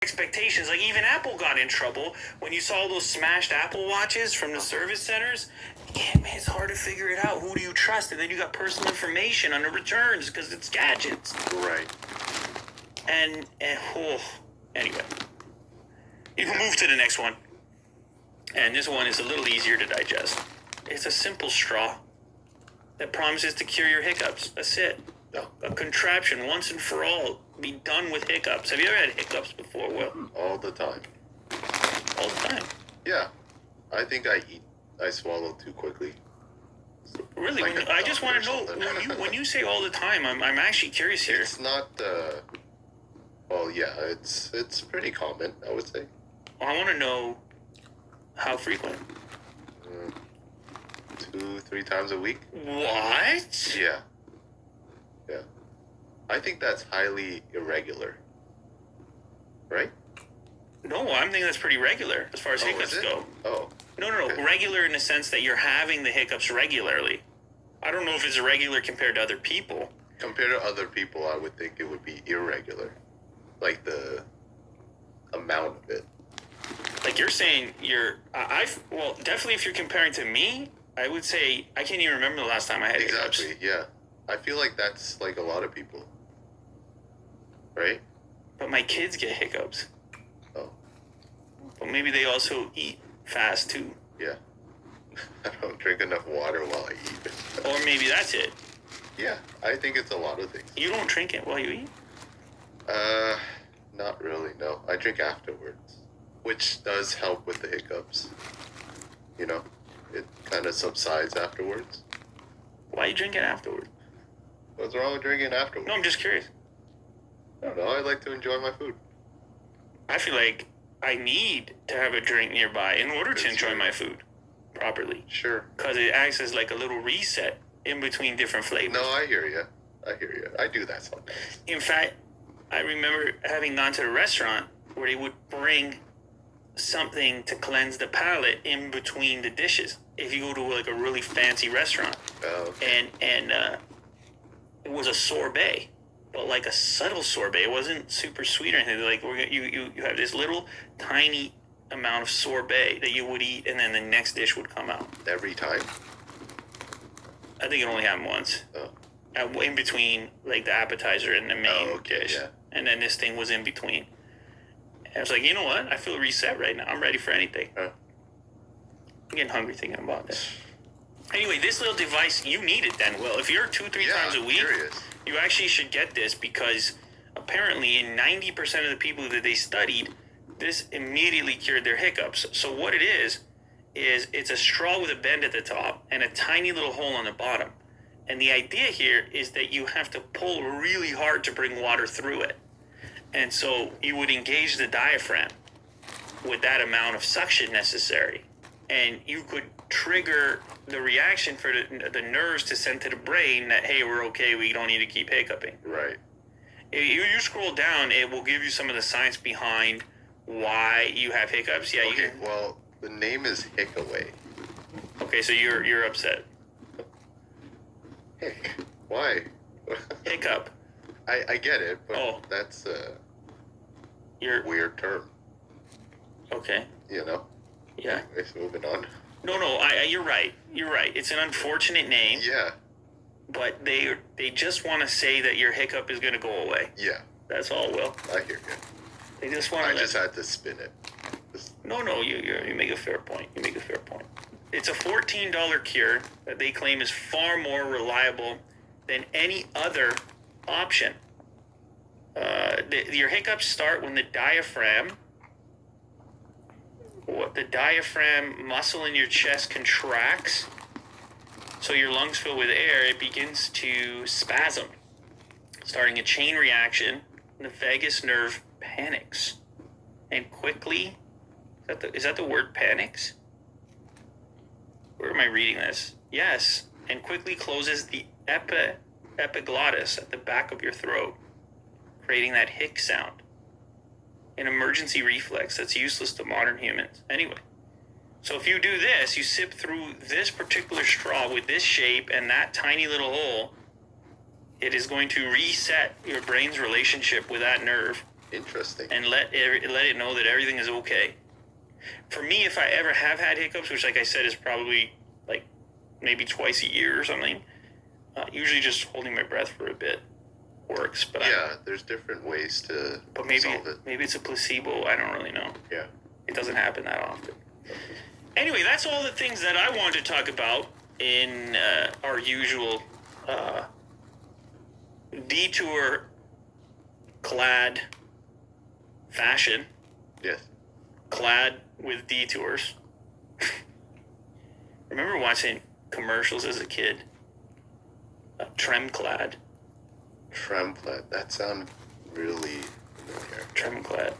expectations. Like, even Apple got in trouble when you saw those smashed Apple watches from the service centers. Yeah, man, it's hard to figure it out. Who do you trust? And then you got personal information on the returns because it's gadgets. Right. And anyway, you can move to the next one. And this one is a little easier to digest. It's a simple straw that promises to cure your hiccups. That's it. A contraption once and for all. Be done with hiccups. Have you ever had hiccups before, Will? All the time. All the time? Yeah. I think I swallow too quickly. Really? Like I just want to know, when you say all the time, I'm actually curious here. It's not, well, yeah, it's pretty common, I would say. I want to know how frequent. 2-3 times a week. What? Yeah. I think that's highly irregular. Right? No, I'm thinking that's pretty regular as far as hiccups go. Oh. No. Okay. Regular in the sense that you're having the hiccups regularly. I don't know if it's regular compared to other people. Compared to other people, I would think it would be irregular. Like the amount of it. Like you're saying, well, definitely if you're comparing to me, I would say I can't even remember the last time I had hiccups. Exactly, yeah. I feel like that's like a lot of people. Right? But my kids get hiccups. Oh. But maybe they also eat fast too. Yeah. I don't drink enough water while I eat. Or maybe that's it. Yeah, I think it's a lot of things. You don't drink it while you eat? Not really, no. I drink afterwards, which does help with the hiccups. You know, it kind of subsides afterwards. Why you drink it afterwards? What's wrong with drinking afterwards? No, I'm just curious. I don't know. I like to enjoy my food. I feel like I need to have a drink nearby in order to enjoy my food properly. Sure. Because it acts as like a little reset in between different flavors. No, I hear you. I do that sometimes. In fact, I remember having gone to a restaurant where they would bring something to cleanse the palate in between the dishes. If you go to like a really fancy restaurant. Oh, okay. And it was a sorbet. But like a subtle sorbet. It wasn't super sweet or anything. Like you have this little tiny amount of sorbet that you would eat, and then the next dish would come out. Every time? I think it only happened once. Oh. In between like the appetizer and the main dish. Yeah. And then this thing was in between. And I was like, you know what? I feel reset right now. I'm ready for anything. Huh. I'm getting hungry thinking about this. Anyway, this little device, you need it then, Will. If you're 2-3 times a week, curious. You actually should get this because apparently in 90% of the people that they studied, this immediately cured their hiccups. So what it is it's a straw with a bend at the top and a tiny little hole on the bottom. And the idea here is that you have to pull really hard to bring water through it. And so you would engage the diaphragm with that amount of suction necessary. And you could trigger the reaction for the nerves to send to the brain that, hey, we're okay, we don't need to keep hiccuping. Right. If you scroll down, it will give you some of the science behind why you have hiccups. Yeah. Okay, well, the name is Hickaway. Okay, so you're upset. Hick. Why? Hiccup. I get it, but that's You're weird term. Okay. You know? Yeah. Anyways, moving on. No, you're right. You're right. It's an unfortunate name. Yeah. But they just want to say that your hiccup is going to go away. Yeah. That's all, Will. I hear you. They just want to. I just had to spin it. No, you make a fair point. It's a $14 cure that they claim is far more reliable than any other option. Your hiccups start when the diaphragm muscle in your chest contracts, so your lungs fill with air. It begins to spasm, starting a chain reaction. The vagus nerve panics, and quickly, is that the word panics? Where am I reading this? Yes, and quickly closes the epiglottis at the back of your throat, creating that hic sound. An emergency reflex that's useless to modern humans. Anyway, so if you do this, you sip through this particular straw with this shape and that tiny little hole, it is going to reset your brain's relationship with that nerve Interesting. and let it know that everything is okay. For me, if I ever have had hiccups, which, like I said, is probably like maybe twice a year or something, usually just holding my breath for a bit works. But there's different ways to solve it. Maybe it's a placebo. I don't really know. Yeah. It doesn't happen that often. Anyway, that's all the things that I wanted to talk about in our usual detour clad fashion. Yes. Clad with detours. Remember watching commercials as a kid? Tremclad. Tremclad. That sounds really familiar. Tremclad.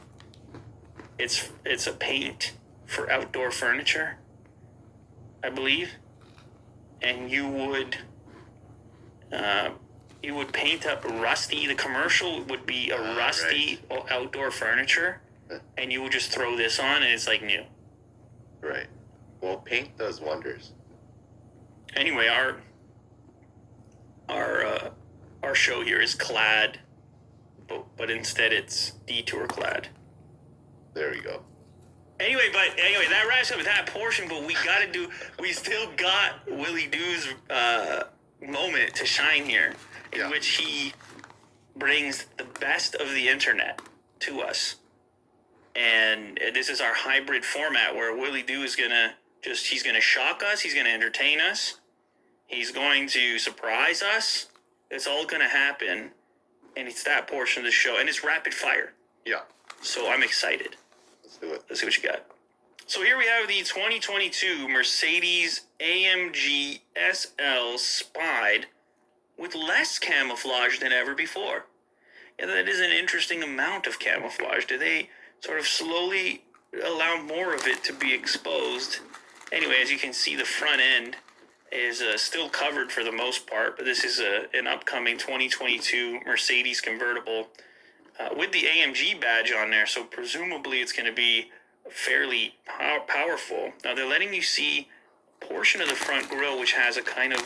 It's a paint for outdoor furniture, I believe, and you would paint up rusty. The commercial would be a rusty outdoor furniture, and you would just throw this on, and it's like new. Right. Well, paint does wonders. Anyway, our show here is clad, but instead it's detour clad. There we go. Anyway, that wraps up with that portion. But we still got Willie Doo's moment to shine here, in which he brings the best of the internet to us. And this is our hybrid format where Willie Doo is he's gonna shock us, he's gonna entertain us, he's going to surprise us. It's all gonna happen, and it's that portion of the show, and it's rapid fire. Yeah. So I'm excited. Let's do it. Let's see what you got. So here we have the 2022 Mercedes AMG SL Spide with less camouflage than ever before. Yeah, that is an interesting amount of camouflage. Do they sort of slowly allow more of it to be exposed? Anyway, as you can see, the front end is still covered for the most part, but this is an upcoming 2022 Mercedes convertible with the AMG badge on there, so presumably it's going to be fairly powerful. Now, they're letting you see a portion of the front grille, which has a kind of,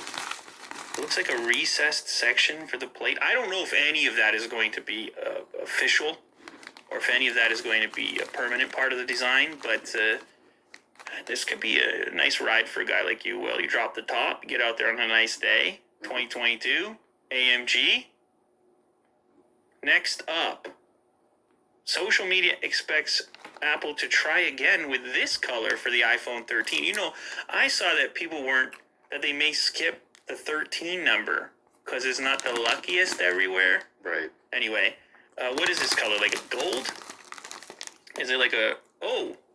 looks like a recessed section for the plate. I don't know if any of that is going to be official, or if any of that is going to be a permanent part of the design, but this could be a nice ride for a guy like you. Well, you drop the top, get out there on a nice day. 2022 AMG. Next up, social media expects Apple to try again with this color for the iPhone 13. You know, I saw that that they may skip the 13 number because it's not the luckiest everywhere. Right. Anyway, what is this color? Like a gold? Is it like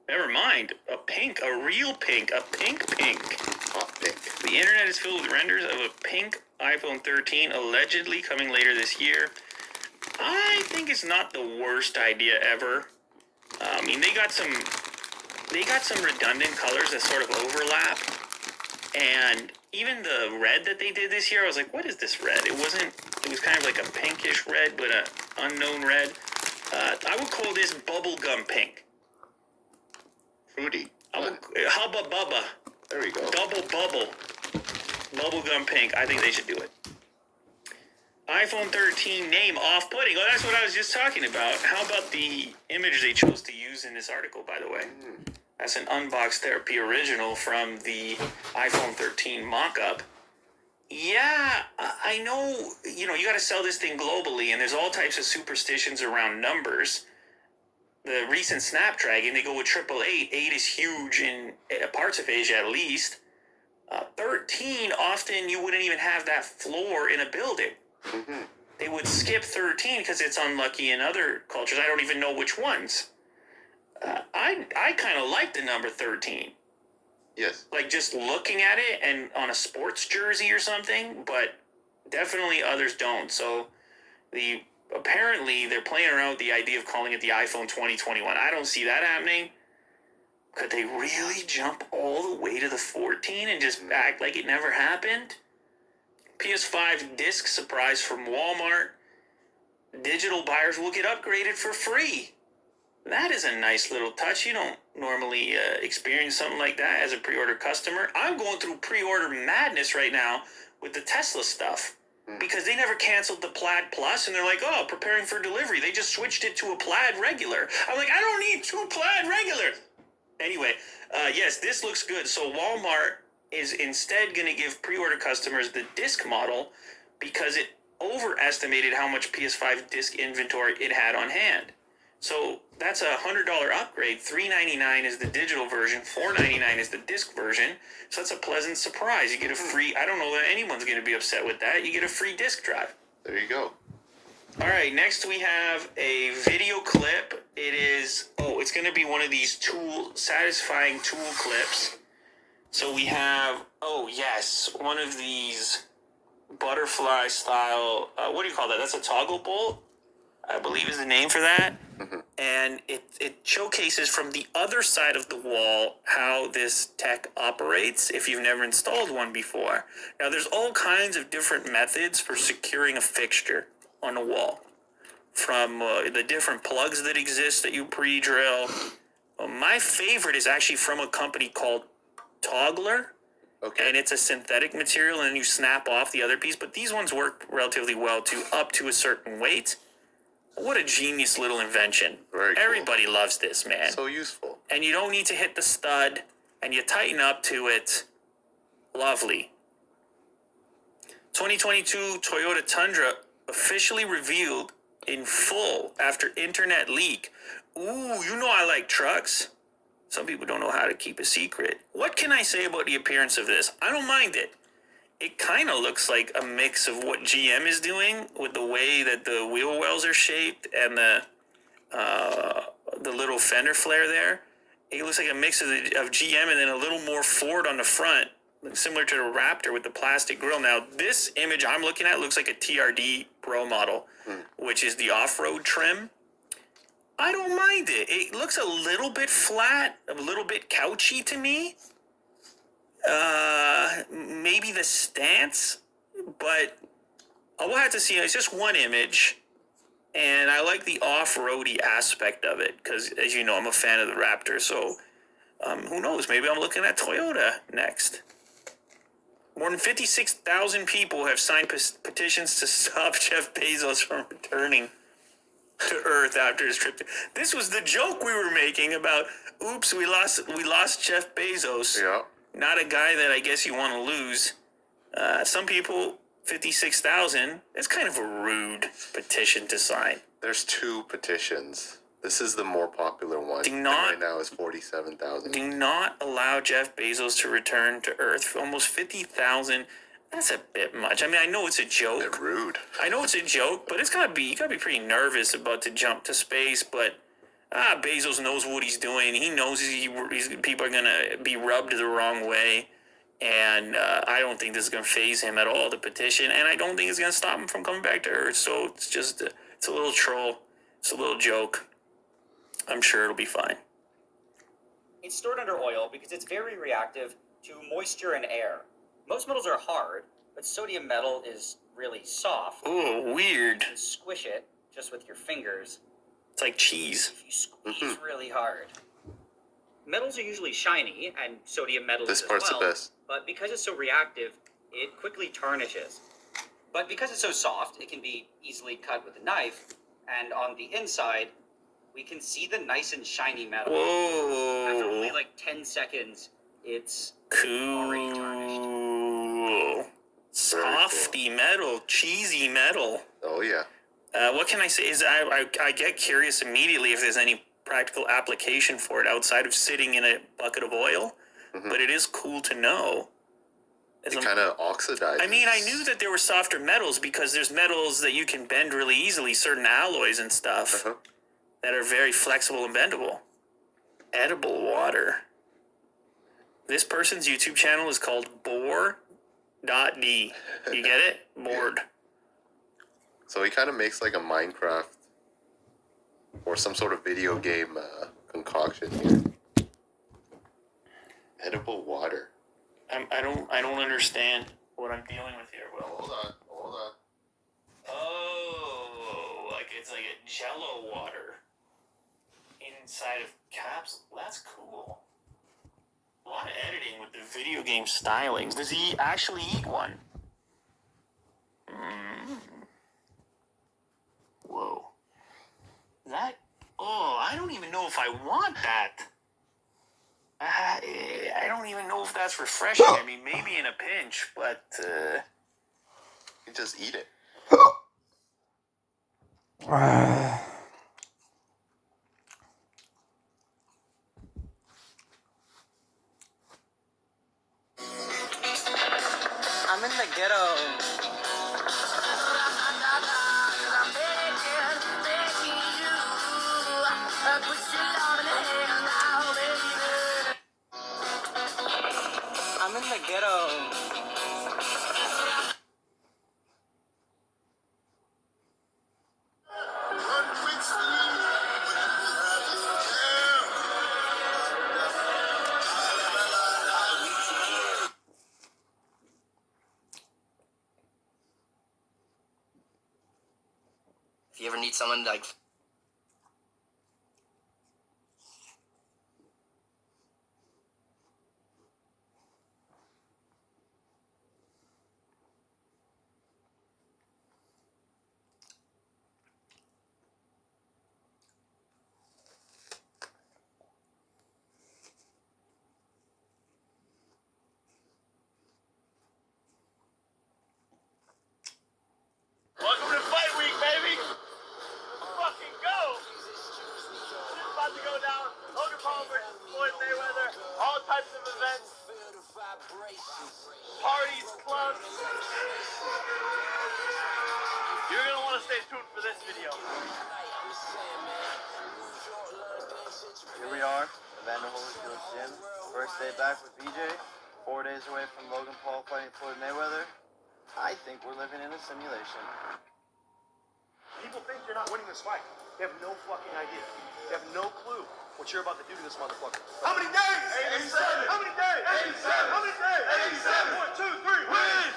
never mind. A pink, a real pink, a pink. Hot pink. The internet is filled with renders of a pink iPhone 13 allegedly coming later this year. I think it's not the worst idea ever. I mean, they got some redundant colors that sort of overlap, and even the red that they did this year, I was like, what is this red? It was kind of like a pinkish red, but an unknown red. I would call this bubblegum pink. Fruity. Hubba Bubba. There we go. Double bubble. Bubblegum pink. I think they should do it. iPhone 13 name off-putting. Oh, that's what I was just talking about. How about the image they chose to use in this article, by the way? That's an Unbox Therapy original from the iPhone 13 mock-up. Yeah, I know, you got to sell this thing globally, and there's all types of superstitions around numbers. The recent Snapdragon, they go with 888. 8 is huge in parts of Asia, at least. 13, often you wouldn't even have that floor in a building. Mm-hmm. They would skip 13 because it's unlucky in other cultures. I don't even know which ones. I kind of like the number 13. Yes. Like just looking at it and on a sports jersey or something, but definitely others don't. So apparently they're playing around with the idea of calling it the iPhone 2021. I don't see that happening. Could they really jump all the way to the 14 and just act like it never happened? PS5 disc surprise from Walmart. Digital buyers will get upgraded for free. That is a nice little touch. You don't normally experience something like that as a pre-order customer. I'm going through pre-order madness right now with the Tesla stuff. because they never canceled the Plaid Plus, and they're like, oh, preparing for delivery. They just switched it to a Plaid regular. I'm like, I don't need 2 Plaid regulars. Anyway, yes, this looks good. So Walmart is instead going to give pre-order customers the disc model because it overestimated how much PS5 disc inventory it had on hand. So that's a $100 upgrade. $399 is the digital version. $499 is the disc version. So that's a pleasant surprise. You get a free. I don't know that anyone's going to be upset with that. You get a free disc drive. There you go. All right. Next we have a video clip. It is. Oh, it's going to be one of these satisfying tool clips. So we have. Oh yes, one of these butterfly style. What do you call that? That's a toggle bolt, I believe is the name for that. And it showcases from the other side of the wall how this tech operates if you've never installed one before. Now, there's all kinds of different methods for securing a fixture on a wall. From the different plugs that exist that you pre-drill. My favorite is actually from a company called Toggler. Okay. And it's a synthetic material, and you snap off the other piece. But these ones work relatively well up to a certain weight. What a genius little invention. Very cool. Everybody loves this, man. So useful. And you don't need to hit the stud, and you tighten up to it. Lovely. 2022 Toyota Tundra officially revealed in full after internet leak. Ooh, you know I like trucks. Some people don't know how to keep a secret. What can I say about the appearance of this? I don't mind it. It kind of looks like a mix of what GM is doing with the way that the wheel wells are shaped and the little fender flare there. It looks like a mix of GM and then a little more Ford on the front, similar to the Raptor with the plastic grille. Now, this image I'm looking at looks like a TRD Pro model, which is the off-road trim. I don't mind it. It looks a little bit flat, a little bit couchy to me. Maybe the stance, but I will have to see. It's just one image, and I like the off-roady aspect of it because, as you know, I'm a fan of the Raptor. So, who knows? Maybe I'm looking at Toyota next. More than 56,000 people have signed petitions to stop Jeff Bezos from returning to Earth after his trip. This was the joke we were making about. Oops, we lost Jeff Bezos. Yeah. Not a guy that I guess you want to lose. Some people, 56,000, it's kind of a rude petition to sign. There's 2 petitions. This is the more popular one. Right now is 47,000. Do not allow Jeff Bezos to return to Earth. Almost 50,000. That's a bit much. I mean, I know it's a joke. They're rude. I know it's a joke, but you gotta be pretty nervous about to jump to space. But Bezos knows what he's doing. He knows people are gonna be rubbed the wrong way, and I don't think this is gonna faze him at all. The petition, and I don't think it's gonna stop him from coming back to Earth. So it's just it's a little troll. It's a little joke. I'm sure it'll be fine. It's stored under oil because it's very reactive to moisture and air. Most metals are hard, but sodium metal is really soft. Oh, weird. You can squish it just with your fingers. It's like cheese. If you squeeze really hard. Metals are usually shiny, and sodium metal is This as part's well, the best. but because it's so reactive, it quickly tarnishes. But because it's so soft, it can be easily cut with a knife, and on the inside, we can see the nice and shiny metal. After only Whoa. like 10 seconds, it's already tarnished. Cool. Softy metal, cheesy metal. Oh, yeah. What can I say is I get curious immediately if there's any practical application for it outside of sitting in a bucket of oil. But it is cool to know. It kind of oxidizes. I mean, I knew that there were softer metals because there's metals that you can bend really easily, certain alloys and stuff that are very flexible and bendable. Edible water. This person's YouTube channel is called Boar.d. You get it? Bored. So he kind of makes like a Minecraft or some sort of video game concoction here. Edible water. I don't understand what I'm dealing with here, Will. Hold on. Oh, like it's like a Jello water inside of capsule. That's cool. A lot of editing with the video game stylings. Does he actually eat one? Oh, I don't even know if I want that. I don't even know if that's refreshing. I mean, maybe in a pinch, but You just eat it. I'm in the ghetto. I'm in the ghetto. If you ever need someone like Welcome to Fight Week, baby! Fucking go! This is about to go down. Logan Paul versus Floyd Mayweather. All types of events. Parties, clubs. You're gonna want to stay tuned for this video. Here we are, Evander Holyfield's gym. First day back with BJ. 4 days away from Logan Paul fighting Floyd Mayweather. I think we're living in a simulation. People think you're not winning this fight. They have no fucking idea. They have no clue what you're about to do to this motherfucker. How many days? 87. How many days? 87. How many days? 87. 1, 2, 3, win!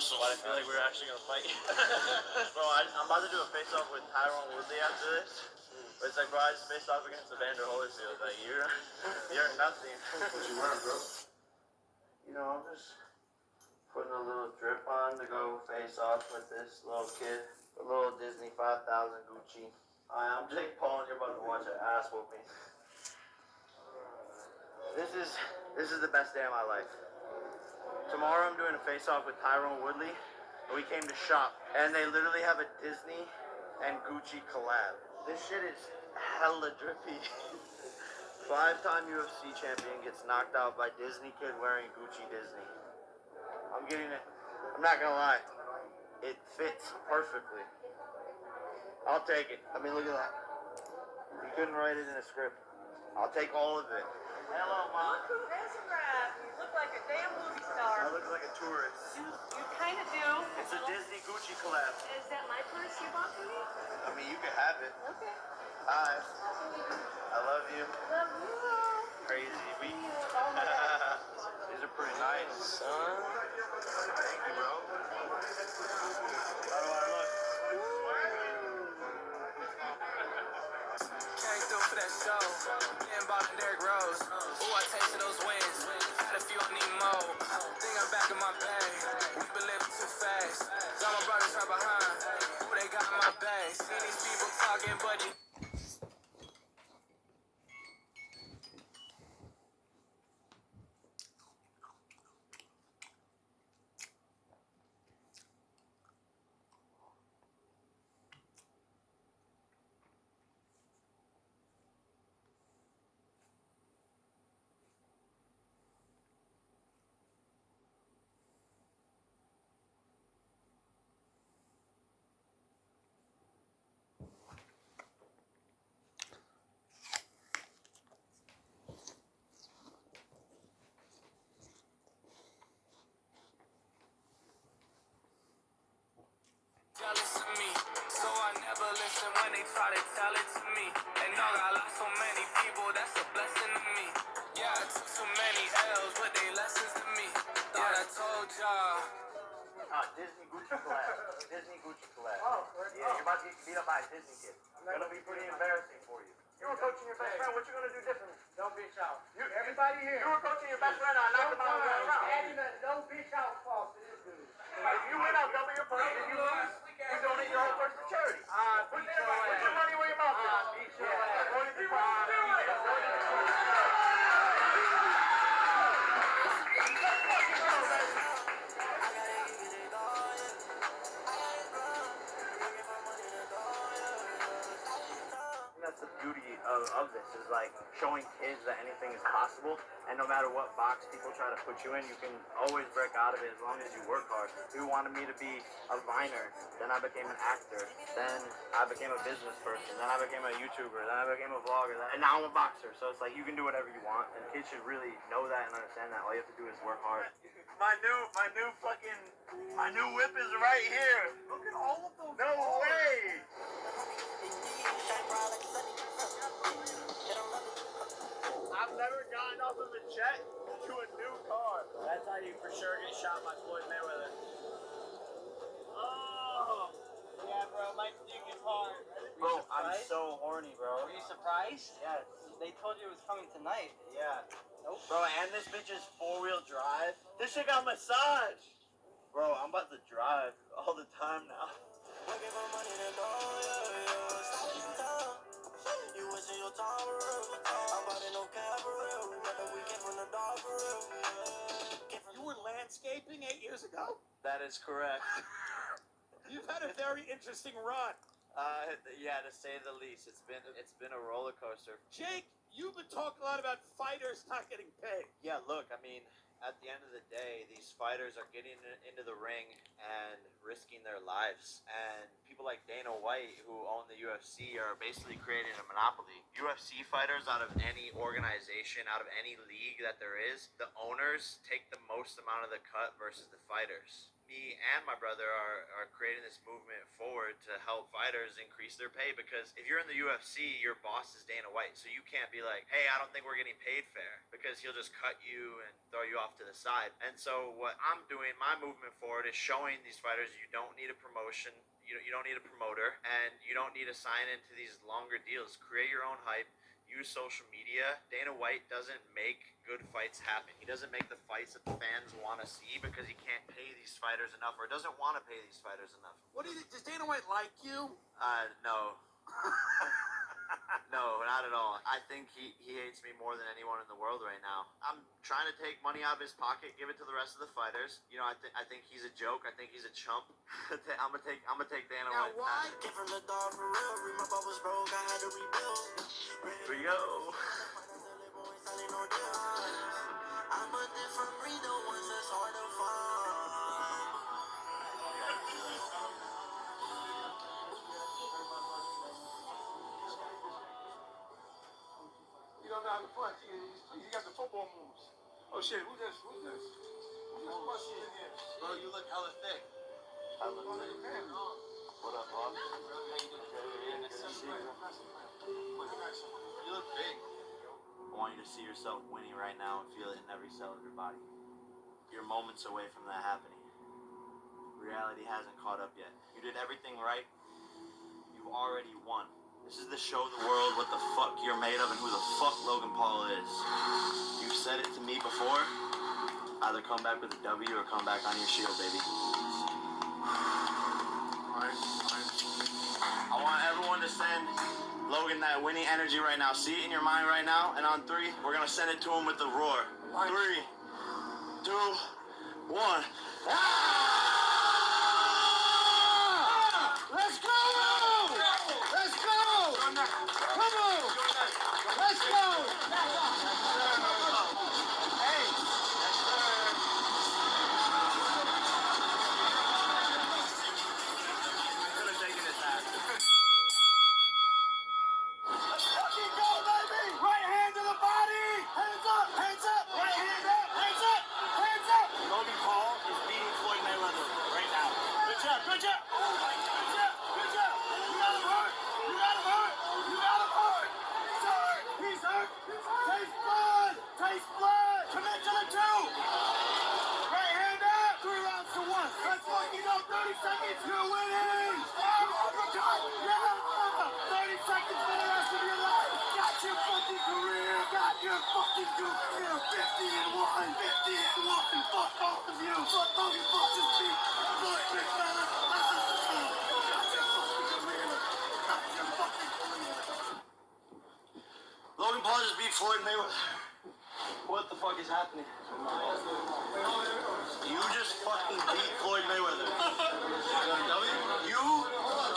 Why I feel like we're actually gonna fight. Bro, I'm about to do a face-off with Tyrone Woodley after this. But it's like, bro, I just faced off against Evander Holyfield. Like, you're nothing. What you wearing, bro? You know, I'm just putting a little drip on to go face off with this little kid. A little Disney 5000 Gucci. Hi, I'm Jake Paul, and you're about to watch an ass whooping. This is the best day of my life. Tomorrow I'm doing a face-off with Tyrone Woodley. We came to shop, and they literally have a Disney and Gucci collab. This shit is hella drippy. 5-time UFC champion gets knocked out by Disney kid wearing Gucci Disney. I'm getting it. I'm not gonna lie. It fits perfectly. I'll take it. I mean, look at that. You couldn't write it in a script. I'll take all of it. Hello, Mom. Look who is rap. You look like a damn movie star. I look like a tourist. You kind of do. It's a Disney Gucci collab. Is that my purse you bought for me? I mean, you can have it. Okay. Hi. I love you. Love you. Crazy week. Oh my God. These are pretty nice, son. Thank you, bro. How do I look? Came through for that show. Getting bought in Derrick Rose. Ooh, I tasted those wins. Had a few, I need more. Think I'm back in my bag. We've been living too fast. All my brothers right behind. Ooh, they got my bag. See these people talking, but you. why they tell it to me. And know I lost so many people, that's a blessing to me. Yeah, I took so many L's, but they lessons to me. Thought I told y'all. Disney Gucci collab. Disney Gucci collab. Yeah, you're about to get beat up by a Disney kid. Gonna be pretty embarrassing for you. You were coaching your best friend. What you gonna do differently? Don't bitch out. Everybody here. You were coaching your best friend. I knocked him out of the round. Adding a no bitch out clause to this dude. If you win, I'll double your purse. If you lose, you donate your whole purse to charity. Put your money where your mouth is. Beat your That's the beauty of this, is like showing kids that anything is possible, and no matter what box people try to put you in, you can always break out of it as long as you work hard. Who wanted me to be a viner, then I became an actor, then I became a business person, then I became a YouTuber, then I became a vlogger, and now I'm a boxer. So it's like you can do whatever you want, and kids should really know that and understand that. All you have to do is work hard. My new whip is right here. Look at all of those. No way. I've never gotten off of a jet to a new car. That's how you for sure get shot by Floyd Mayweather. Oh. Yeah, bro, my dick is hard. Bro, I'm so horny, bro. Were you surprised? Yes. They told you it was coming tonight. Yeah. Nope. Bro, and this bitch is 4-wheel drive. This shit got massage. Bro, I'm about to drive all the time now. You were landscaping 8 years ago? That is correct. You've had a very interesting run. Yeah, to say the least. It's been a roller coaster. Jake, you've been talking a lot about fighters not getting paid. Yeah, look, I mean, at the end of the day, these fighters are getting into the ring and risking their lives. And people like Dana White, who own the UFC, are basically creating a monopoly. UFC fighters, out of any organization, out of any league that there is, the owners take the most amount of the cut versus the fighters. Me and my brother are creating this movement forward to help fighters increase their pay, because if you're in the UFC, your boss is Dana White, so you can't be like, hey, I don't think we're getting paid fair, because he'll just cut you and throw you off to the side. And so what I'm doing, my movement forward, is showing these fighters you don't need a promotion, you don't need a promoter, and you don't need to sign into these longer deals. Create your own hype. Use social media. Dana White doesn't make good fights happen. He doesn't make the fights that the fans want to see because he can't pay these fighters enough, or doesn't want to pay these fighters enough. What do you think? Does Dana White like you? No. No, not at all. I think he hates me more than anyone in the world right now. I'm trying to take money out of his pocket, give it to the rest of the fighters. You know, I think he's a joke. I think he's a chump. I'm gonna take Dana Now, White. why? Here we go. You don't know how to punch. He got the football moves. Oh shit, who's this? Who's this mushy in here? Bro, you look hella thick. Oh, nigga, man. What up, boss? You look big. I want you to see yourself winning right now and feel it in every cell of your body. You're moments away from that happening. Reality hasn't caught up yet. You did everything right. You've already won. This is to show the world what the fuck you're made of and who the fuck Logan Paul is. You've said it to me before. Either come back with a W or come back on your shield, baby. I want everyone to send Logan that winning energy right now. See it in your mind right now. And on 3, we're going to send it to him with the roar. 3, 2, 1. Let's go! Let's go! Come on! Let's go! Hey! Could have taken his hat. Let's fucking go, baby! Right hand to the body! Hands up! Hands up! Right hand up! Hands up! Hands up! Logan Paul is beating Floyd Mayweather. Floyd Mayweather. What the fuck is happening? You just fucking beat Floyd Mayweather. You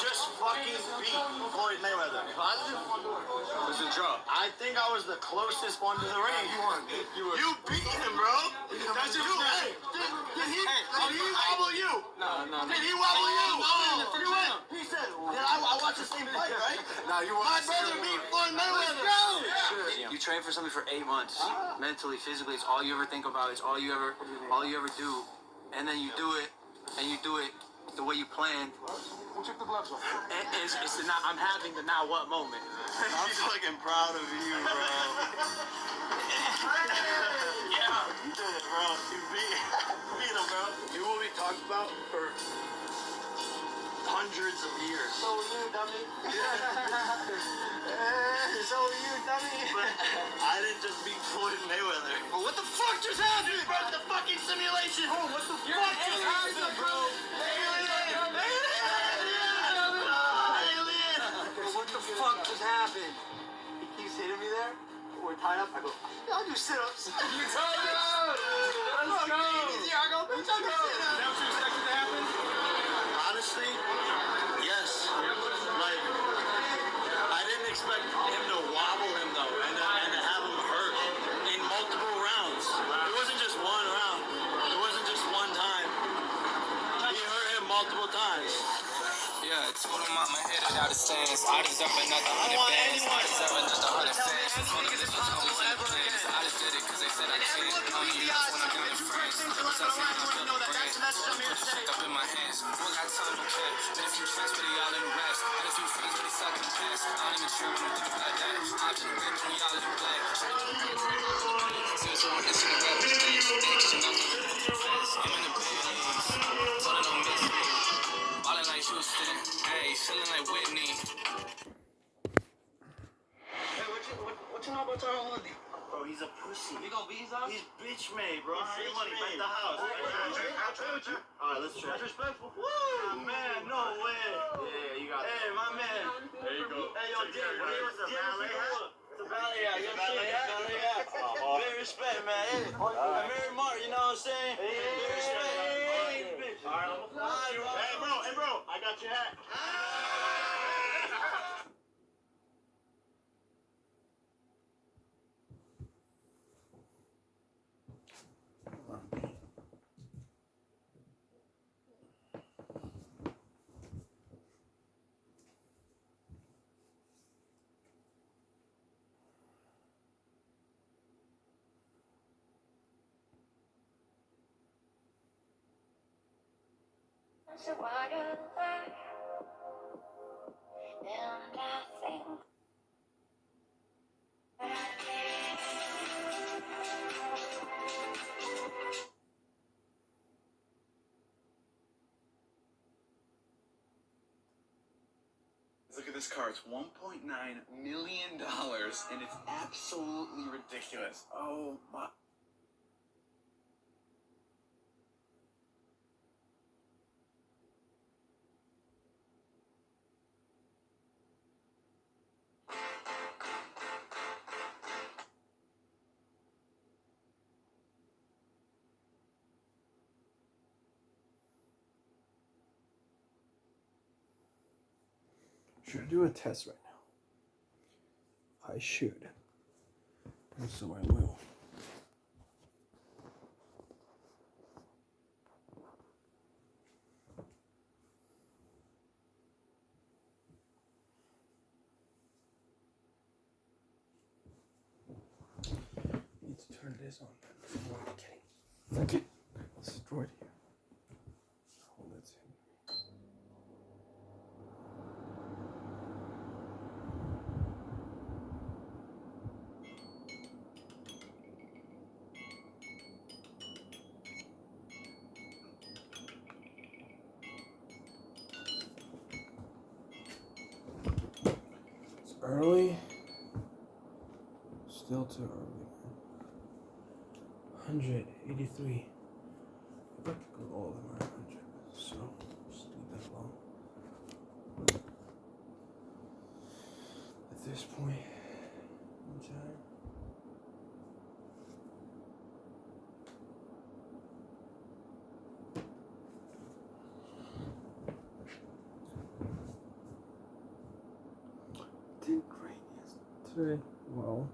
just fucking beat Floyd Mayweather. Positive? It was a draw. I think I was the closest one to the ring. You won. You beat him, bro. That's just hey. Did he wobble you? No. Did he wobble you? No. He said, I watched the same fight, right? No, you watched. My brother beat Floyd Mayweather. You train for something for 8 months, mentally, physically. It's all you ever think about. It's all you ever do, and then you do it, and you do it the way you planned. Who took the gloves off? It's the now, I'm having the now what moment. I'm fucking proud of you, bro. Yeah, you did it, bro. You beat him, bro. You will be talked about for hundreds of years. So are you, dummy. So are you, dummy. But I didn't just beat Floyd Mayweather. But what the fuck just happened? You broke the fucking simulation. Oh, what the fuck just happened, bro? Alien! What the fuck just happened? He keeps hitting me there. We're tied up. I go, I'll do sit-ups. You told me. Let's go. I go, bitch, I'll do sit-ups. That was your expected to happen? Honestly, yes. Like, I didn't expect him to wobble him, though, and to have him hurt in multiple rounds. It wasn't just one round. It wasn't just one time. He hurt him multiple times. Yeah, told him I'm headed out of stance. I deserve another 100 bands. I deserve another 100 fans. Told them this was always in the plans. I just did it because they said I can. You know, when I got in France. I was out saying I'm feeling grand. Put the check up in my hands. Boy, got time to cap. Been a few tracks, but they all in the raps. Had a few friends, but they suck in the past. I don't even trip when I'm thinking like that. I'm just rich when y'all in black. Since I'm missing the rap, it's things. I'm in the buildings. Told her don't miss me. Ballin' like Houston, hey, feeling like Whitney. Hey, what you know about Tyron Woodley? Bro, he's a pussy. You gonna beat his house? He's bitch made, bro. Free money, back the house. I'll trade with you. Alright, let's trade. That's respectful. Woo! Man, no way. Yeah, you got it. Hey, my man. There you go. Hey, yo, Jay, what's a valet hat? It's a valet hat. It's a valet hat. Big respect, man. Hey, Mary Mark, you know what I'm saying? Big respect. Alright, hey, bro, I got your hat. So what do I and I think Look at this car. It's $1.9 million, and it's absolutely ridiculous. Oh my. Should I do a test right now? I should. And so I will. Need to turn this on. Oh, I'm kidding. Okay. Let's destroy it here. Hold it. Early, still too early, man. 183. I could go all of them are 100, so just leave that alone. At this point in time, today? Well,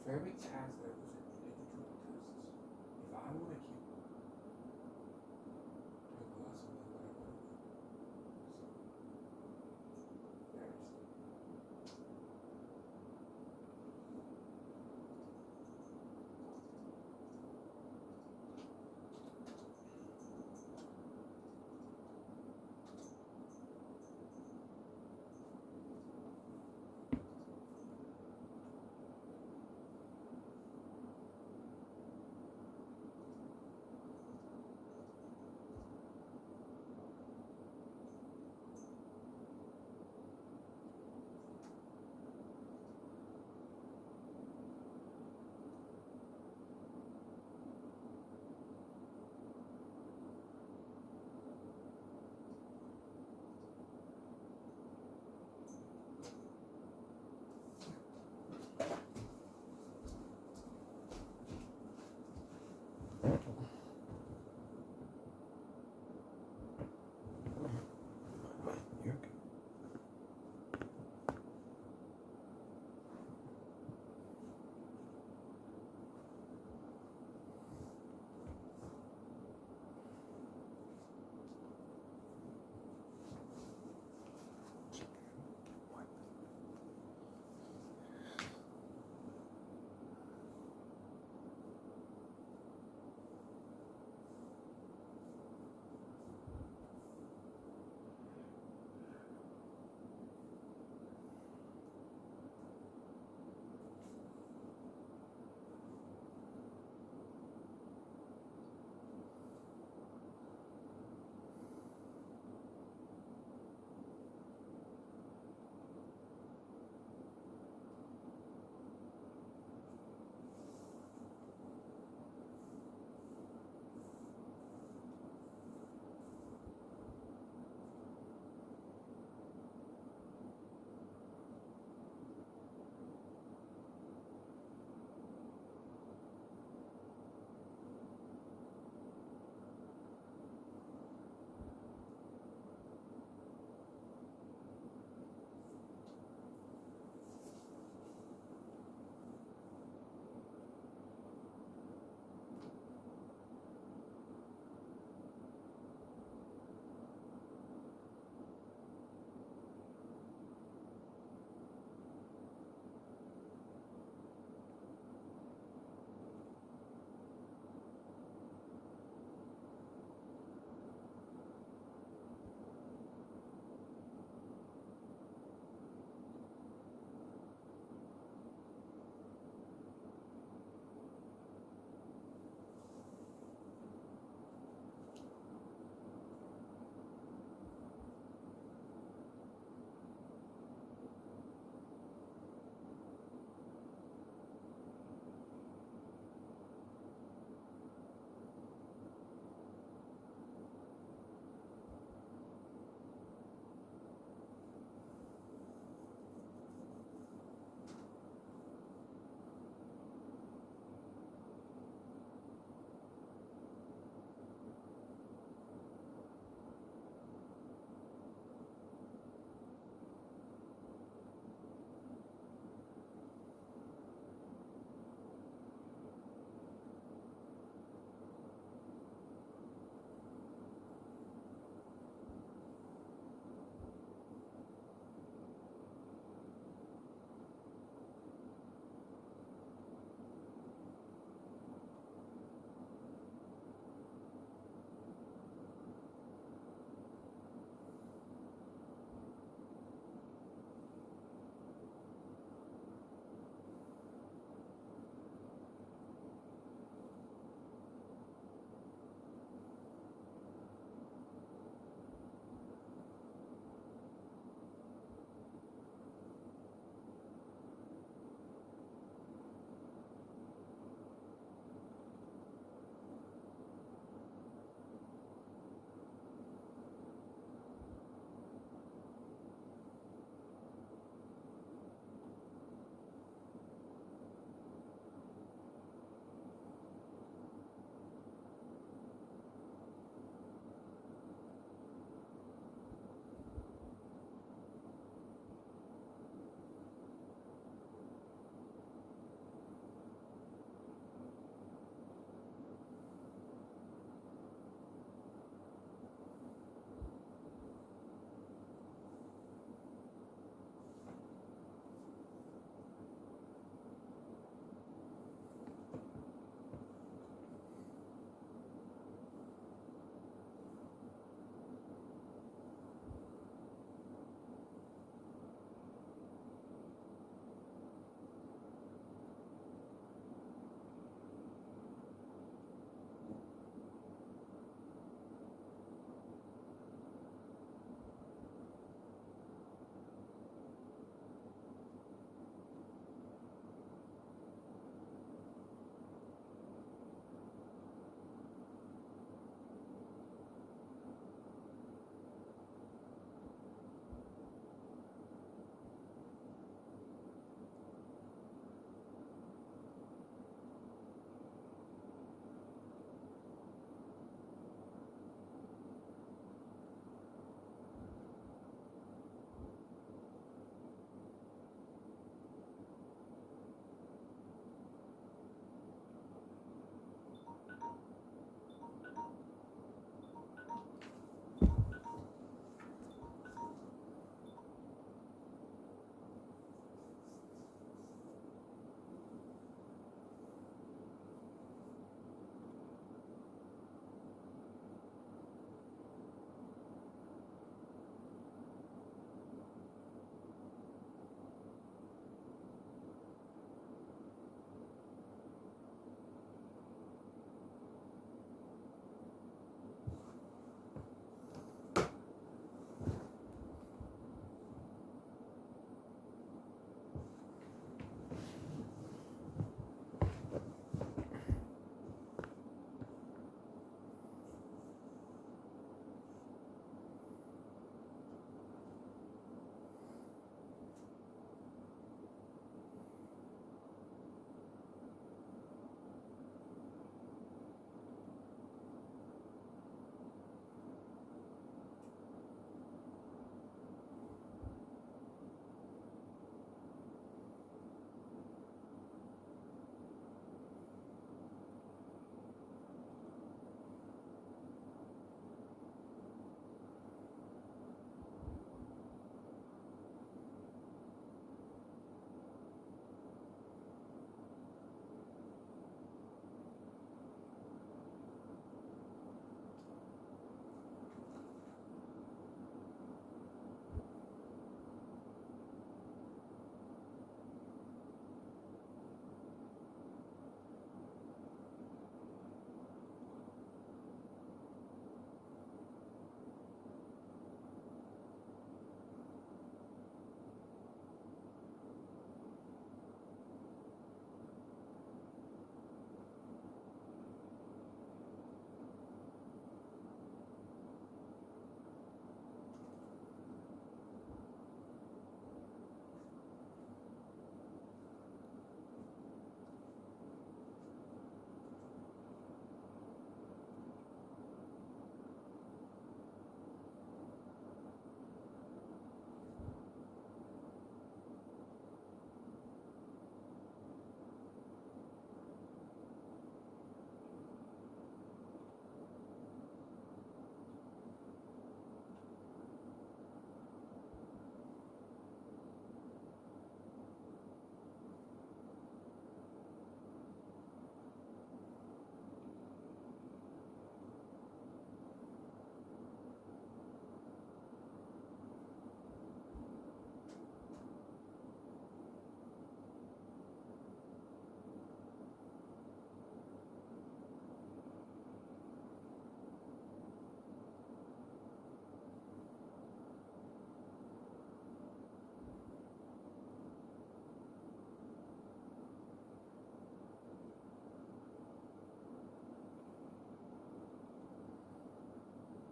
For every task that was in, we did the triple tests. If I would have keep the glass of milk, I would have. So, very simple.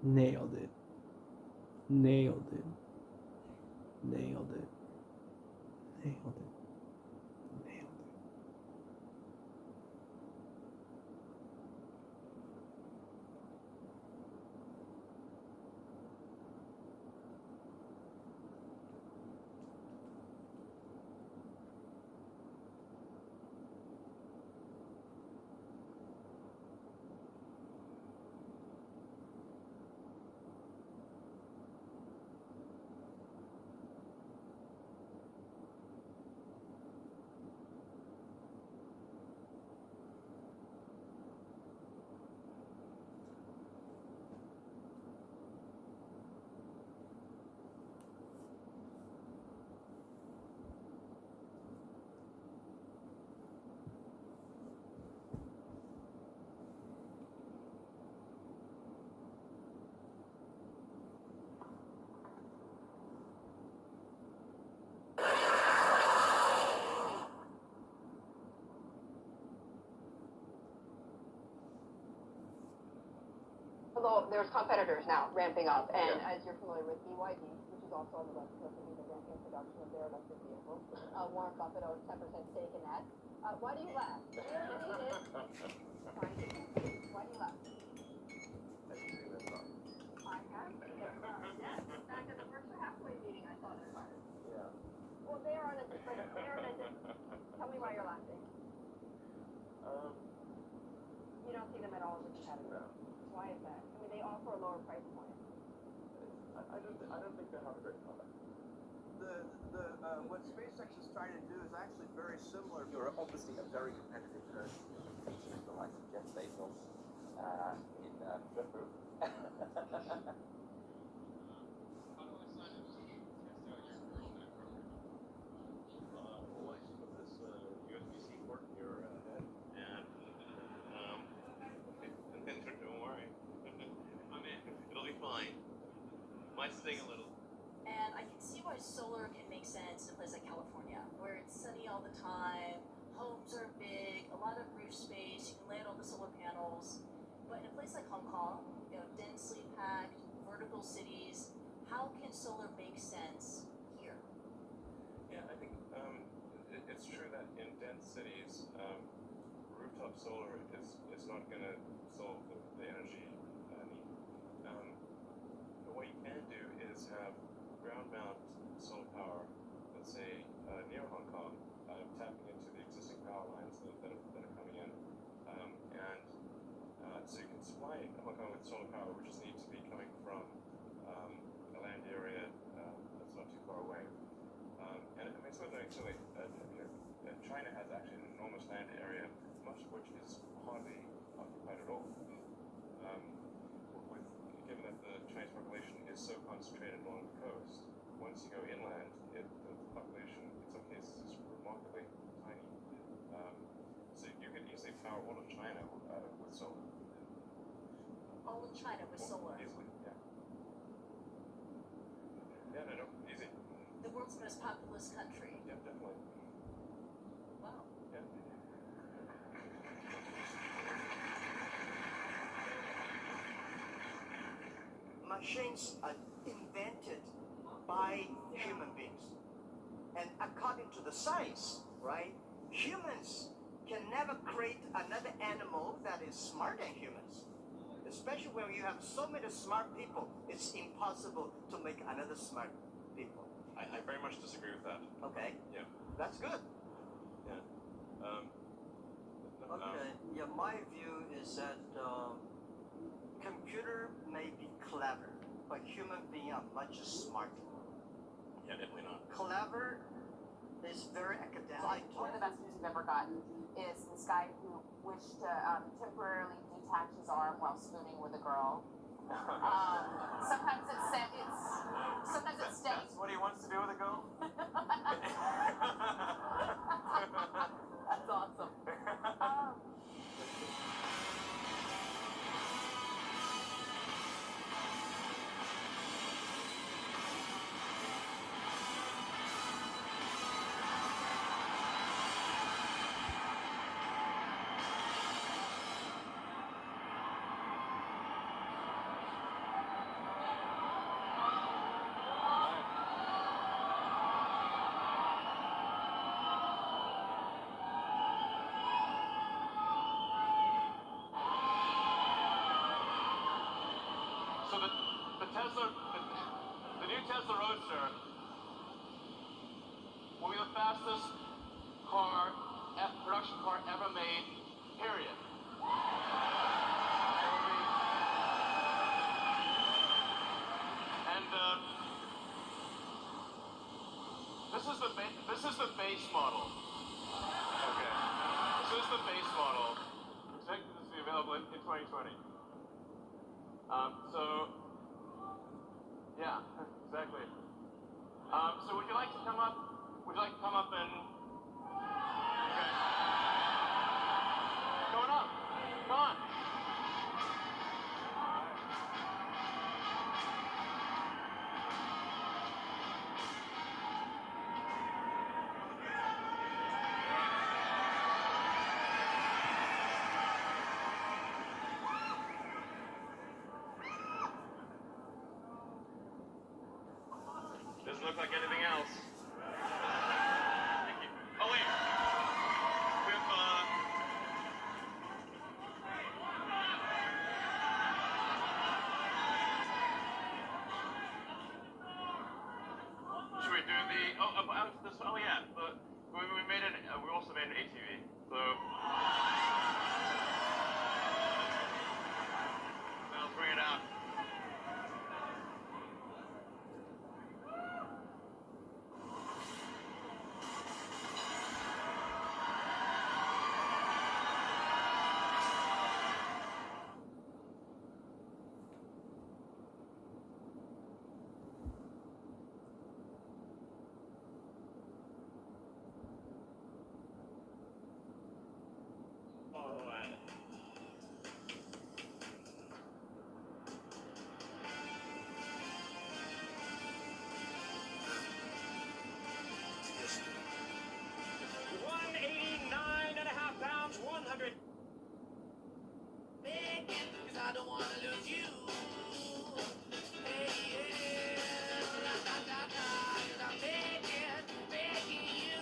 Nailed it. Nailed it. Nailed it. Nailed it. Nailed it. Although there's competitors now ramping up, and as you're familiar with BYD, which is also on the West Coast, will be the ramping production of their electric vehicle. Warren Buffett owns 10% stake in that. Why do you laugh? We already did it. Fine. Why do you laugh? I have. Yes. Back at the Berkshire Hathaway meeting, I saw their cars. Yeah. Well, they are on a different. Tell me why you're laughing. You don't see them at all as a competitor. Why is that? I mean, they offer a lower price point. I don't think they have a great product. What SpaceX is trying to do is actually very similar. You're obviously a very competitive person. The likes of Jeff Bezos in Flipproof. USB-C port in your head, and don't worry, I'm in. It'll be fine. Might sting a little. And I can see why solar can make sense in a place like California, where it's sunny all the time, homes are big, a lot of roof space, you can lay out all the solar panels. But in a place like Hong Kong, densely packed, vertical cities, how can solar make sense here? Yeah, I think it's true that in dense cities, rooftop solar is not going to solve the energy need. But what you can do is have ground mount solar power, let's say near Hong Kong, tapping into the existing power lines that are coming in, and so you can supply Hong Kong with solar power, which just needs to be coming from a land area that's not too far away. And I mean, it's worth noting, China has actually an enormous land area, much of which is hardly occupied at all. Given that the Chinese population is so concentrated along the coast, once you go inland, the population in some cases is remarkably tiny. So you could easily power all of China with solar. All of China with solar? Easily, yeah. Yeah, no, easy. The world's most populous country. Yeah, definitely. Wow. Yeah. Machines are invented by human beings. And according to the science, right, humans can never create another animal that is smarter than humans. Especially when you have so many smart people, it's impossible to make another smart people. I very much disagree with that. Okay. Yeah. That's good. Yeah. Okay. Yeah, my view is that computer may be clever, but human beings are much smarter. Yeah, definitely not. Clever is very academic. One of the best news we've ever gotten is this guy who wished to temporarily detach his arm while spooning with a girl. Sometimes it's steady. That's what he wants to do with a girl? That's awesome. new Tesla Roadster will be the fastest production car ever made, period. And this is the base model. Okay. This is the base model. Expected this to be available in 2020. So yeah, exactly. So would you like to come up? Would you like to come up and? Okay. Going up. Come on. Doesn't look like anything else. Thank you. Oh wait. We have should we do the this? Oh yeah. We made it. We also made an ATV. So now let's bring it out. I don't wanna lose you. Hey, yeah, I'm begging you.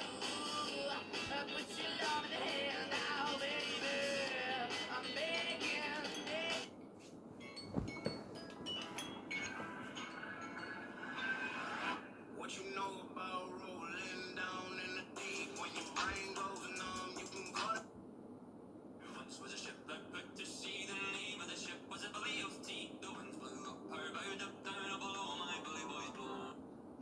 Put your love in the hand now, baby. I'm begging. What you know about rolling down in the deep? When your brain goes numb, you can cut it. Once was a ship that put to sea. The name of the ship was a belly of tea. The winds blew up her bow, up down below my bully boys blow.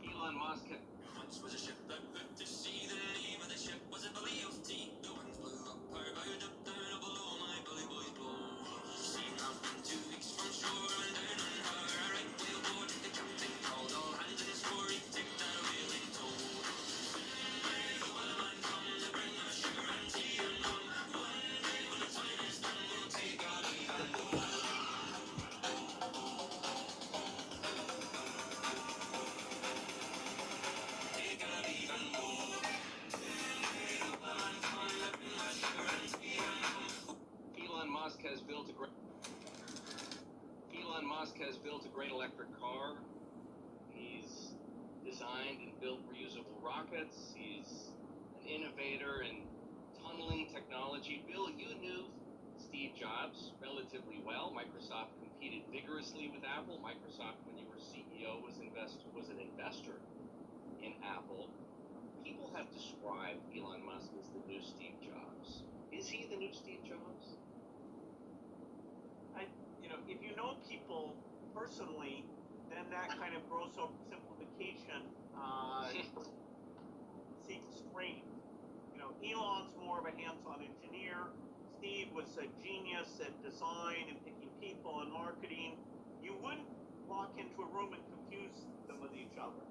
Elon Musk. Once was a ship that put to sea. The name of the ship was a belly of tea. The winds blew up her bow, up down below my bully boys blow. Seen out in 2 weeks from shore and down on her a right whale board. The captain called all hands and swore he'd take that whale in tow. Elon Musk has built a great electric car. He's designed and built reusable rockets. He's an innovator in tunneling technology. Bill, you knew Steve Jobs relatively well. Microsoft competed vigorously with Apple. Microsoft, when you were CEO, was an investor in Apple. People have described Elon Musk as the new Steve Jobs. Is he the new Steve Jobs? If you know people personally, then that kind of gross simplification seems strange. Elon's more of a hands-on engineer. Steve was a genius at design and picking people and marketing. You wouldn't walk into a room and confuse them with each other.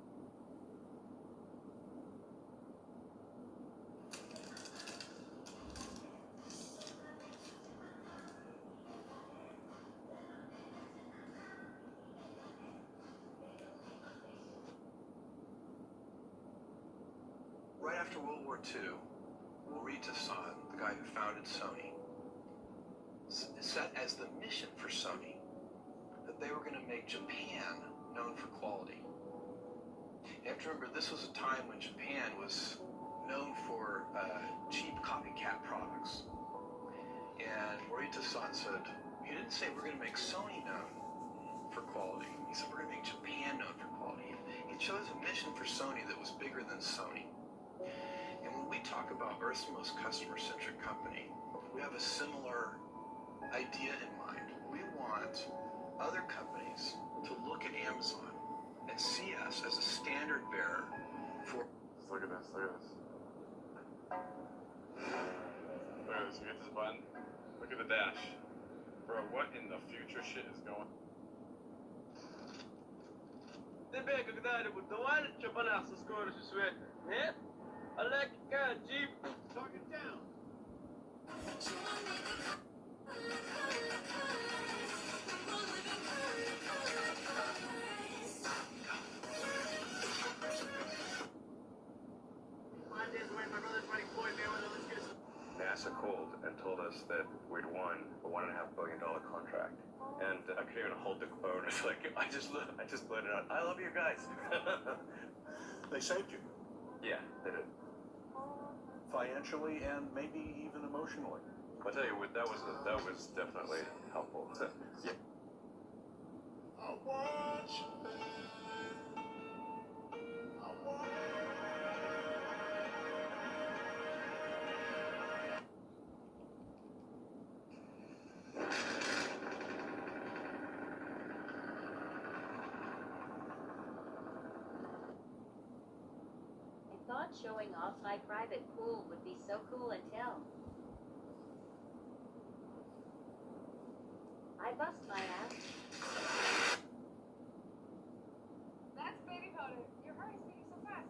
Right after World War II, Morita-san, the guy who founded Sony, set as the mission for Sony that they were going to make Japan known for quality. You have to remember, this was a time when Japan was known for cheap copycat products. And Morita-san said, he didn't say we're going to make Sony known for quality. He said we're going to make Japan known for quality. we chose a mission for Sony that was bigger than Sony. And when we talk about Earth's most customer-centric company, we have a similar idea in mind. We want other companies to look at Amazon and see us as a standard bearer for... Look at this, look at this. Look at this, you hit this button. Look at the dash. Bro, what in the future shit is going? Тебе когда-нибудь давали чапанах со скоростью света? Нет? Олег, Jeep. Target down. NASA called and told us that we'd won a $1.5 billion contract. And I couldn't even hold the phone. It's like, I just let it out. I love you guys. They saved you. Yeah, they did. Financially and maybe even emotionally. I'll tell you what, that was definitely helpful. Yeah. I watch I thought showing off my private pool would be so cool until I bust my ass. That's baby powder. Your heart is beating so fast.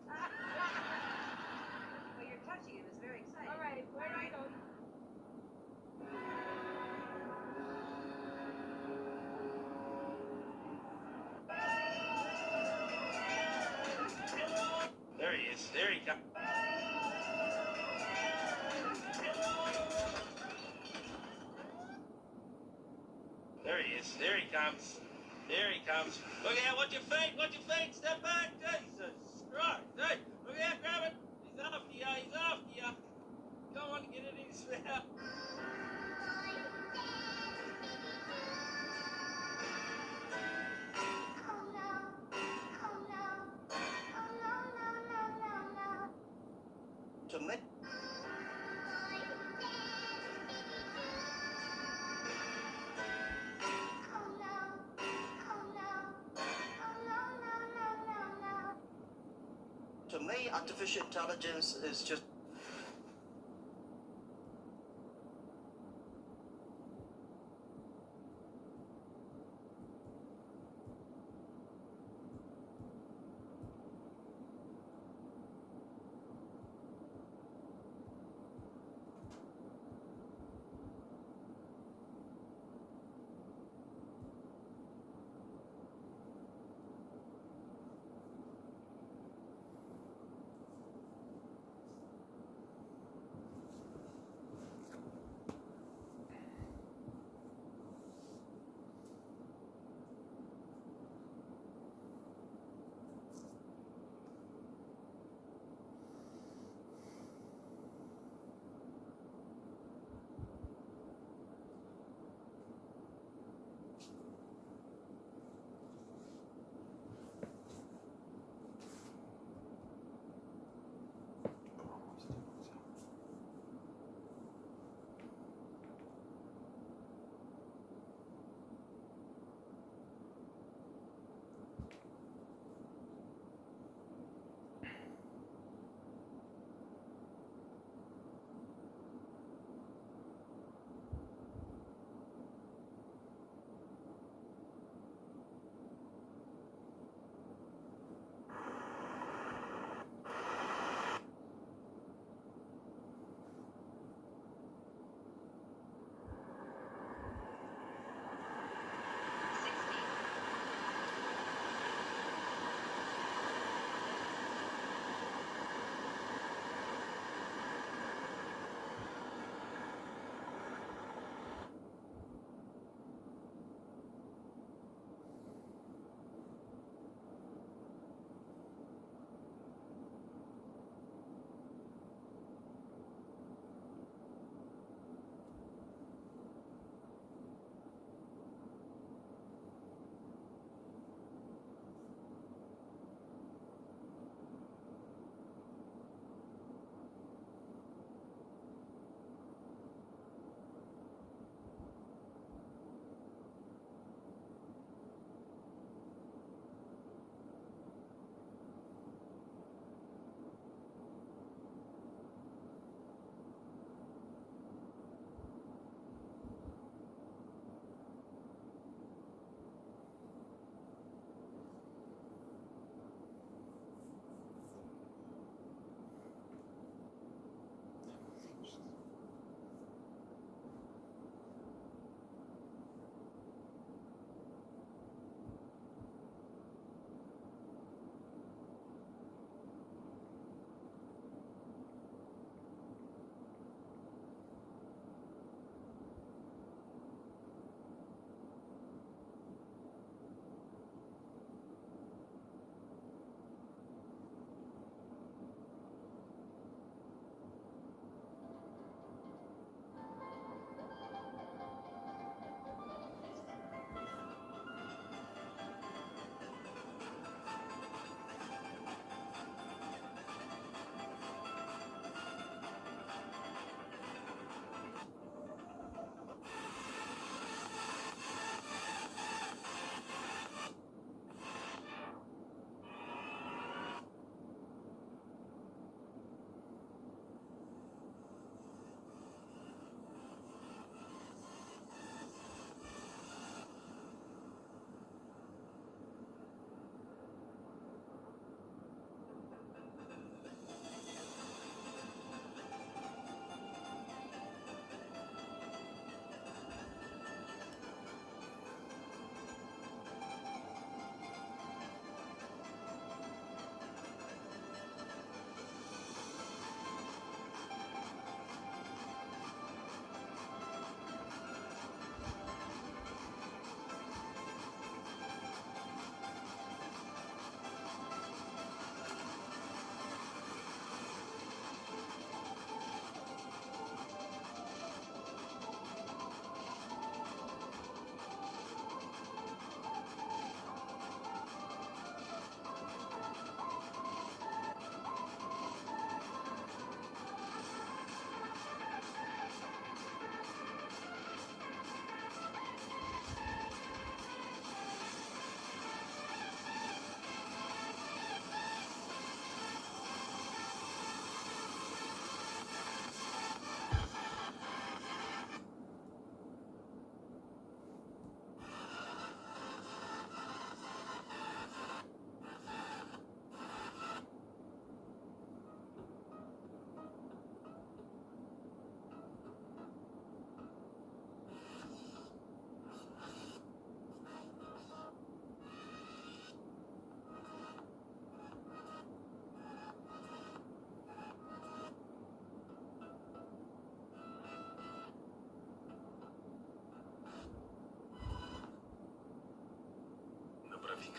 Well, you're touching it. It was very exciting. All right, where do I go? There he is. There he comes. There he is. There he comes. There he comes. Look out. Watch your feet. Watch your feet. Step back. Jesus Christ. Hey, look out. Grab it. He's after you. He's after you. Don't want to get it in his mouth. To me, artificial intelligence is just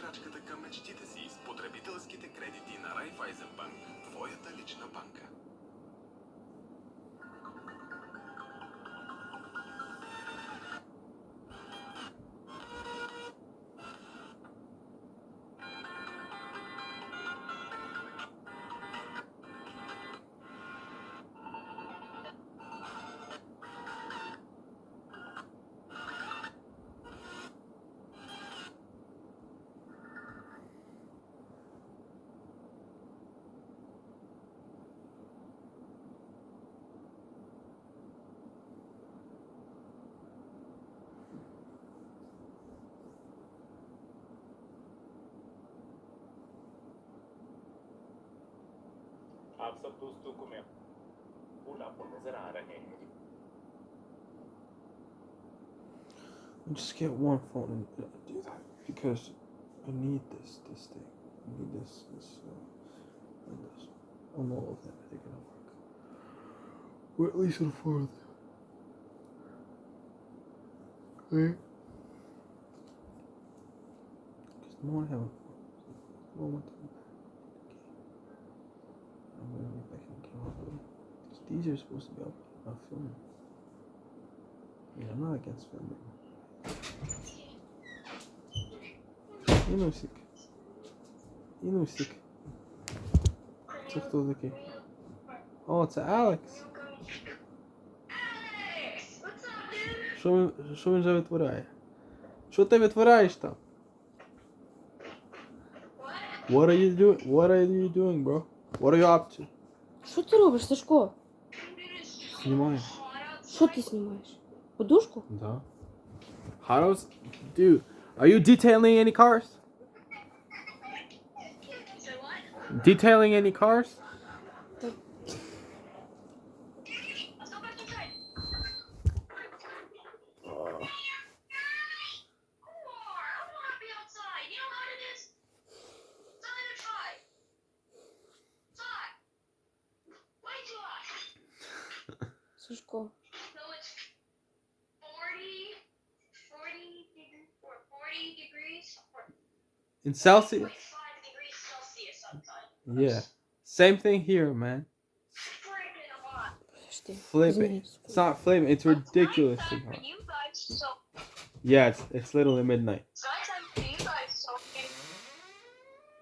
крачката към мечтите си с потребителските кредити на Raiffeisenbank, твоята лична банка. आप सब दोस्तों को मैं फूल आपको नजर आ रहे हैं Just get one phone and do that because I need this thing. I need this and this. I don't know if that they're gonna work. Or at least on 4th. Right? Because no one have no one to I'm gonna be back in the game already. These are supposed to be up filming. Yeah, I'm not against filming. Inusik. Це хто такий? О, це Алекс. Що він же витворяє? Що ти витворяєш там? What are you doing? What are you doing, bro? What are you up to? Що ти робиш, Сашко? Знімаю. Що ти знімаєш? Подушку? Да. How does... Dude, are you detailing any cars? Detailing any cars? Сашко. In Celsius? Yeah. Same thing here, man. Flipping. It's not flipping. It's ridiculously hot. Yeah, it's literally midnight.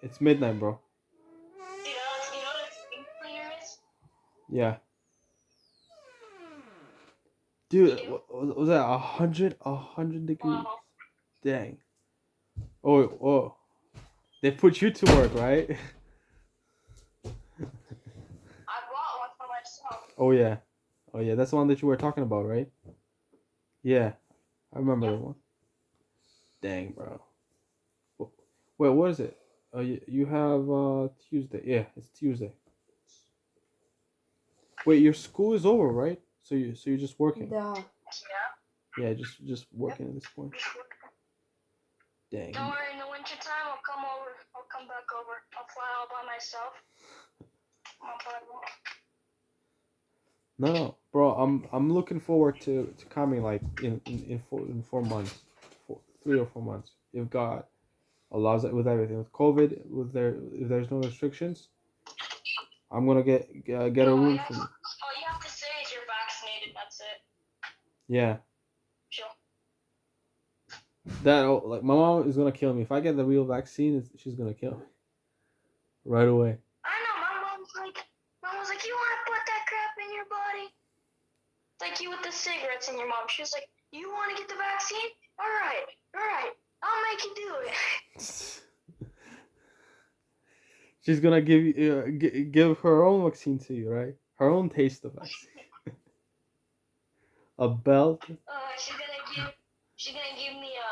It's midnight, bro. Yeah. Dude, what was that 100 degrees? Dang. Oh. They put you to work, right? Oh yeah. That's the one that you were talking about, right? Yeah. I remember that one. Dang, bro. Wait, what is it? You have Tuesday. Yeah, it's Tuesday. Wait, your school is over, right? So you're just working. Да. Yeah, just working at this point. Dang. Don't worry, in the winter time I'll come over. I'll come back over. I'll fly all by myself. No, bro. I'm looking forward to coming like in 4 months, 3 or 4 months. If God allows it, with everything, with COVID, if there's no restrictions, I'm gonna get a room for me. All you have to say is you're vaccinated. That's it. Yeah. Sure. That like my mom is gonna kill me if I get the real vaccine. She's gonna kill me right away. I know. My mom was like, you want to put that crap in your body? It's like you with the cigarettes in your mom. She was like, you want to get the vaccine? All right. I'll make you do it. She's gonna give her own vaccine to you, right? Her own taste of vaccine. A belt. She's gonna give me a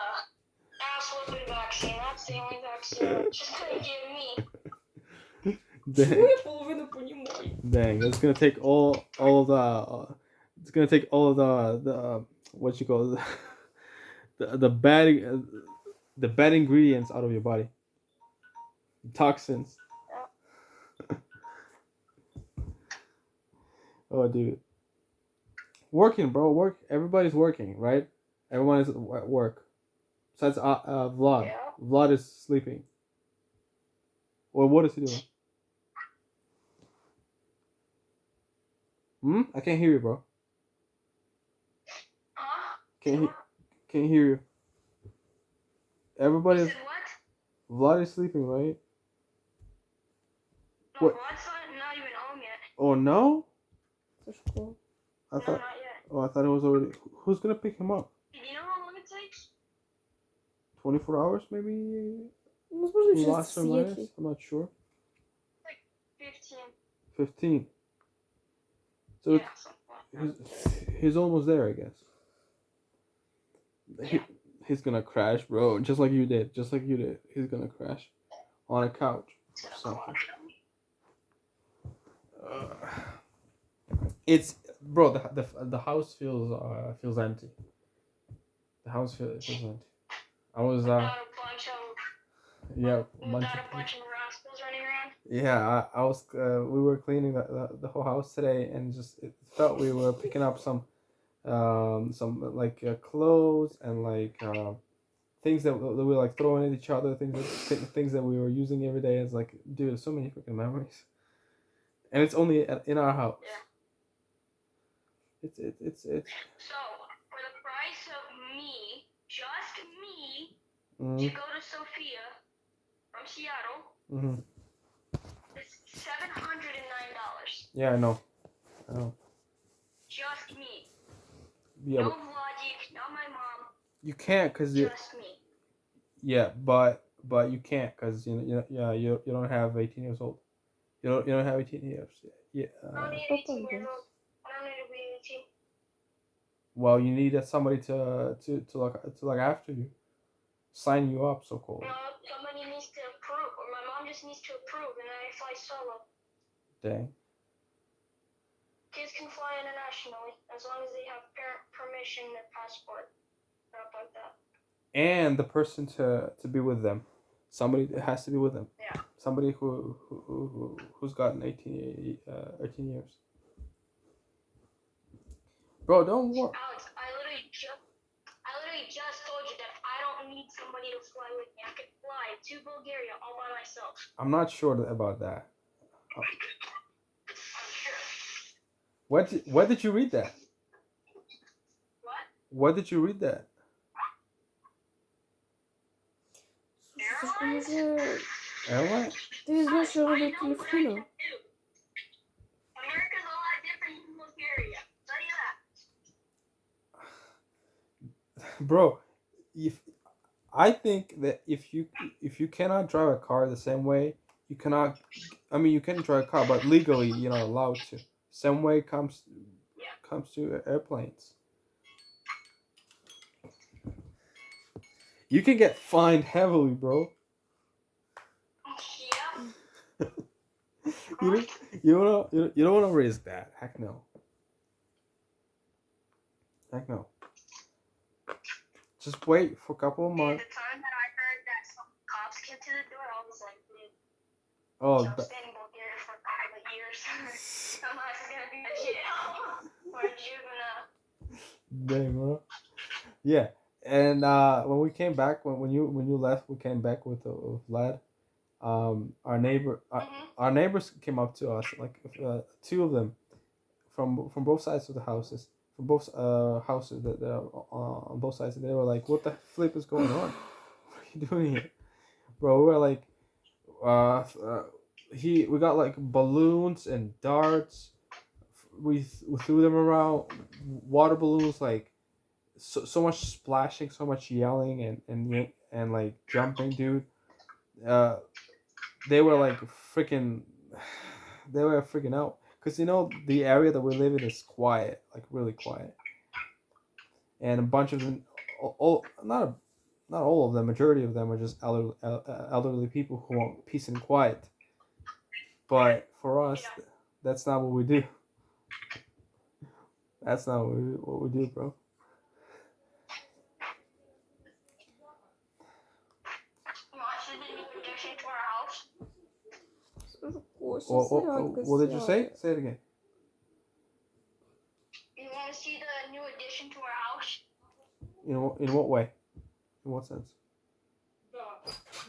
ass whooping vaccine. That's the only vaccine she's gonna give me. Dang, it's gonna take all of the. It's gonna take all of the what you call the bad ingredients out of your body. Toxins. Oh, dude. Working, bro. Work. Everybody's working, right? Everyone is at work. Besides Vlad. Yeah. Vlad is sleeping. Or what is he doing? I can't hear you, bro. Huh? Can't hear you. Everybody's. You said what? Vlad is sleeping, right? No, What? Vlad's not even home yet. Oh no! Сашко. I No, thought. not yet. Oh, I thought it was already. Who's gonna pick him up? Do you know how long it takes? 24 hours, maybe. Возможно, сейчас Plus or minus. светлый. I'm not sure. Like 15. 15. So Yeah, something like that. he's almost there, I guess. He's gonna crash, bro. Just like you did. Just like you did. He's gonna crash on a couch or something. It's bro. The house feels empty. The house feels empty. I was Without a bunch of yeah without a bunch of rascals running around. yeah. I was we were cleaning the whole house today, and just it felt we were picking up some like clothes and like things that we were like throwing at each other, things that we were using every day. It's like, dude, so many freaking memories, and it's only in our house. Yeah. It's So for the price of me, just me, to go to Sofia from Seattle, it's $709. yeah, I know. Just me. Yeah, No but Vlogic, not my mom. you can't because you. Just me. Yeah, but you can't because you don't have 18 years old. You don't have 18 years. Yeah. I don't need 18 years old. I don't need to be 18. Well, you need somebody to look after you, sign you up, so called. No, somebody needs to approve, or my mom just needs to approve, and then I fly solo. Dang. Kids can fly internationally as long as they have parent permission, their passport, stuff like that. And the person to be with them, somebody has to be with them. Yeah. Somebody who's gotten 18 years. Bro, don't worry. Alex, I literally just told you that I don't need somebody to fly with me. I could fly to Bulgaria all by myself. I'm not sure about that. I'm sure. Where did you read that? What? Where did you read that? Сашко, може... Airline? Ти візьмеш його до телефону. America's a lot different from Bulgaria. Tell you that. Bro, I think that if you cannot drive a car the same way, you cannot. I mean, you can drive a car, but legally you're not allowed to. Same way comes to airplanes. You can get fined heavily, bro. Yeah. You don't want to risk that. Heck no. Heck no. Just wait for a couple of months. The time that I heard that some cops came to the door, I was like, dude, Oh, I'm staying in Bulgaria for 5 years. I'm not gonna be in jail or a juvenile. dang, bro. Yeah, and when we came back, when you left, we came back with Vlad. Our neighbors came up to us, like two of them, from both sides of the houses, from both houses that are on both sides. They were like, "What the flip is going on? What are you doing here, bro?" We were like, we got like balloons and darts. We threw them around, water balloons, like so much splashing, so much yelling and like jumping, dude. They were like freaking, they were freaking out because the area that we live in is quiet, like really quiet, and a bunch of them, not all of them, majority of them are just elderly people who want peace and quiet. But for us, that's not what we do. That's not what we do, bro. What did you say? Say it again. You want to see the new addition to our house? In what way? In what sense?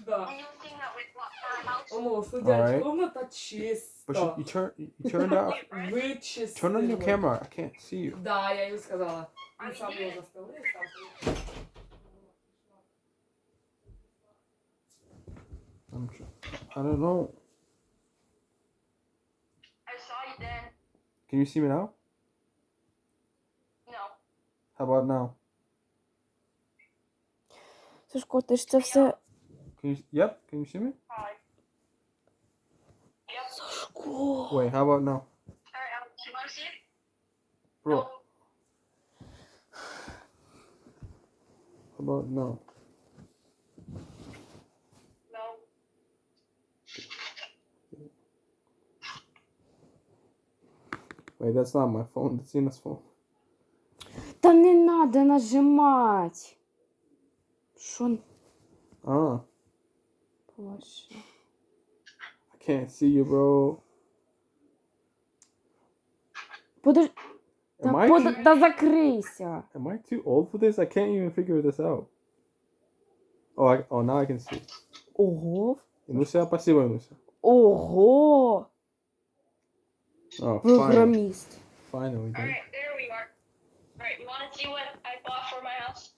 Да. О, All сидять, right. комната But чиста. you turned off. Turn on your Вичистили. camera. I can't see you. Да, я їй сказала. Він сам його заставив, сам. I don't know. I saw you then. Can you see me now? No. How about now? Сашко, ти ж це все... Yep. Can you see me? Сашко. Wait. How about now? Alright, you want to see it? Bro. How about now? No. Wait, that's not my phone. That's Ina's phone. Та не надо нажимать. Що? Ah. Боже. I can't see you, bro. Подож... Am Та закрийся. Am I too old for this? I can't even figure this out. Oh, now I can see. Ого. Инуся, спасибо, Инуся. Ого. Oh, Програміст. finally. Dude. Alright, there we are. Alright, you want to see what I bought for my house?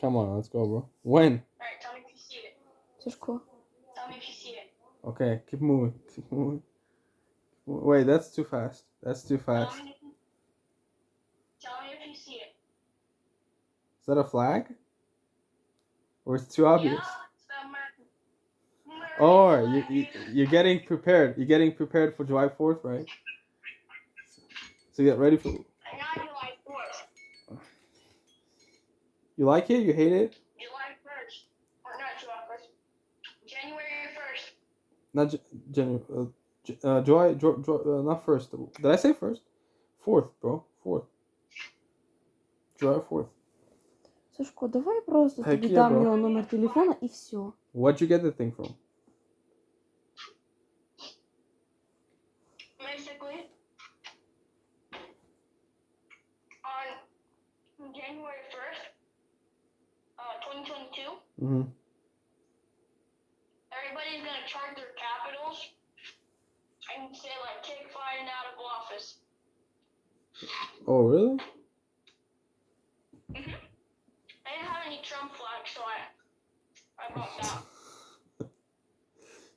Come on, let's go, bro. When? Alright, tell me if you see it. Сашко. Tell me if you see it. Okay, keep moving. Keep moving. Wait, that's too fast. That's too fast. Tell me if you see it. Is that a flag? Or it's too obvious? Yeah, it's the American. Oh, you're getting prepared. You're getting prepared for July 4th, right? So get ready for... Not July 4th. You like it? You hate it? July 1st. Or not July 1st. January 1st. Not January. July, not first. Did I say first? 4th, bro. 4th. July 4th. Сашко, давай просто Heck тобі yeah, дам bro. його номер телефона і все. Where'd you get the thing from? Basically, on January 1st, 2022, Mm-hmm. everybody's going to charge their capitals and say, like, kick Biden out of office. Oh, really? I didn't have any Trump flags, so I bought that.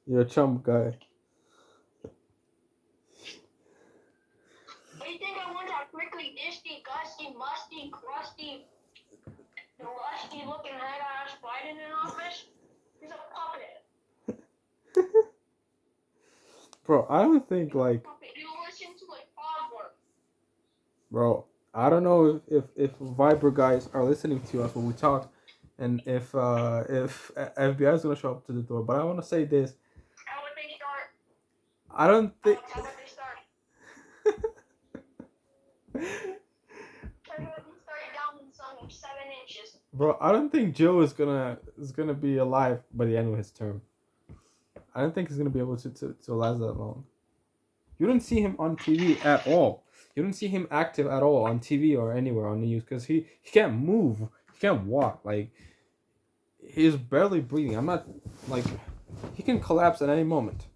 You're a Trump guy. What do you think I want that prickly, disty, gusty, musty, crusty, rusty looking head ass Biden in office? He's a puppet. Bro, I don't think, like... You listen to a toddler. Bro, I don't know if Viber guys are listening to us when we talk, and if FBI is gonna show up to the door. But I want to say this. How would they start? I don't think. How would they start? How would they start down in some 7 inches? Bro, I don't think Joe is gonna be alive by the end of his term. I don't think he's gonna be able to last that long. You don't see him on TV at all. You don't see him active at all on TV or anywhere on the news because he can't move. He can't walk. Like, he's barely breathing. I'm not, like, he can collapse at any moment.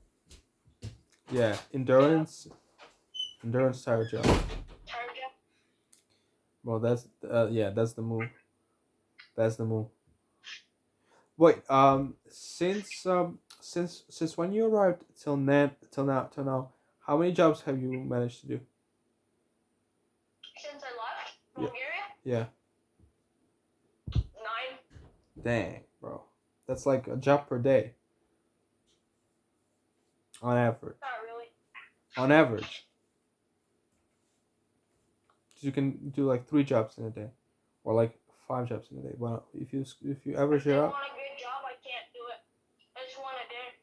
Yeah, endurance tire job. Well, that's that's the move. That's the move. Wait, since when you arrived till now, how many jobs have you managed to do? Since I left Bulgaria? Yeah. 9. Dang, bro. That's like a job per day. On average. Not really. On average. You can do like 3 jobs in a day. Or like 5 jobs in a day. But if you average it If I out. want a good job, I can't do it. I just want a day.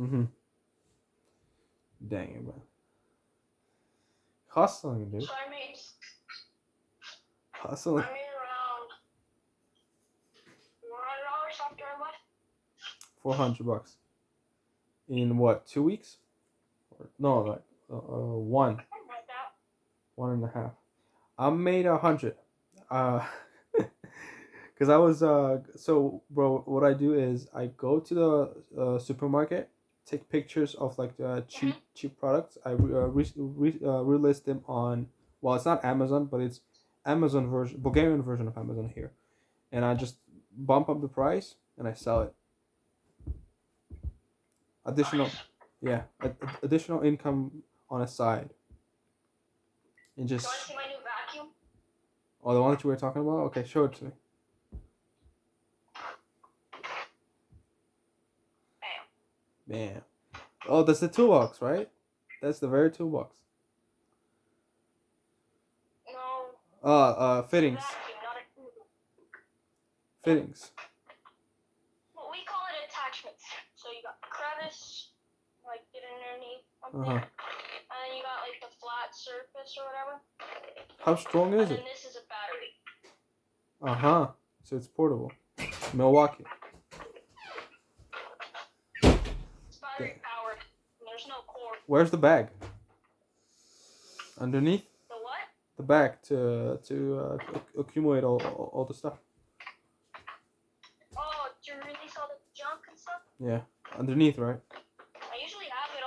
Mm-hmm. Dang it, man. Hustling, dude. So I made Hustling. around $400 after I left. $400. In what, 2 weeks? Or, no, like 1. Something like that. 1.5. I made 100. Cause I was so bro. What I do is I go to the supermarket, take pictures of like the cheap products. I relist them on. Well, it's not Amazon, but it's Amazon version, Bulgarian version of Amazon here, and I just bump up the price and I sell it. Additional, yeah, additional income on a side, and just. Do you want to see my new vacuum? Oh, the one that you were talking about? Okay, show it to me. Man. Oh, that's the toolbox, right? That's the very toolbox. No. Fittings. Vacuum, not a tool. Fittings. Well, we call it attachments. So you got the crevice, like get underneath something, Uh-huh. and then you got like the flat surface or whatever. How strong is And it? then this is a battery. Uh-huh. So it's portable. Milwaukee. It's battery powered. And there's no cord. Where's the bag? Underneath? The what? The bag to accumulate all the stuff. Oh, to release all the junk and stuff? Yeah. Underneath, right? I usually have it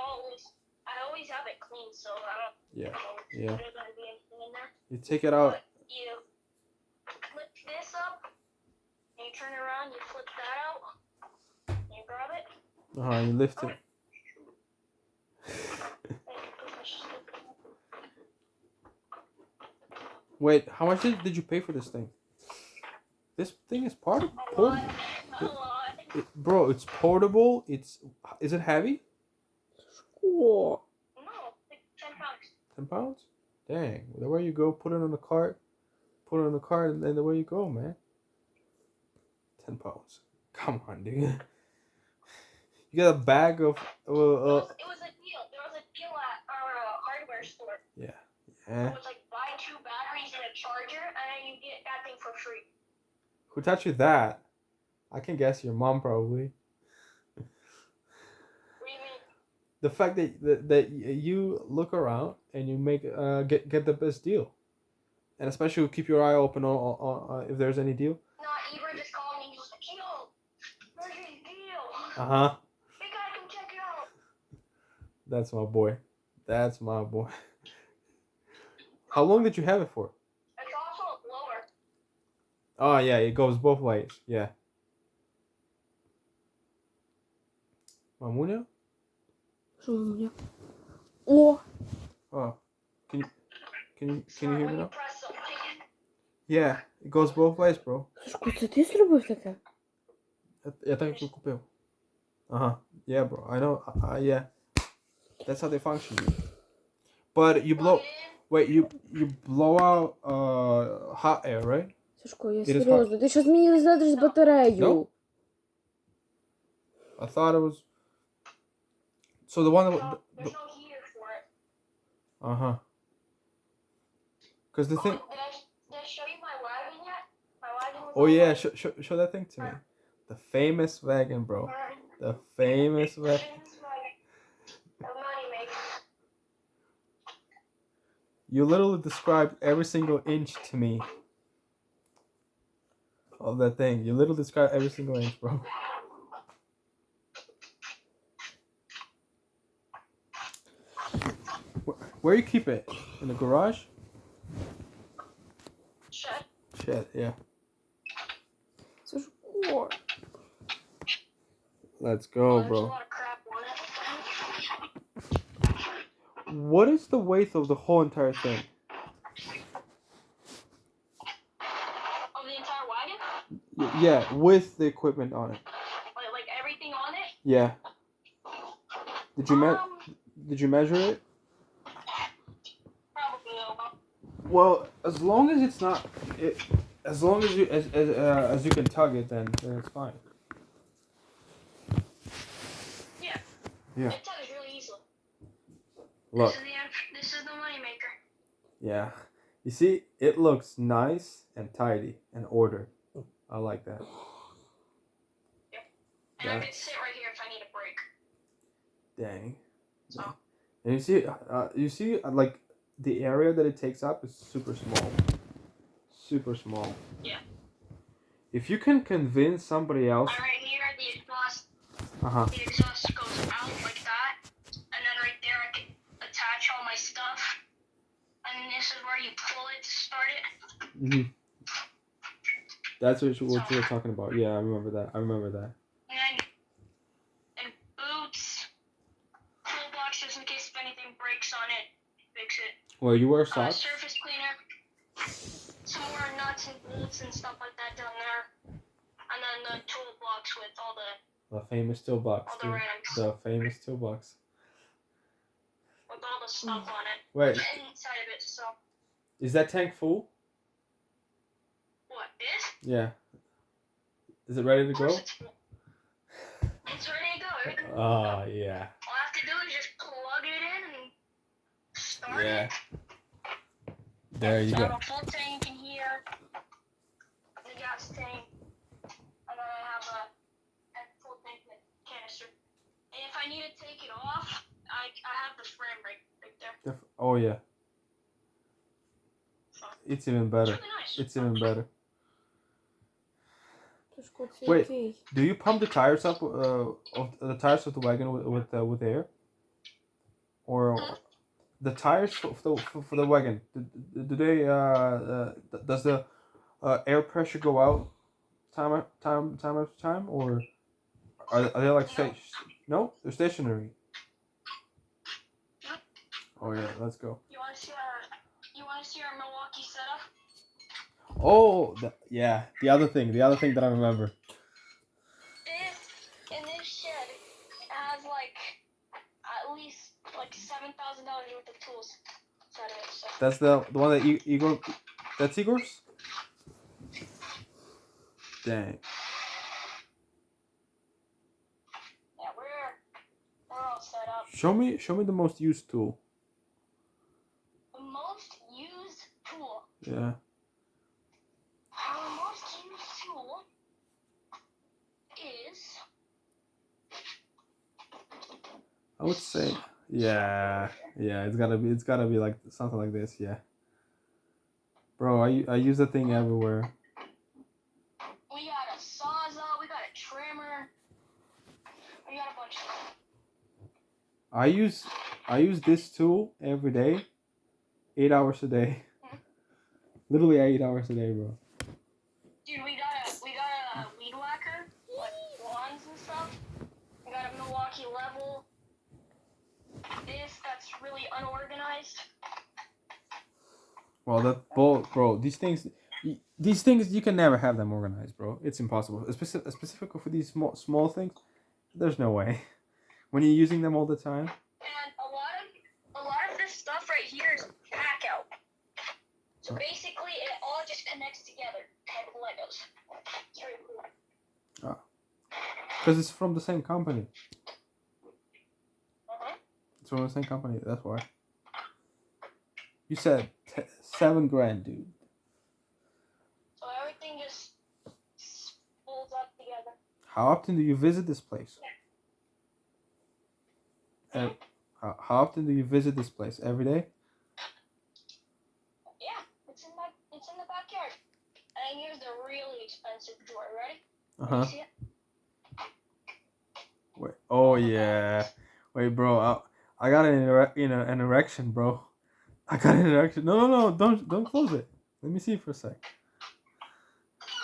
I always have it clean, so I don't Yeah. know if Yeah. there's gonna be anything in there. You take it out. But you flip this up, and you turn it around, you flip that out, and you grab it. Uh-huh, you lift it. Wait, how much did you pay for this thing? This thing is portable. A lot. Bro, it's portable. Is it heavy? No, like 10 pounds. 10 pounds? Dang. Where you go, put it on the cart. Put it on the cart, and then away you go, man. 10 pounds. Come on, dude. You got a bag of... It was a deal. There was a deal at our hardware store. Yeah. It was like buy 2 batteries and a charger, and then you get that thing for free. Who taught you that? I can guess your mom probably. What do you mean? The fact that you look around and you make get the best deal, and especially keep your eye open on if there's any deal. No, Ibra just called me. He was like, "Yo, where's your deal? Uh-huh. Big guy, come check it out." That's my boy. That's my boy. How long did you have it for? It's also a blower. Oh yeah, it goes both ways. Yeah. Mamunia? Що у мене? О! Oh. Can you hear me now? Yeah, it goes both ways, bro. Сашко, це ти зробив таке? Я так і купив. Uh-huh. Yeah, bro. I know. Yeah. That's how they function. But you blow... Wait, you blow out hot air, right? Сашко, я It is hot. серйозно. Ти щось мені не знайдеш з батарею. No. I thought it was... So the one that... There's no heater for it. Uh-huh. Because the thing... Did I show you my wagon yet? My wagon was Oh yeah, show that thing to me. The famous wagon, bro. The famous wagon. The money maker. You literally described every single inch to me of that thing. You literally described every single inch, bro. Where you keep it? In the garage? Shed. Shed, yeah. Сашко. Let's go, There's a bro. lot of crap on it. What is the weight of the whole entire thing? Of the entire wagon? Yeah, with the equipment on it. Like everything on it? Yeah. Did you measure it? Probably no. Well, as long as it's not, as long as you can tug it, then it's fine. Yeah. Yeah. It tugs really easily. Look. This is the money maker. Yeah. You see, it looks nice and tidy and ordered. I like that. Yep. And I can sit right here if I need a break. Dang. And you see, like the area that it takes up is super small. Super small. Yeah. If you can convince somebody else. Right here, the exhaust. Uh-huh. The exhaust goes out like that, and then right there I can attach all my stuff. And this is where you pull it to start it. Mhm. That's what you were talking about. Yeah, I remember that. And boots, toolboxes in case if anything breaks on it, fix it. Well, you wear socks? Surface cleaner, some more nuts and bolts and stuff like that down there. And then the toolbox with all the famous toolbox. all the randoms. The famous toolbox. With all the stuff on it. Wait. Inside of it, so. Is that tank full? What, this? Yeah. Is it ready to go? It's ready to go. Oh, yeah. All I have to do is just plug it in and start it. There you I go. have a full tank in here, the gas tank, and then I have a full tank canister. And if I need to take it off, I have the frame right there. Oh, yeah. It's even better. It's really nice. It's even better. Wait, do you pump the tires up of the tires of the wagon with air, or the tires for the wagon? Do they does the air pressure go out time after time, or are they like no? They're stationary. Oh yeah, let's go. You want to see our Milwaukee setup? Oh, yeah. The other thing that I remember. In this shed, it has like at least like $7,000 worth of tools inside of it. So. That's the one that Igor. That's Igor's. Dang. Yeah, we're all set up. Show me the most used tool. The most used tool. Yeah. Our most used tool is. I would say, yeah. It's gotta be like something like this, yeah. Bro, I use the thing everywhere. We got a sawzall, we got a trimmer, we got a bunch of stuff. I use this tool every day, 8 hours a day. Literally 8 hours a day, bro. Dude, we got a weed whacker, like lawns and stuff. We got a Milwaukee level. That's really unorganized. Well, bro. These things you can never have them organized, bro. It's impossible. Specifically for these small things, there's no way. When you're using them all the time. And a lot of this stuff right here is pack out. So basically, it all just connects together like Legos. It's very cool. Because it's from the same company. It's from the same company. That's why. You said $7,000, dude. So everything just folds up together. How often do you visit this place? How often do you visit this place? Every day? Yeah, it's in the backyard. And here's the really expensive drawer. Ready? Uh-huh. See it? Wait. Oh yeah. Wait, bro. I got an erection, bro. I got an erection. No. Don't close it. Let me see for a sec.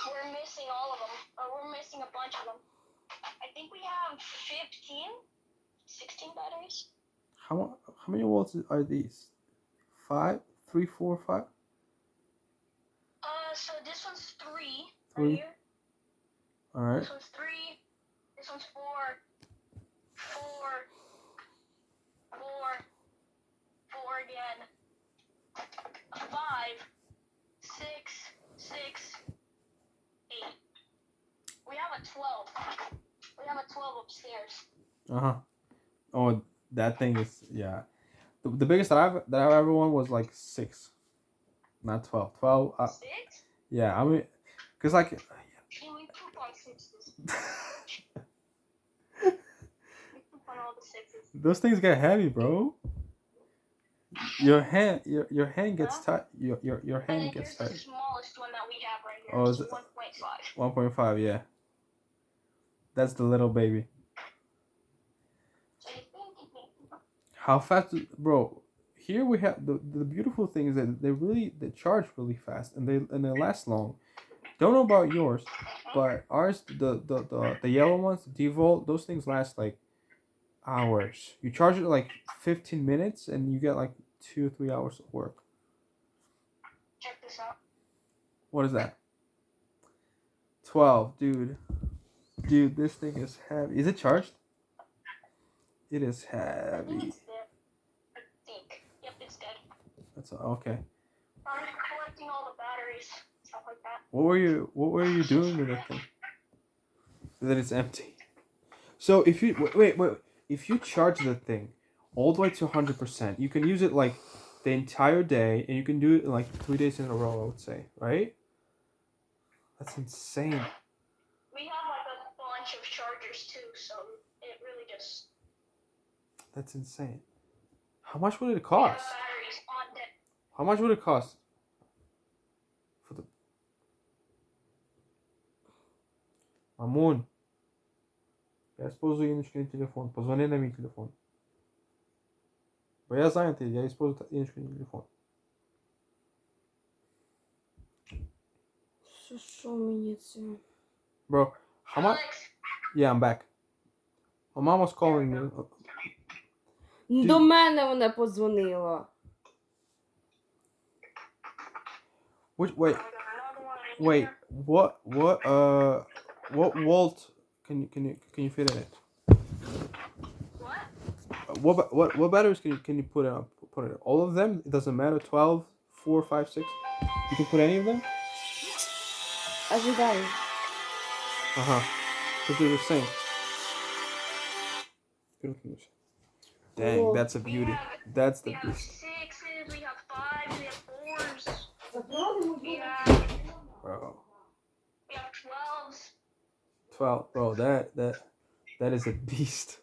We're missing all of them. We're missing a bunch of them. I think we have 16 batteries. How many volts are these? 5, 3, 4, 5. So this one's 3 right 3. here. All right. This one's 3. This one's 4. 4 again. 5, 6, 8. We have a 12. We have a 12 upstairs. Oh, that thing is The biggest that I've ever won was like 6, not 12. 12. 6? Yeah, I mean, cause like. Yeah, we poop on 6s. We poop on all the 6s. Those things get heavy, bro. Your hand gets tight. Your hand gets tight. tight. The smallest one that we have right Oh, is it 1.5? Yeah. That's the little baby. How fast, bro? Here we have the beautiful thing is that they charge really fast and they last long. Don't know about yours, but ours the yellow ones, the default, those things last like hours. You charge it like 15 minutes and you get like 2 or 3 hours of work. Check this out. What is that? 12, dude. Dude, this thing is heavy. Is it charged? It is heavy. Yep, it's dead. That's okay. I'm collecting all the batteries, stuff like that. What were you doing with that thing? That it's empty. So if you wait, if you charge the thing all the way to 100%, you can use it like the entire day, and you can do it like 3 days in a row. I would say, right? That's insane. We have like a bunch of chargers too, so it really just. That's insane. How much would it cost? Batteries on deck. How much would it cost? For the Мамон, я использую Иночкин телефон. Позвони на мой телефон. Бо я занятый, я использую Иночкин телефон. Що мені це? Bro, how much? Yeah, I'm back. My mom was calling me. До мене вона подзвонила. Wait, what volt can you fit in it? What batteries can you put in it? All of them? It doesn't matter. 12, 4, 5, 6. You can put any of them? Ожидаю. Because they're the same. Dang, that's a beauty. That's the beast. We have sixes, we have fives, we have fours. We have. Bro. We have 12s. 12, bro. That is a beast.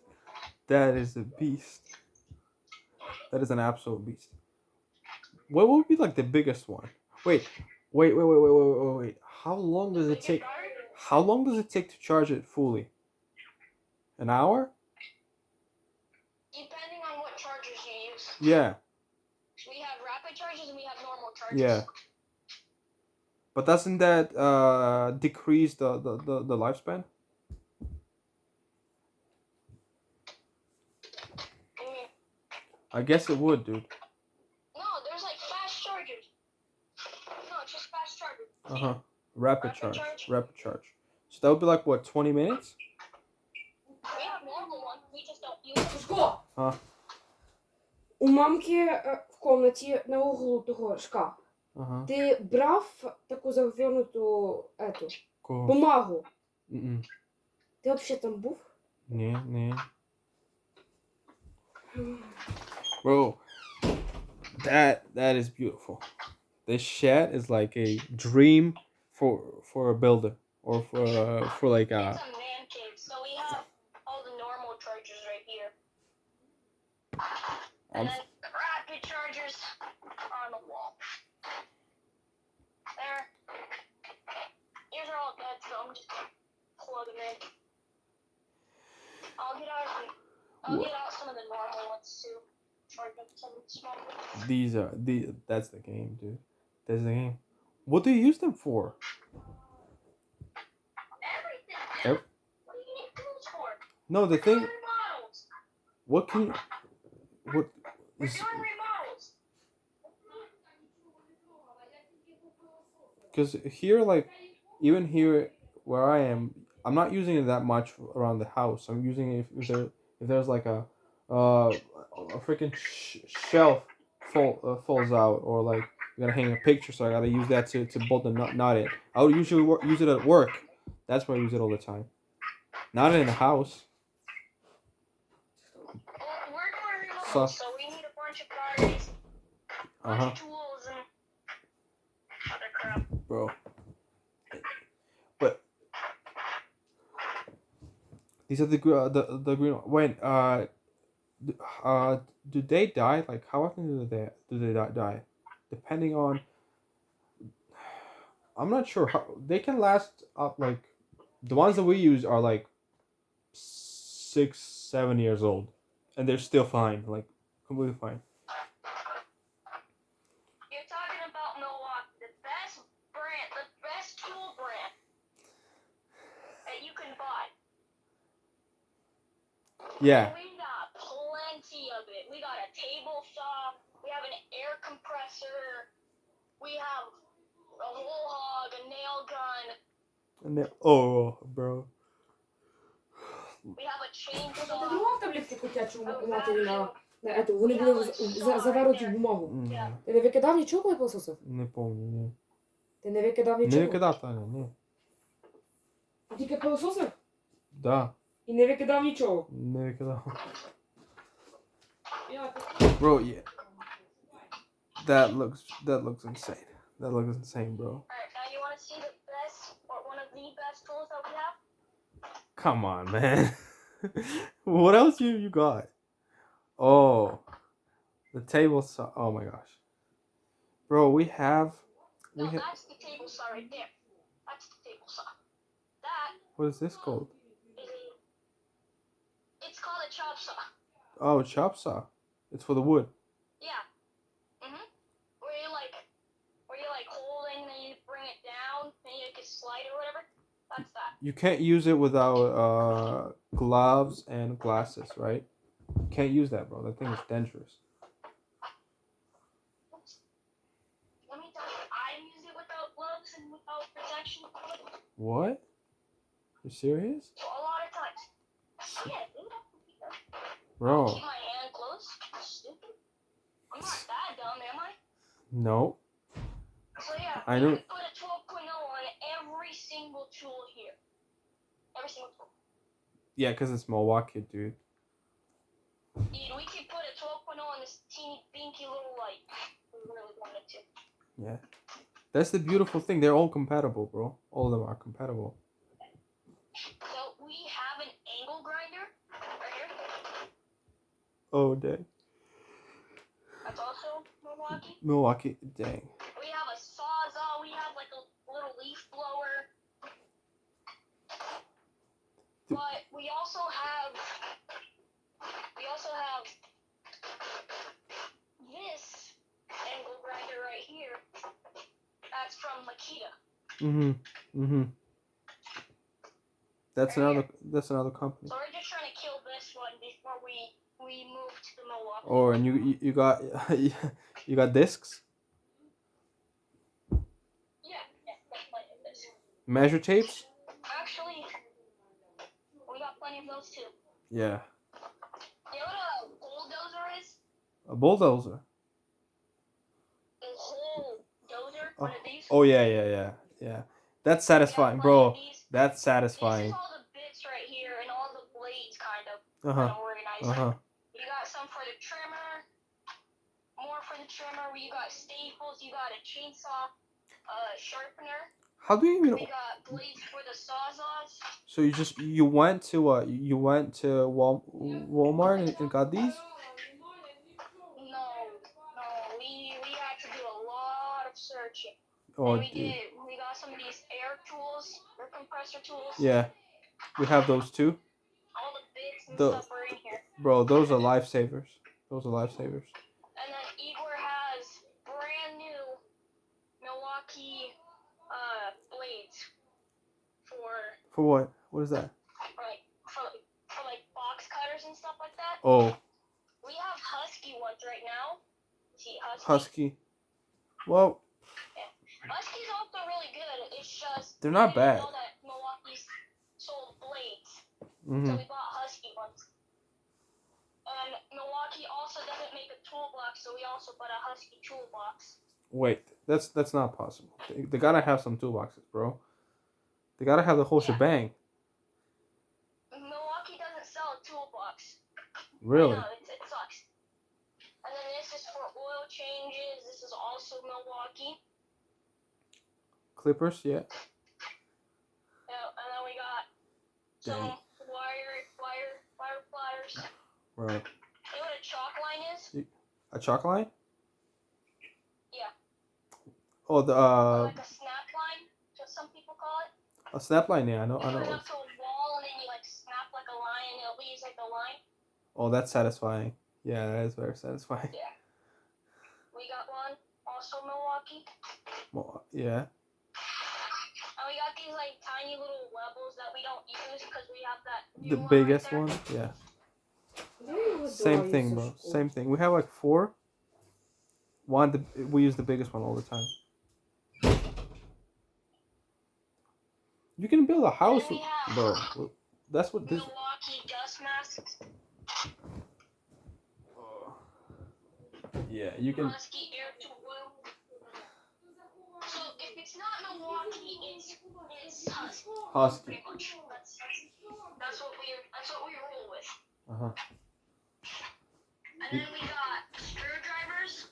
That is a beast. That is an absolute beast. What would be like the biggest one? Wait. How long does it take? How long does it take to charge it fully? An hour? Depending on what chargers you use. Yeah. We have rapid chargers and we have normal chargers. Yeah. But doesn't that decrease the lifespan? I guess it would, dude. No, there's like fast chargers. No, it's just fast chargers. Rapid charge. So that would be like what, 20 minutes? We have normal ones, we just don't use them. Huh? У мамки в комнаті на углу того шкаф. Ти брав таку завернуту бумагу? Ти взагалі там був? Ні. Bro, that is beautiful. This shed is like a dream for a builder or for like a. It's a man cave, so we have all the normal chargers right here. And then the rapid chargers on the wall. There. These are all dead, so I'm just gonna plug them in. I'll get out some of the normal ones too. Charge up some small ones. That's the game, dude. That's the game. What do you use them for? Everything. What do you need tools for? No, the thing. Remodels. What can you? What We're is? doing remodels. Because here, like, even here where I am, I'm not using it that much around the house. I'm using it if there's like a freaking shelf falls out, or like you gotta hang a picture, so I gotta use that to bolt the knot in. I would usually use it at work. That's where I use it all the time. Not in the house. Well, we're doing remodels, so we need a bunch of batteries, a bunch of tools, and other crap. Bro. But these are the green. When do they die? Like, how often do they die? Depending on I'm not sure how they can last up. Like the ones that we use are like 6, 7 years old, and they're still fine, like completely fine. You're talking about Milwaukee, the best brand, the best tool brand that you can buy. Yeah. We got plenty of it. We got a table saw. We have an air compressor. We have a whole hog, a nail gun. And then, oh, bro. We have a Та chainsaw. друга таблетки котячі у матері на ету. Вони були завернуті в бумагу. Ти не викидав нічого, коли пилососив? Не помню, ні. Ти не викидав Не нічого? викидав, Таня, ні. Ти тільки пилососив? Да. І не викидав нічого? Не викидав. Я Bro, yeah. That looks insane. That looks insane, bro. Alright, now you want to see the best, or one of the best tools that we have? Come on, man. What else you got? Oh, the table saw. Oh my gosh, bro. No, that's the table saw right there. That's the table saw. That What is this called? is it's called a chop saw. Oh, chop saw. It's for the wood. Yeah. Where you like hold it and then you bring it down and you can slide or whatever. That's that. You can't use it without gloves and glasses, right? You can't use that, bro. That thing is dangerous. Let me tell you, I use it without gloves and without protection. What? You serious? So a lot of times. Yeah, dude. Bro. Keep my hand closed. Stupid. I'm not that dumb, am I? No. So yeah, I know. we can put a 12.0 on every single tool here. Every single tool. Yeah, because it's Milwaukee, dude. Dude, we could put a 12.0 on this teeny binky little light. We really wanted to. Yeah. That's the beautiful thing. They're all compatible, bro. All of them are compatible. So we have an angle grinder right here. Oh, dang. That's also Milwaukee. Milwaukee, dang. We have a sawzall. We have like a little leaf blower. But we also have this angle grinder right here. That's from Makita. That's another company. So we're just trying to kill this one before we move to the Milwaukee. Oh, and you got you got discs? Yeah, got plenty of this. Measure tapes? Actually, we got plenty of those too. Yeah. You know what a bulldozer is? A bulldozer. A whole dozer? One of these? Oh yeah. That's satisfying, bro. That's satisfying. This is all the bits right here and all the blades kind of organized. You got some for the trimmer, more for the trimmer. You got staples, you got a chainsaw, sharpener. How do you even? We got blades for the sawzalls. So you went to Walmart and got these? No, we had to do a lot of searching. Oh, and dude. We got some of these air tools, air compressor tools. Yeah, we have those too. All the bits and stuff are in here. Bro, those are lifesavers. Those are lifesavers. And then Igor has brand new Milwaukee blades For what? What is that? For box cutters and stuff like that. Oh. We have Husky ones right now. See Husky. Well. Yeah. Husky's also really good. It's just they're not bad. Know that Milwaukee sold blades, Mm-hmm. so we bought Husky ones. And Milwaukee also doesn't make a toolbox, so we also bought a Husky toolbox. Wait, that's not possible. They gotta have some toolboxes, bro. They gotta have the whole shebang. Milwaukee doesn't sell a toolbox. Really? No, it sucks. And then this is for oil changes. This is also Milwaukee. Clippers, yeah. And then we got some wire pliers. Right. You know what a chalk line is? A chalk line? Yeah. Oh, the Like a snap line? A snap line, yeah, I know. You put it up to a wall and then you like snap like a line and it leaves like a line. Oh, that's satisfying. Yeah, that is very satisfying. Yeah. We got one, also Milwaukee. Well, yeah. And we got these like tiny little levels that we don't use because we have that The new biggest right one, yeah. What do Same I thing, use bro. for school? Same thing. We have like 4. We use the biggest one all the time. You can build a house, we have bro. That's what this. Milwaukee dust masks. Yeah, you can. Husky air to blue. So if it's not Milwaukee, it's Husky. Husky. Pretty much. That's what we roll with. Uh huh. And then we got screwdrivers.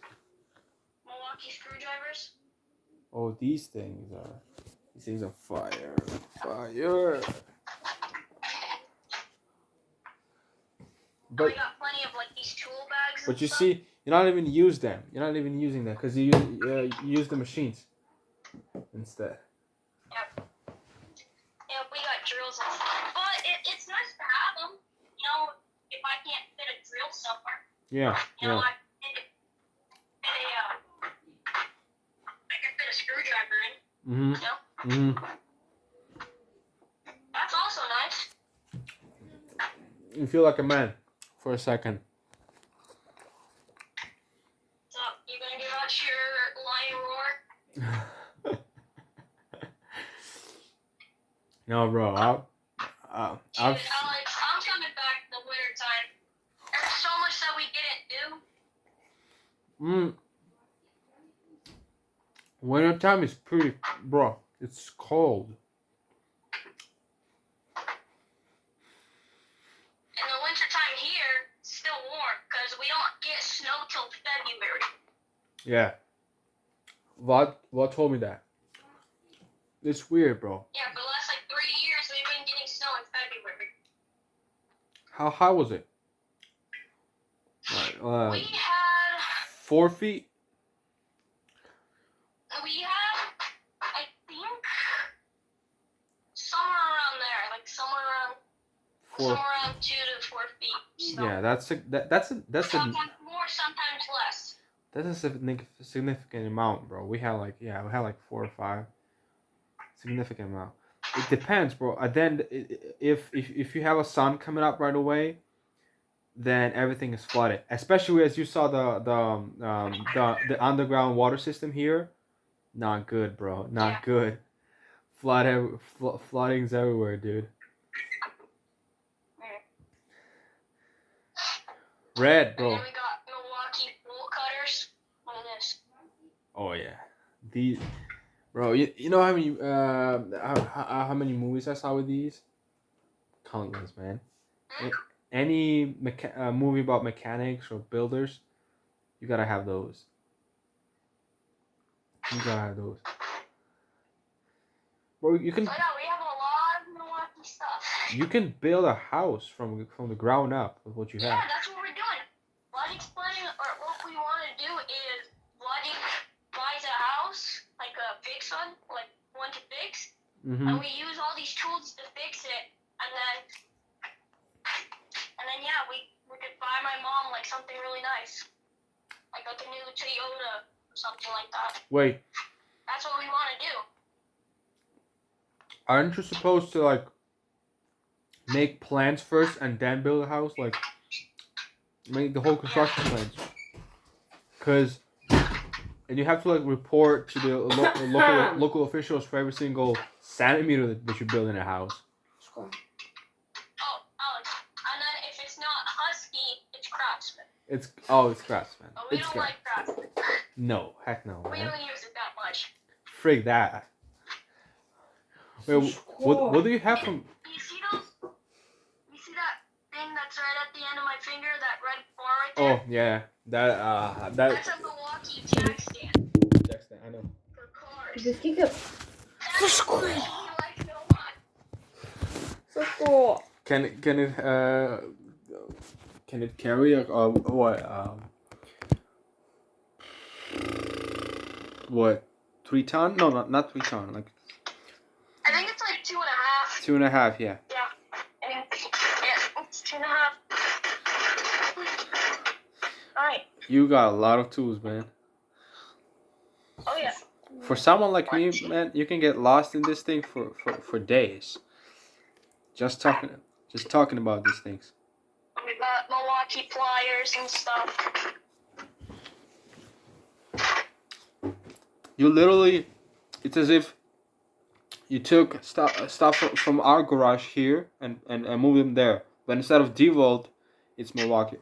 Milwaukee screwdrivers. Oh, these things are fire. Fire. And we got plenty of like these tool bags. But and you stuff. see, you're not even use them. You're not even using them because you use the machines instead. Yep. Yeah, we got drills and stuff. But it's nice to have them. You know, if I can't fit a drill somewhere. Yeah. You know, Yeah. I can fit a screwdriver in. Mhm. You know? Mhm. That's also nice. You feel like a man for a second. So, you gonna give us your lion roar? No, bro. Dude, Alex, I'm coming back in the winter time. There's so much that we didn't do. Winter time is pretty, bro. It's cold. In the winter time here, it's still warm because we don't get snow till February. Yeah. What told me that? It's weird, bro. Yeah, for the last like 3 years, we've been getting snow in February. How high was it? We had 4 feet. I think, somewhere around there, like somewhere around 2 to 4 feet. Snow. Yeah, that's Sometimes more, sometimes less. that's a significant amount, bro. We had like 4 or 5. Significant amount. It depends, bro. Then if you have a sun coming up right away, then everything is flooded. Especially as you saw the underground water system here. Not good, bro. Not good. Flooding's everywhere, dude. Red, bro. And then we got Milwaukee bolt cutters. Look at this. Oh yeah, bro. You know how many movies I saw with these? Countless, man. Any movie about mechanics or builders, you gotta have those. You gotta have those. Bro, you can. So yeah, we have a lot of Milwaukee stuff. You can build a house from the ground up with what you have. Yeah, that's what we're doing. Logic planning, or what we want to do is Logic buys a house, like a fix one, like one to fix, and we use all these tools to fix it, and then yeah, we could buy my mom like something really nice, like a new Toyota or something like that. Wait, That's what we want to do. aren't you supposed to like make plans first and then build a house? Like make the whole construction plans. And you have to like report to the local officials for every single centimeter that you build in a house. Oh, Alex, and then if it's not Husky, it's Craftsman. It's Craftsman. But we don't like Craftsman. No, heck no, We man. don't use it that much. Frig that. Wait, what do you have from? You see those? You see that thing that's right at the end of my finger? That red bar right there? Oh yeah, that. That's a Milwaukee jack stand. Jack stand, I know. For cars. This kick up. That's what we like Milwaukee. So cool. Can it carry what 3 ton? No, not 3 ton. Like I think it's like 2.5. 2.5, yeah. Yeah. Yeah, it's 2.5. Alright. You got a lot of tools, man. Oh yeah. For someone like me, man, you can get lost in this thing for days. Just talking about these things. We got Milwaukee pliers and stuff. You literally, it's as if you took stuff from our garage here and moved them there. But instead of DeWalt, it's Milwaukee.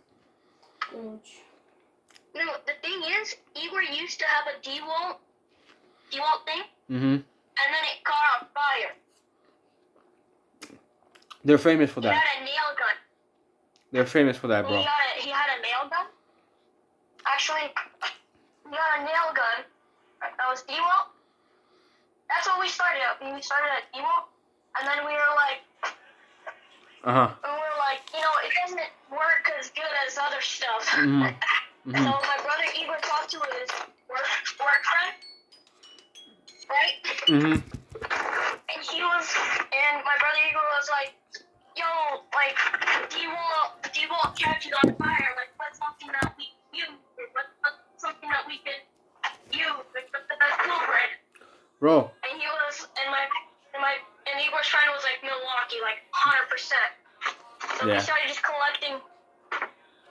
No, the thing is, Igor used to have a DeWalt thing, Mm-hmm. and then it caught on fire. They're famous for He that. had a nail gun. They're famous for that, bro. He had a nail gun. Actually, he had a nail gun. That was DeWalt. That's what we started at. We started at DeWalt, and then we were like, it doesn't work as good as other stuff. Mm-hmm. So my brother Igor talked to his work friend, right? Mm-hmm. And my brother Igor was like, yo, like, DeWalt catches on fire. Like, what's something that we use? What's something that we could use? Like, what's the best tool brand? Bro. And Igor's friend was like Milwaukee, like 100%. So we started just collecting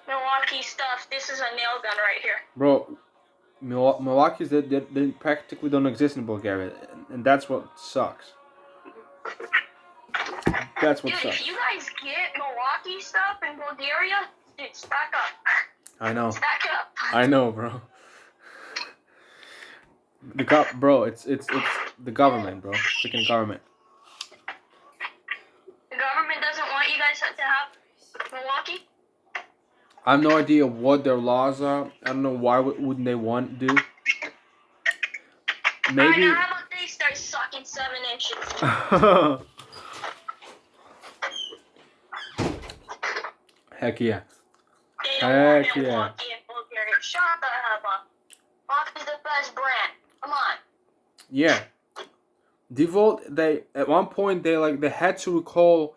Milwaukee stuff. This is a nail gun right here. Bro, Milwaukee's they practically don't exist in Bulgaria, and that's what sucks. That's what Dude, sucks. if you guys get Milwaukee stuff in Bulgaria, dude, stack up. I know. Stack up. I know, bro. Bro, it's the government, bro. Freaking government. The government doesn't want you guys to have Milwaukee? I have no idea what their laws are. I don't know why wouldn't they want to do. Maybe. Alright, now how about they start sucking 7 inches? Heck yeah. They don't want Heck yeah. Milwaukee in Bulgaria. Shut the hell up. Milwaukee's the best brand. Come on. Yeah. DeWalt, they at one point they had to recall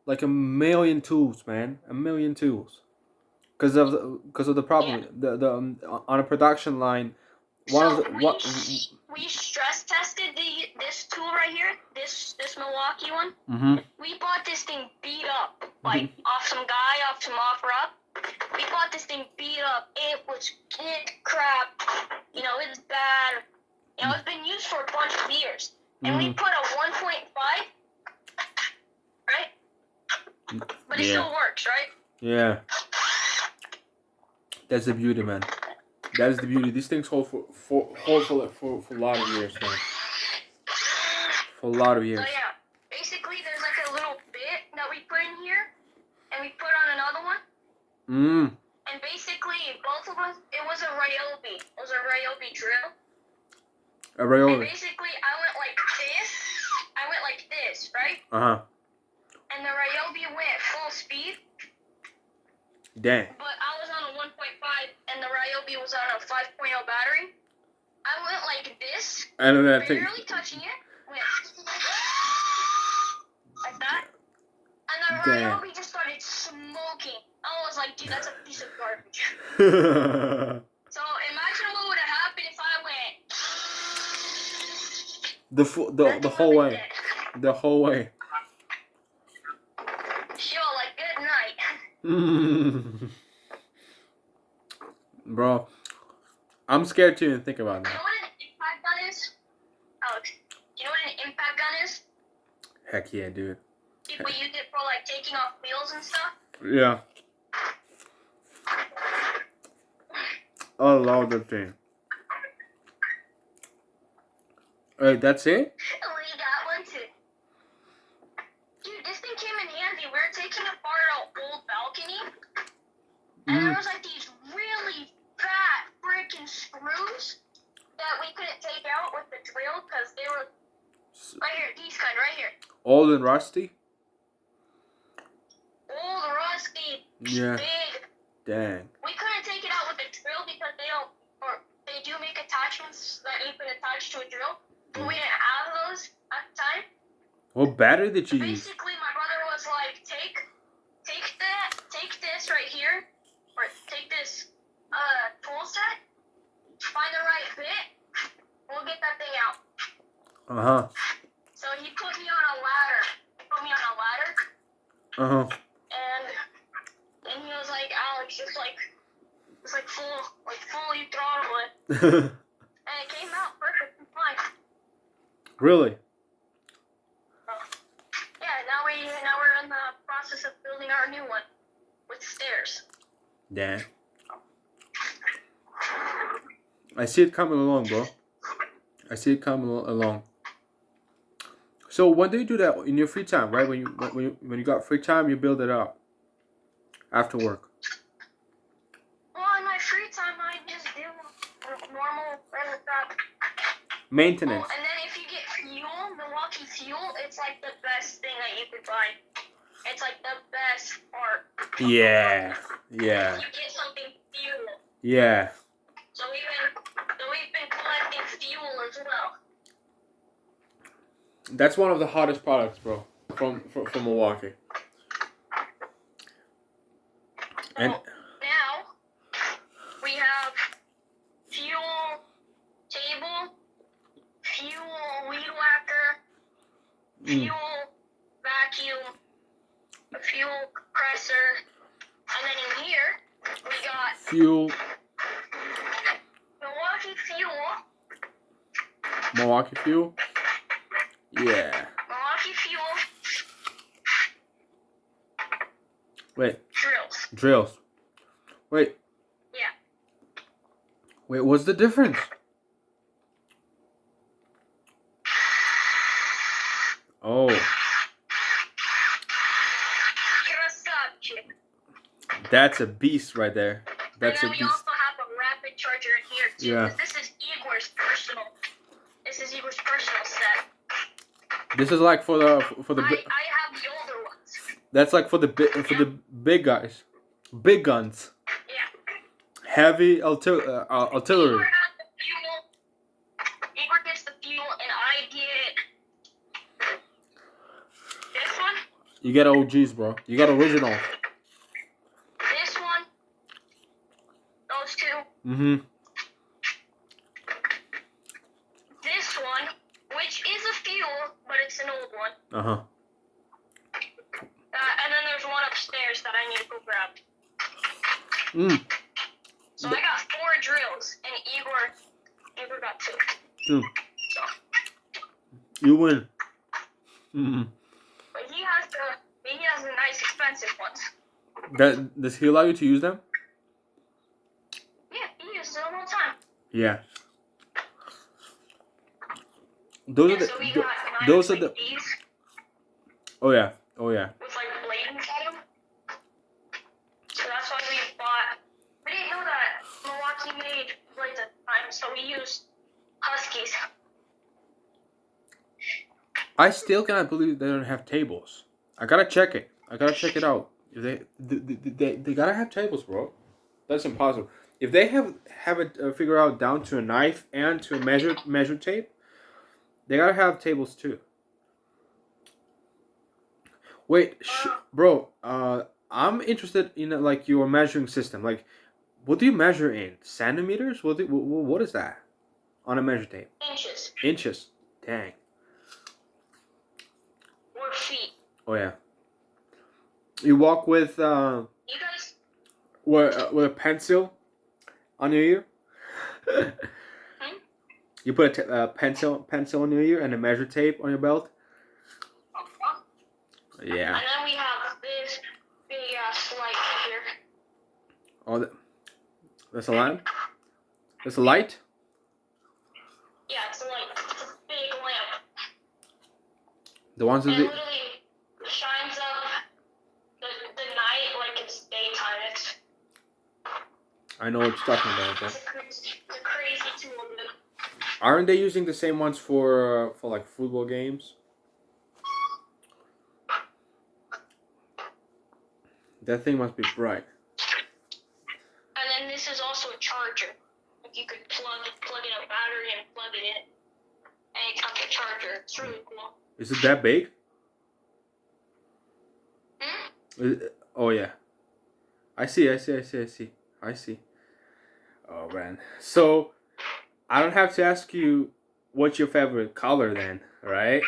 like 1 million tools, man. 1 million tools. Because of the problem. Yeah. The on a production line, we stress tested this tool right here, this Milwaukee one. Mm-hmm. We bought this thing beat up, like off some offer up. We bought this thing beat up. It was crap. It's bad. It's been used for a bunch of years. And we put a 1.5, right? But it still works, right? Yeah. That's the beauty, man. That is the beauty. These things hold for a lot of years, man. For a lot of years. So yeah, basically there's like a little bit that we put in here, and we put on another one. And basically, both of us, it was a Ryobi. It was a Ryobi drill. A Ryobi. And basically, I went like this, right? And the Ryobi went full speed. Dang. But I was on a 1.5, and the Ryobi was on a 5.0 battery. I went like this, barely touching it. Went like that. And the Ryobi just started smoking. I was like, dude, that's a piece of garbage. So imagine what would have happened if I went the whole way. The whole way. Yo, like, good night. Bro, I'm scared to even think about that. You know what an impact gun is? Alex, do you know what an impact gun is? Heck yeah, dude. People use it for like taking off wheels and stuff. Yeah. I love that thing. Wait, that's it? We got one too. Dude, this thing came in handy. We were taking apart an old balcony, and there was like these really fat freaking screws that we couldn't take out with the drill because they were right here. These kind right here. Old and rusty? Old, rusty, Yeah. big. Dang. We couldn't take it out with the drill because they do make attachments that you can attach to a drill, but we didn't have those at the time. What battery did you use? Basically, my brother was like, take this right here, or take this tool set, find the right bit, we'll get that thing out. So he put me on a ladder. And he was like, Alex, it's like fully throttle it. And it came out perfectly fine. Really? Yeah, now we're in the process of building our new one with stairs. Yeah. I see it coming along, bro. I see it coming along. So when do you do that in your free time, right? When you got free time, you build it up after work. Well, in my free time, I just do normal Maintenance. Oh, and then if you get fuel, Milwaukee fuel, it's like the best thing that you could buy. It's like the best part. Yeah. You get something fuel. Yeah. So we've been collecting fuel as well. That's one of the hottest products, bro, from Milwaukee. And now we have fuel table, fuel weed whacker, fuel vacuum, a fuel compressor, and then in here we got fuel. Milwaukee fuel. Yeah. Milwaukee fuel. Wait. Drills. Wait. Yeah. Wait, what's the difference? Oh. That's a beast right there. That's and then a beast. we also have a rapid charger in here too. Yeah. This is Igor's personal. Set. This is like for the. I have the older ones. That's like for the big guys, big guns. Yeah. Heavy artillery. Igor gets the fuel, and I get this one. You get OGs, bro. You get original. This one. Those two. Mm-hmm. This one, which is a fuel, but it's an old one. Uh-huh. And then there's one upstairs that I need to go grab. So I got 4 drills, and Igor got 2. So. You win. Mm-hmm. But he has the nice expensive ones. Does he allow you to use them? Yeah, he uses them all the time. Yeah. Those are the. Those are the. These. Oh yeah. Oh yeah. With like blades at them. So that's why we bought. We didn't know that Milwaukee made blades at the time, so we used Huskies. I still cannot believe they don't have tables. I gotta check it. I gotta check it out. They gotta have tables, bro. That's impossible. If they have it figured out down to a knife and to a measure tape, they gotta have tables too. Wait, bro. I'm interested in like your measuring system. Like, what do you measure in centimeters? What is that on a measure tape? Inches. Inches. Dang. Or feet. Oh yeah. You walk with You guys. with a pencil on your ear. You put a pencil on your ear and a measure tape on your belt. Yeah. And then we have this big ass light here. Oh, that's a lamp. That's a light. Yeah, it's a light. It's a big lamp. The ones And that. it literally shines up the night like it's daytime. I know what you're talking about. It's a crazy tool, dude. Aren't they using the same ones for like football games? That thing must be bright. And then this is also a charger. Like you could plug in a battery and plug it in. And it comes a charger. It's really cool. Is it that big? Oh yeah. I see. I see. Oh man. So I don't have to ask you what's your favorite color then, right?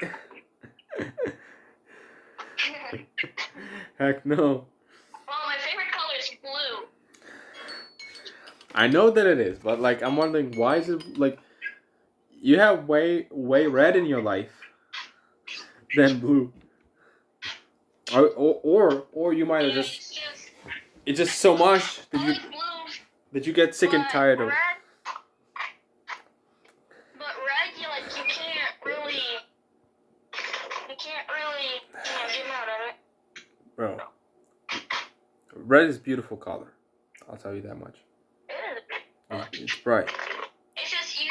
Heck no. Well, my favorite color is blue. I know that it is, but like I'm wondering why is it like you have way red in your life than blue. Or you might have just it's just so much that you get sick and tired of. But red, you can't really, get mad at it. Bro. Red is a beautiful color. I'll tell you that much. It's bright. It's just you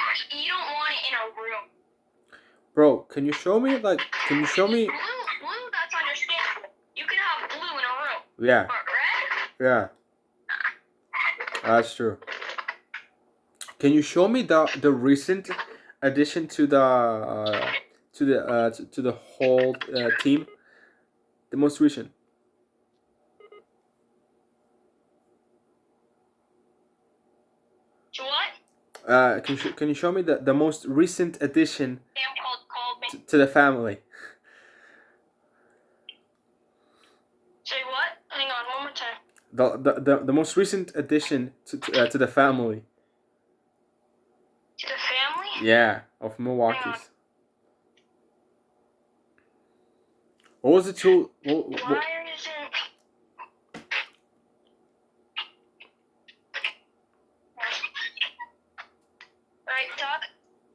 don't want it in a room. Bro, can you show me? Blue, that's understandable. You can have blue in a room. Yeah. But red? Yeah. That's true. Can you show me the recent addition to the whole team? The most recent. To what? Can you show me the most recent addition to the family? Say what? Hang on, one more time. The most recent addition to the family. To the family? Yeah, of Milwaukee's. What was the tool? Why isn't... Right, talk?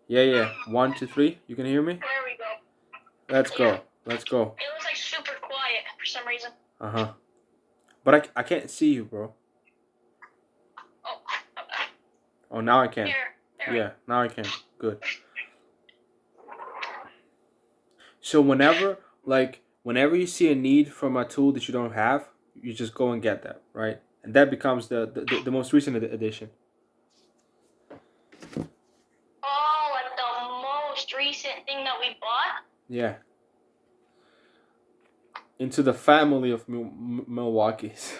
Yeah. 1, 2, 3. You can hear me? There we go. Let's go. Yeah. Let's go. It was like super quiet for some reason. Uh-huh. But I can't see you, bro. Oh, okay. Oh, now I can. There Yeah, now I can. Good. So whenever you see a need from a tool that you don't have, you just go and get that, right? And that becomes the most recent addition. Oh, like the most recent thing that we bought? Yeah. Into the family of Milwaukee's.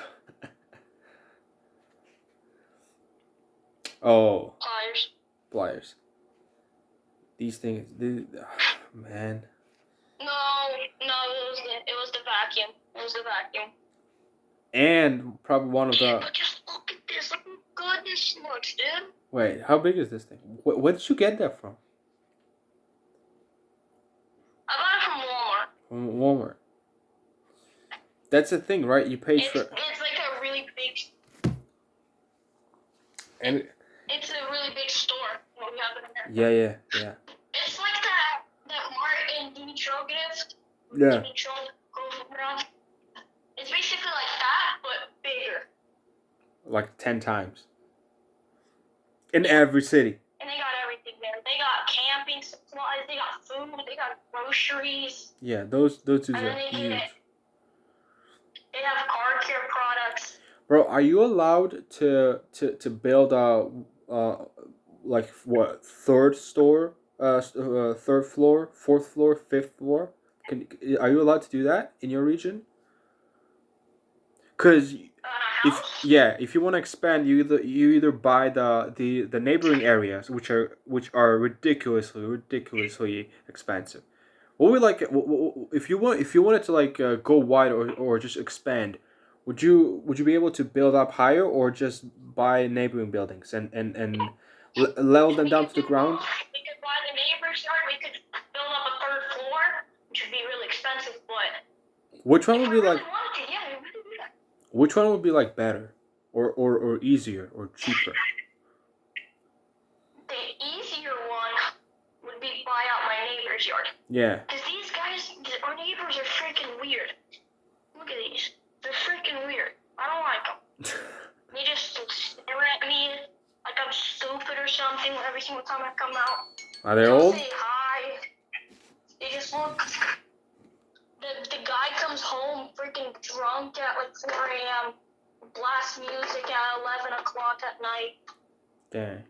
Oh. Pliers. These things, man. No, it was the vacuum. It was the vacuum. And probably one of the. But just look at this. Look how good this looks, dude. Wait, how big is this thing? Where did you get that from? I got it from Walmart. From Walmart. That's the thing, right? You paid for. It's like a really big. And. It's a really big store. What we have in there. Yeah. It's like that Martin Dimitro gift. Yeah. It's basically like that, but bigger. Like 10 times. In every city. And they got everything there. They got camping supplies. They got food. They got groceries. Yeah, those two are huge. They have car care products. Bro, are you allowed to build a like what third floor, fourth floor, fifth floor? Are you allowed to do that in your region? Cause if you want to expand, you either buy the neighboring areas, which are ridiculously expensive. What would like if you wanted to like go wide or just expand? Would you be able to build up higher or just buy neighboring buildings and level them down to the ground? We could buy the neighbor's yard. We could build up a third floor, which would be really expensive, but which one would be like? Yeah, Which one would be like better, or easier or cheaper? The easier one would be buy out my neighbor's yard. Yeah. Because these guys, our neighbors are freaking weird. Look at these. They're freaking weird. I don't like them. They just stare at me like I'm stupid or something every single time I come out. Are they old? Say hi. They just look. The guy comes home freaking drunk at like 4 a.m. Blast music at 11 o'clock at night. Dang.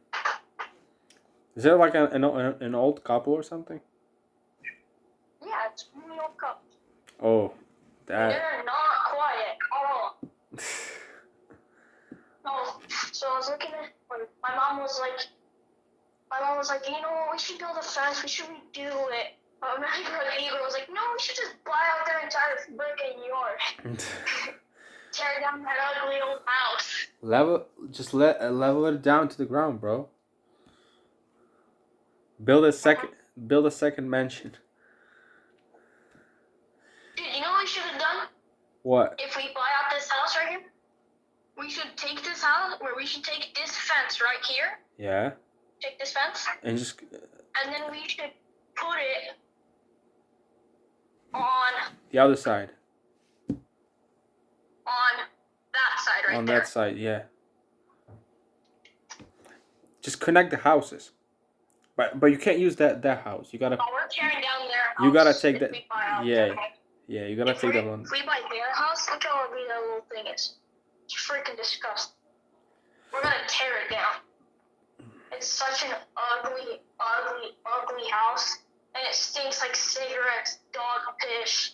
Is there like an old couple or something? Yeah, it's a really old couple. Oh, that. They're not quiet. science, we should redo it. Remember, the Eagle was like, no, we should just buy out their entire freaking yard. Tear down that ugly old house. Level it down to the ground, bro. Build a second mansion. Dude, you know what we should have done? What? If we buy out this house right here, we should take this house, or we should take this fence right here. Yeah. Take this fence. And just. And then we should put it on The other side. On that side right on there. that side, yeah. Just connect the houses. But you can't use that house. You gotta. Oh, we're tearing down their house. You gotta take that. We buy out Yeah. their house. Yeah, you gotta take that one. If we buy their house, look how ugly that little thing is. It's freaking disgusting. We're gonna tear it down. It's such an ugly, ugly, ugly house. And it stinks like cigarettes, dog piss.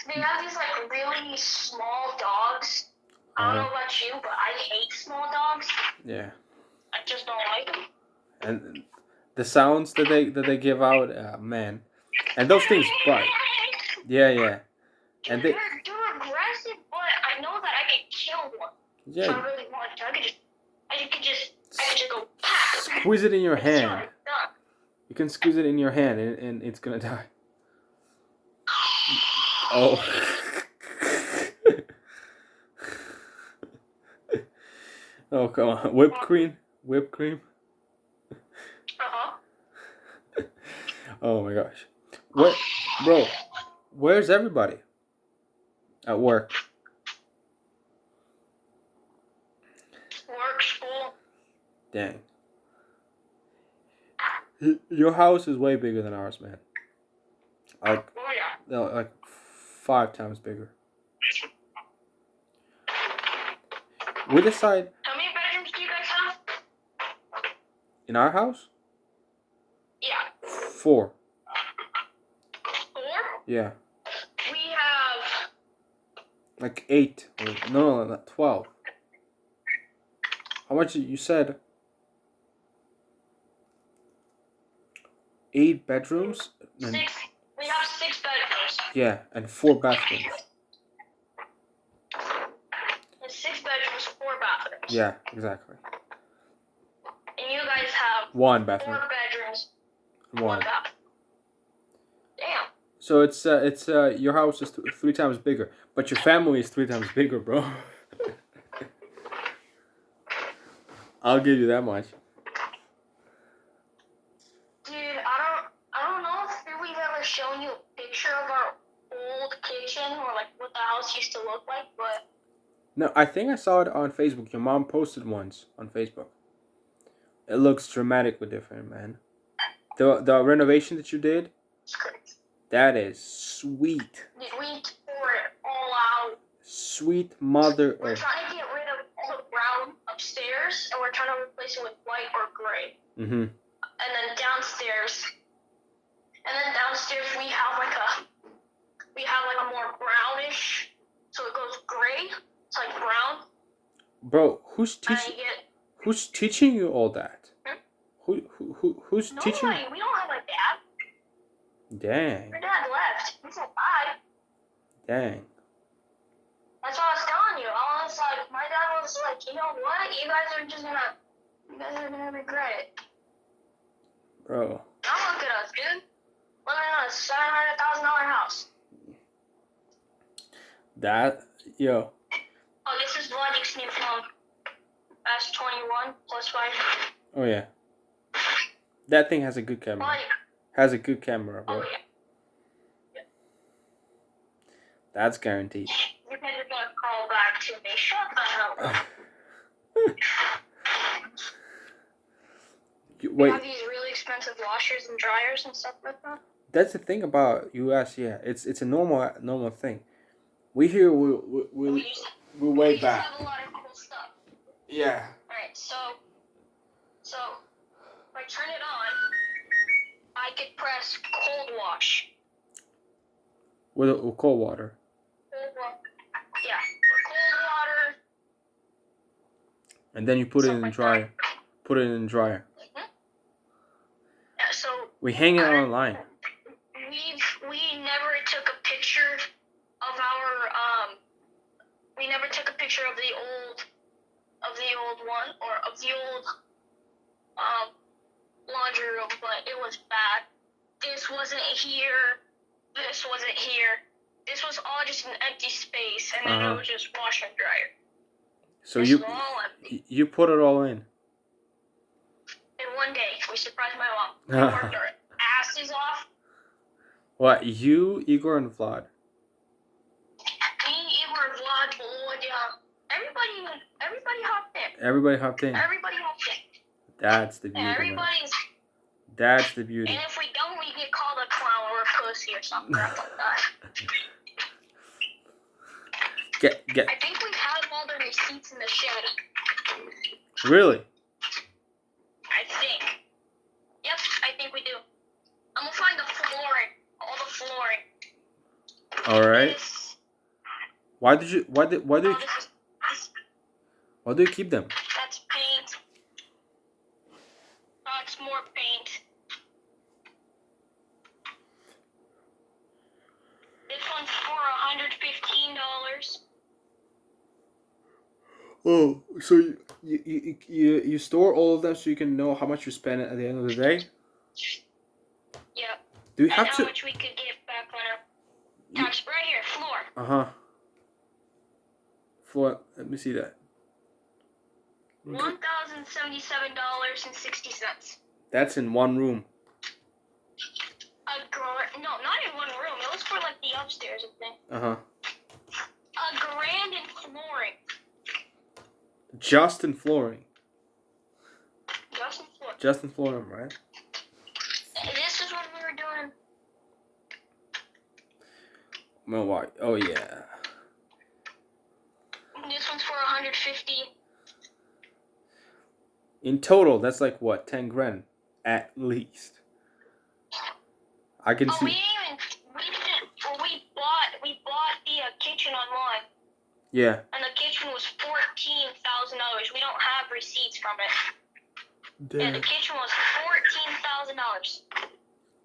They have these like really small dogs. I don't know about you, but I hate small dogs. Yeah. I just don't like them. And the sounds that they give out, man. And those things bite. Yeah. And they. They're aggressive, but I know that I could kill one. Yeah. If I really wanted to, I could just go. Squeeze it in your hand. Done. You can squeeze it in your hand, and it's gonna die. Oh. Oh, come on. Whipped cream. Oh my gosh. What, bro? Where's everybody? At work. Work, school. Dang. Your house is way bigger than ours, man. Like, Oh yeah. no, like 5 times bigger. We decide. How many bedrooms do you guys have? In our house? Yeah. 4. 4? Yeah. We have. Like 8. No, not 12. How much you said? 8 bedrooms? 6. We have 6 bedrooms. Yeah, and 4 bathrooms. And 6 bedrooms, 4 bathrooms. Yeah, exactly. And you guys have 1 bathroom. 4 bedrooms, 1. bathroom. Damn. So it's your house is 3 times bigger, but your family is 3 times bigger, bro. I'll give you that much. Dude, I don't know if we've ever shown you a picture of our old kitchen or like what the house used to look like, but No, I think I saw it on Facebook. Your mom posted once on Facebook. It looks dramatically different, man. The renovation that you did, that is sweet. dude, we tore it all out. Sweet mother We're of. trying to get rid of all the brown upstairs, and we're trying to replace it with white or gray. Mhm. And then downstairs we have like a more brownish, so it goes gray. It's like brown. Bro, who's And teaching? you get Who's teaching you all that? Hmm? Who's teaching? nobody. We don't have a dad. Dang, Your dad left. He said bye. dang. That's what I was telling you. I was like, my dad was like, you know what? You guys are gonna regret it. Bro. Now look at us, dude. Living in a $700,000 house. That, yo. Oh, this is Vladik's new phone. S21 plus 5. Oh yeah. That thing has a good camera. Vladik. Has a good camera, bro. Oh yeah. That's guaranteed. You guys are gonna call back to me. Shut the hell up. They Wait, have these really expensive washers and dryers and stuff like that. that's the thing about US. Yeah, it's a normal thing. We here we're way We back. just have a lot of cool stuff. Yeah. Alright, so if I turn it on, I could press cold wash. With cold water. Yeah, cold water. And then you put it in the dryer. Put it in the dryer. We hang out online. We never took a picture of our we never took a picture of the old one or of the old laundry room, but it was bad. This wasn't here. This wasn't here. This was all just an empty space, and then it was just washer and dryer. So this was all empty. you put it all in. And one day, we surprised my mom. We worked our asses off. What, you, Igor, and Vlad? Me, Igor, Vlad, Volodya. Everybody hopped in. Everybody hopped in. Everybody hopped in. That's the beauty, man. Everybody's... That's the beauty. And if we don't, we get called a clown or a pussy or something crap like that. Get. I think we have all the receipts in the shed. Really? I think. Yep, I think we do. I'm gonna find the flooring. All the flooring. All right. Why do you keep them? That's paint. That's more paint. This one's for $115. Oh, so you store all of them so you can know how much you spend at the end of the day? Yep. Do you have and to? How much we could get back on our tax right here, floor. Floor. Let me see that. $1,077.60. That's in one room. No, not in one room. It was for like the upstairs, I think. $1,000 in flooring. Just in flooring. Just in flooring. Just in flooring, right? This is what we were doing. Well, why? Oh yeah. This one's for $150. In total, that's like what, 10 grand at least. I can see. We bought the kitchen online. Yeah. And the kitchen was $14,000. We don't have receipts from it. Dang. Yeah, the kitchen was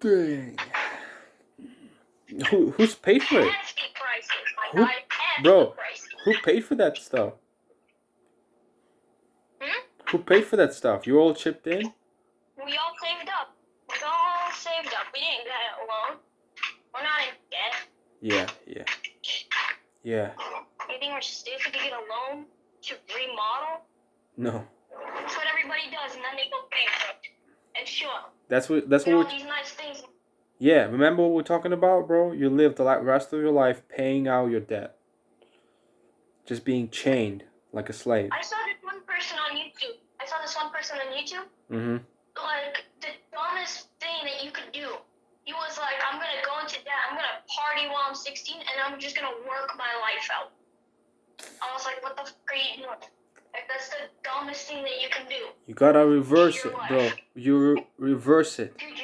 $14,000. Dang. Who's paid for it? Nasty prices, my guy. Bro, who paid for that stuff? Who paid for that stuff? You all chipped in? We all saved up. We all saved up. We didn't get a loan. We're not in debt. Yeah. You think we're stupid to get a loan to remodel? No. That's what everybody does, and then they go bankrupt. And sure. That's what all these nice things. Yeah, remember what we're talking about, bro? You live the rest of your life paying out your debt. Just being chained like a slave. I saw this one person on YouTube. Mm-hmm. Like, the dumbest thing that you could do. He was like, I'm going to go into debt. I'm going to party while I'm 16, and I'm just going to work my life out. I was like, what the fuck are you doing? Like, that's the dumbest thing that you can do. You gotta reverse it, bro. You reverse it. Dude,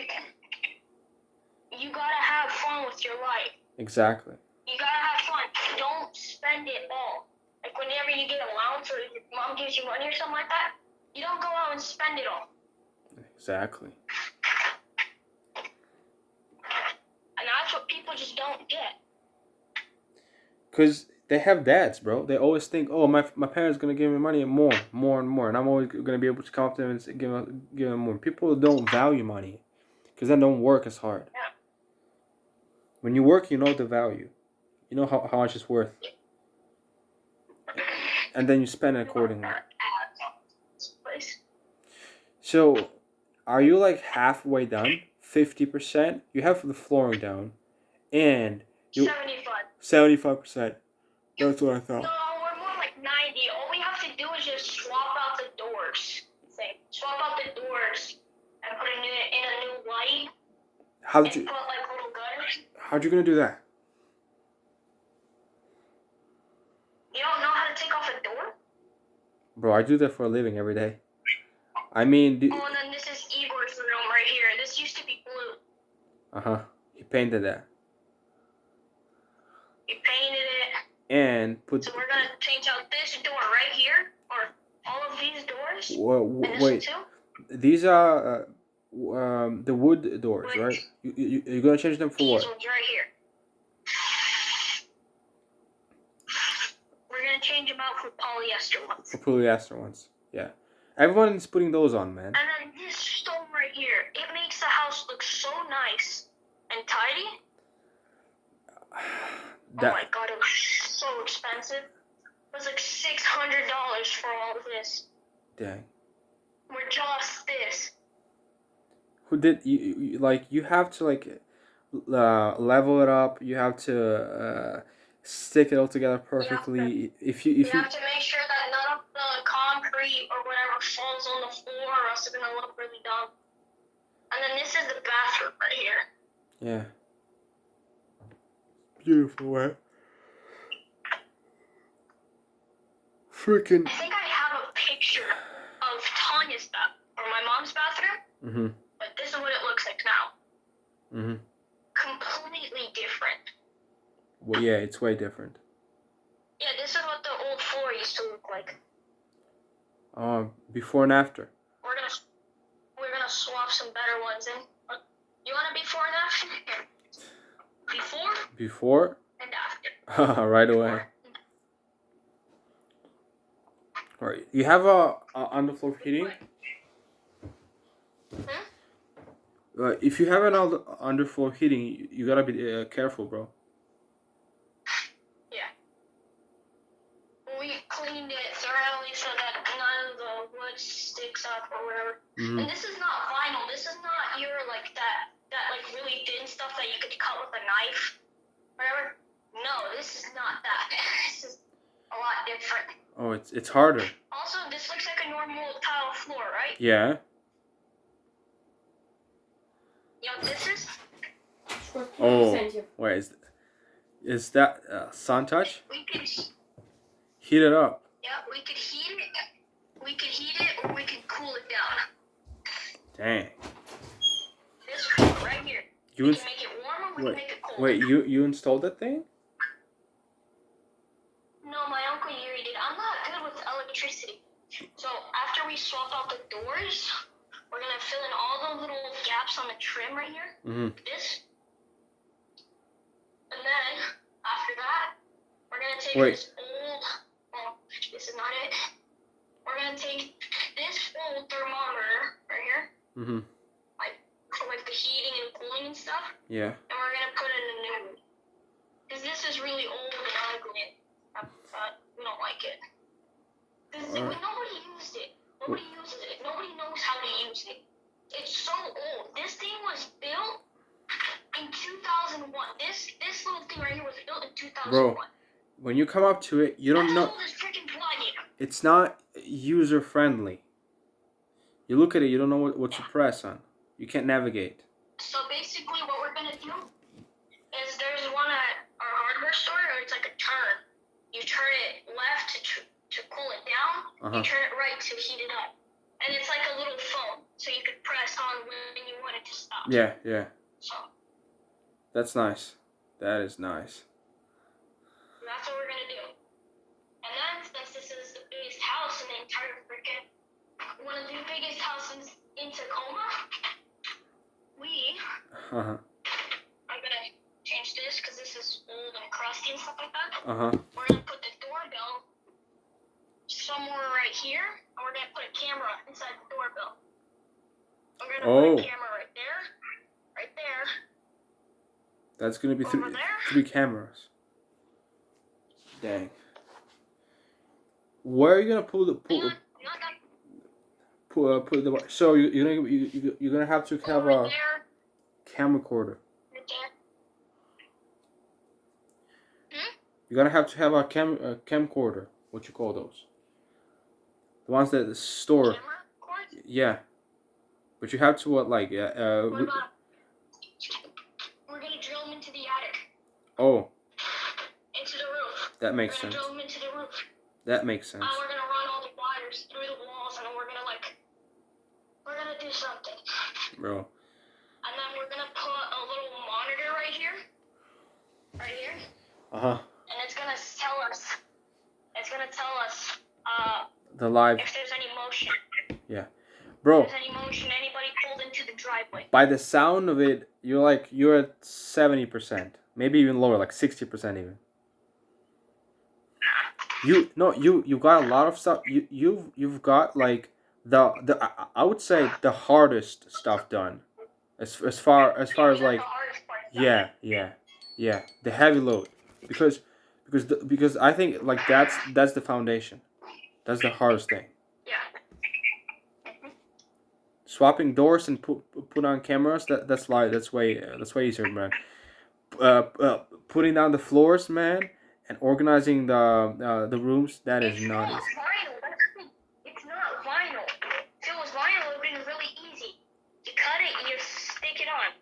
you gotta have fun with your life. Exactly. You gotta have fun. Don't spend it all. Like, whenever you get allowance or your mom gives you money or something like that, you don't go out and spend it all. Exactly. And that's what people just don't get. Because they have dads, bro. They always think, oh, my parents going to give me money and more. And I'm always going to be able to come up to them and give them more. People don't value money because they don't work as hard. Yeah. When you work, you know the value. You know how much it's worth. And then you spend it accordingly. So, are you like halfway done? 50%? You have the flooring down. And 75%. That's what I thought. No, we're more like 90. All we have to do is just swap out the doors. Swap out the doors and put in a new light. Put like little gutters. How'd you gonna do that? You don't know how to take off a door? Bro, I do that for a living every day. I mean... and then this is Igor's room right here. This used to be blue. Uh-huh. He painted that. He painted it. And put... So we're gonna change out this door right here, or all of these doors. Wait. These are the wood doors, right? You're gonna change them for These what? ones right here. We're gonna change them out for polyester ones. For polyester ones. Yeah. Everyone is putting those on, man. And then this stone right here, it makes the house look so nice and tidy. Oh my god, it was so expensive. It was like $600 for all of this. Dang. For just this. Who did you like? You have to like level it up. You have to stick it all together perfectly. If you You have to make sure that none of the concrete or whatever falls on the floor, or else it's gonna look really dumb. And then this is the bathroom right here. Yeah. Beautiful, right? Freaking. I think I have a picture of Tanya's bathroom, or my mom's bathroom. Mm-hmm. But this is what it looks like now. Mm-hmm. Completely different. Well, yeah, it's way different. Yeah, this is what the old floor used to look like. Before and after. We're gonna swap some better ones in. You want a before and after? Before Before? and after. Right away. Alright, you have a underfloor heating? If you have an underfloor heating, you gotta be careful, bro. Yeah. We cleaned it thoroughly so that none of the wood sticks up or whatever. Mm-hmm. And this is not vinyl. This is not your like that like really thin stuff that you could cut with a knife, whatever. No, this is not that. This is a lot different. Oh, it's harder. Also, this looks like a normal tile floor, right? Yeah. You know what this is? Oh, wait, is that sun touch? We could. Heat it up. Yeah, we could heat it. We could heat it, or we could cool it down. Dang. This right here. You we can make it warm, or we can make it cold. Wait, you installed that thing? No, my Uncle Yuri did. I'm not good with electricity. So after we swap out the doors, we're gonna fill in all the little gaps on the trim right here. Mm-hmm. This. And then after that, we're gonna take this old. Well, this is not it. We're gonna take this old thermometer right here. Mm-hmm. For like the heating and cooling and stuff. Yeah. And we're gonna put in a new one. Because this is really old and ugly. We don't like it. Nobody used it. Nobody uses it. Nobody knows how to use it. It's so old. This thing was built in 2001. This little thing right here was built in 2001. Bro, when you come up to it, you don't know. It's not user friendly. You look at it, you don't know what to press on. You can't navigate. So basically, what we're gonna do is there's one at our hardware store, or it's like a turn. You turn it left to cool it down. You turn it right to heat it up, and it's like a little phone, so you could press on when you want it to stop. Yeah, yeah. So that's nice. That is nice. That's what we're gonna do. And then, since this is the biggest house in the entire freaking, one of the biggest houses in Tacoma, we are gonna change this because this is old and crusty and stuff like that. We're gonna put the doorbell somewhere right here, and we're gonna put a camera inside the doorbell. We're gonna put a camera right there. That's gonna be three cameras. Dang. Where are you gonna pull the so you're gonna have to have a camcorder. You're gonna have to have a camcorder. What you call those? The ones that store. Yeah. But you have to what like What about, we're gonna drill them into the attic. Oh. Into the roof. That makes sense. Drill them into the roof. That makes sense. We're gonna run all the wires through the walls, and then we're gonna do something. Bro. And then we're gonna put a little monitor right here. And it's gonna tell us the live. if there's any motion. Yeah. Bro. If there's any motion, anybody pulled into the by the sound of it, you're at 70%, maybe even lower, like 60% even. You got a lot of stuff. You've got like I would say the hardest stuff done, as far as like, yeah, the heavy load, because because I think like that's the foundation, that's the hardest thing. Swapping doors and put on cameras, that's way easier, man. Putting down the floors, man, and organizing the rooms, that is not easy. It's not vinyl. If it was vinyl, it would have been really easy. You cut it, you stick it on.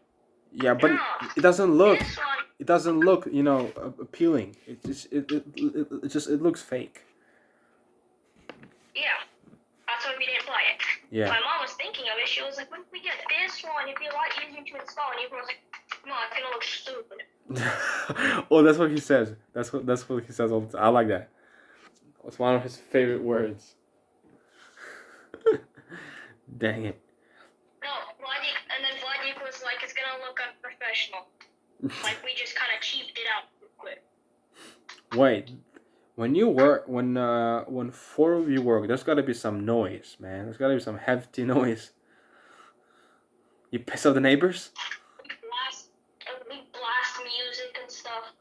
Yeah, but No, it doesn't look. this one, It doesn't look, appealing. It looks fake. yeah, that's why we didn't buy it. Yeah. My mom was thinking of it. She was like, "What if we get this one? It'd be a lot easier to install." And April was like, "No, it's gonna look stupid." Oh, that's what he says. That's what he says all the time. I like that. It's one of his favorite words. Dang it. No, Vladimir was like, "It's gonna look unprofessional." Like we just kind of cheaped it out real quick. Wait, when you work, when four of you work, there's gotta be some noise, man. There's gotta be some hefty noise. You piss off the neighbors? We blast music and stuff.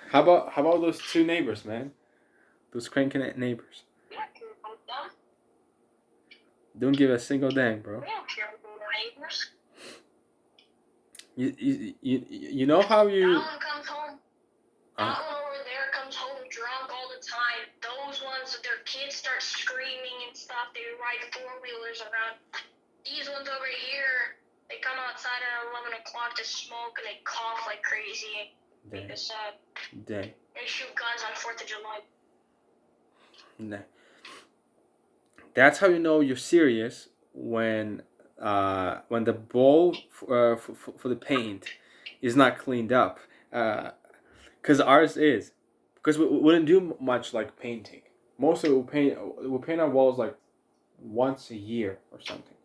How about those two neighbors, man? Those cranky neighbors. Don't give a single damn, bro. We don't care about our neighbors. You know how you. That one comes home. That one over there comes home drunk all the time. Those ones, their kids start screaming and stuff. They ride 4-wheelers around. These ones over here, they come outside at 11 o'clock to smoke and they cough like crazy. Make us sad. Dang. They shoot guns on 4th of July. Nah. That's how you know you're serious when the bowl for the paint is not cleaned up. Because ours is. Because we wouldn't do much like painting. Most of it we'll paint our walls like once a year or something.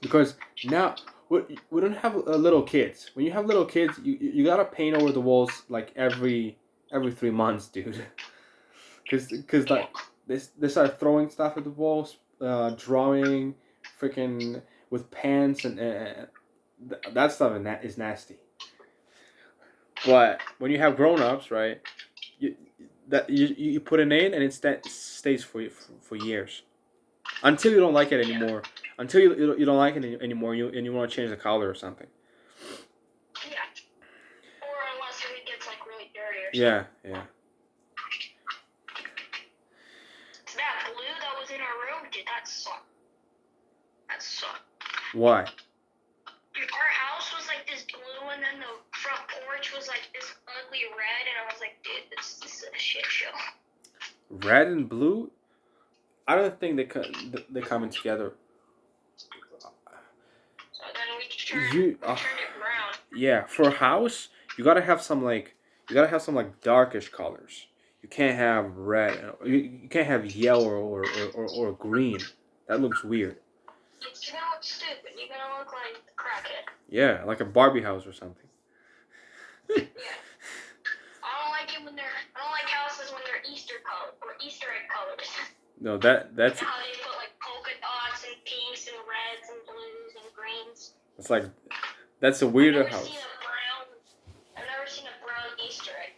Because now we don't have little kids. When you have little kids, you gotta paint over the walls like every 3 months, dude. Because like they start throwing stuff at the walls, drawing, freaking with pants and that stuff is nasty. But when you have grown-ups, right, you put it in and it stays for years, until you don't like it anymore. Until you don't like it anymore, and you want to change the color or something. Yeah. Or unless it gets like really dirty or Yeah. That blue that was in our room, dude, that sucked. That sucked. Why? Dude, our house was like this blue, and then the front porch was like this ugly red, and I was like, dude, this is a shit show. Red and blue? I don't think they come in together. So then we turned it brown. Yeah, for a house, you gotta have some like darkish colors. You can't have red. You can't have yellow or green. That looks weird. It's gonna look stupid. You're gonna look like a crackhead. Yeah, like a Barbie house or something. Yeah. I don't like houses when they're Easter color or Easter egg colors. No, that's. How they put like polka dots and pinks and reds and blues and greens. It's like that's a weirder house. I've never seen a brown Easter egg.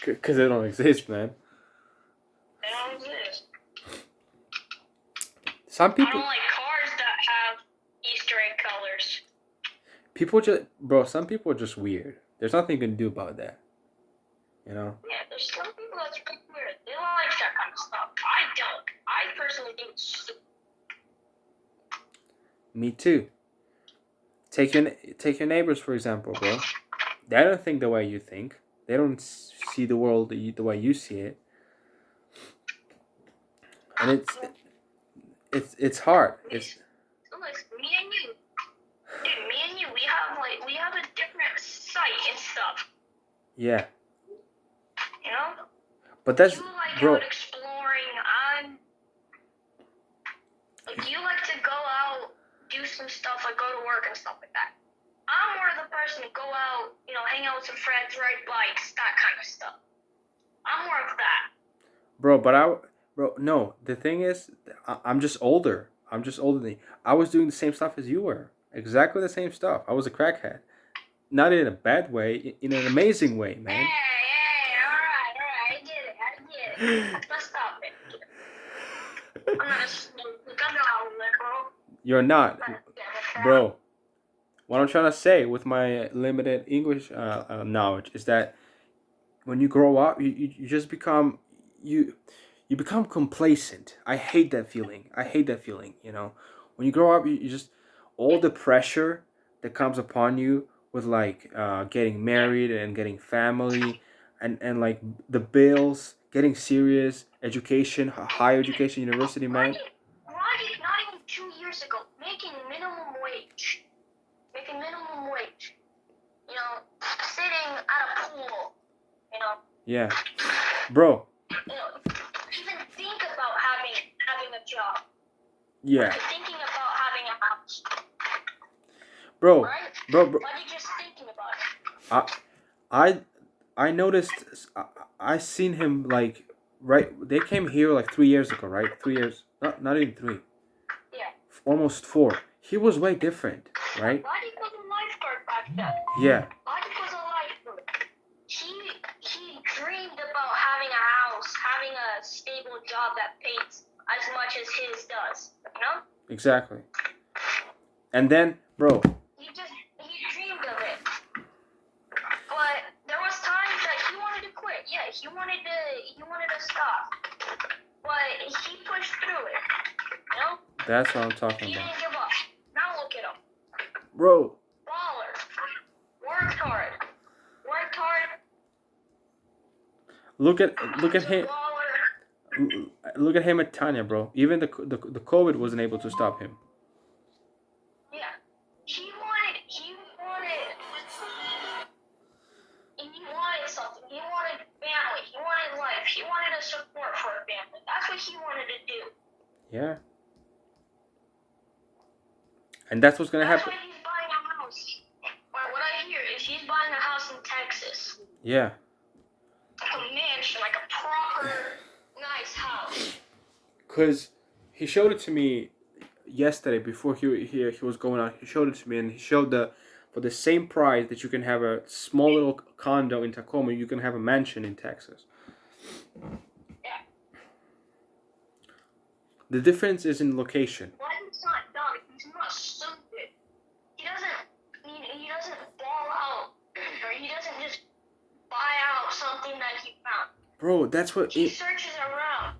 Because they don't exist, man. They don't exist. Some people. I don't like cars that have Easter egg colors. Some people are just weird. There's nothing you can do about that. You know? Yeah, there's some people that's really weird. They don't like that kind of stuff. I don't. I personally think it's stupid. Me too. Take your neighbors, for example, bro. They don't think the way you think. They don't see the world the way you see it. And it's hard. It's me and you. Dude, me and you, we have a different sight and stuff. Yeah. You know? But that's you like bro. out exploring. some stuff, like go to work and stuff like that. I'm more of the person to go out, hang out with some friends, ride bikes, that kind of stuff. I'm more of that. Bro, no. The thing is, I'm just older. I'm just older than you. I was doing the same stuff as you were. Exactly the same stuff. I was a crackhead. Not in a bad way, in an amazing way, man. Hey, alright, I get it. Let's stop it. I'm not a snake, I'm not a liberal. You're not, bro. What I'm trying to say with my limited English knowledge is that when you grow up, you just become you become complacent. I hate that feeling. When you grow up, you just all the pressure that comes upon you with like getting married and getting family and like the bills, getting serious, education, higher education, university, man. Not even 2 years ago, making minimum wage. Sitting at a pool, Yeah, bro. Even think about having a job. Yeah, Thinking about having a house. bro. Right? Bro. Why are you just thinking about it? I noticed. I seen him like right. They came here like 3 years ago, right? 3 years. Not even 3. Yeah. Almost 4. He was way different, right? Buddy was a lifeguard back then. Yeah. Buddy was a lifeguard. He dreamed about having a house, having a stable job that pays as much as his does. Exactly. And then, bro. He dreamed of it. But there was times that he wanted to quit. Yeah, he wanted to stop. But he pushed through it. That's what I'm talking He about. didn't give up. Now look at him. Bro. Baller. Worked hard. Look at him. Look at him at Tanya, bro. Even the COVID wasn't able to stop him. Yeah. He wanted something. He wanted family. He wanted life. He wanted a support for a family. That's what he wanted to do. Yeah. And that's what's gonna happen. That's why he's buying a house. What I hear is he's buying a house in Texas. Yeah. Like a mansion, like a proper, nice house. Cause he showed it to me yesterday before he was going out. He showed it to me, and he showed for the same price that you can have a small little condo in Tacoma, you can have a mansion in Texas. Yeah. The difference is in location. Well, he's not dumb. He's not stupid. He doesn't ball out, or he doesn't just buy out something that he found. Bro, that's what he searches around.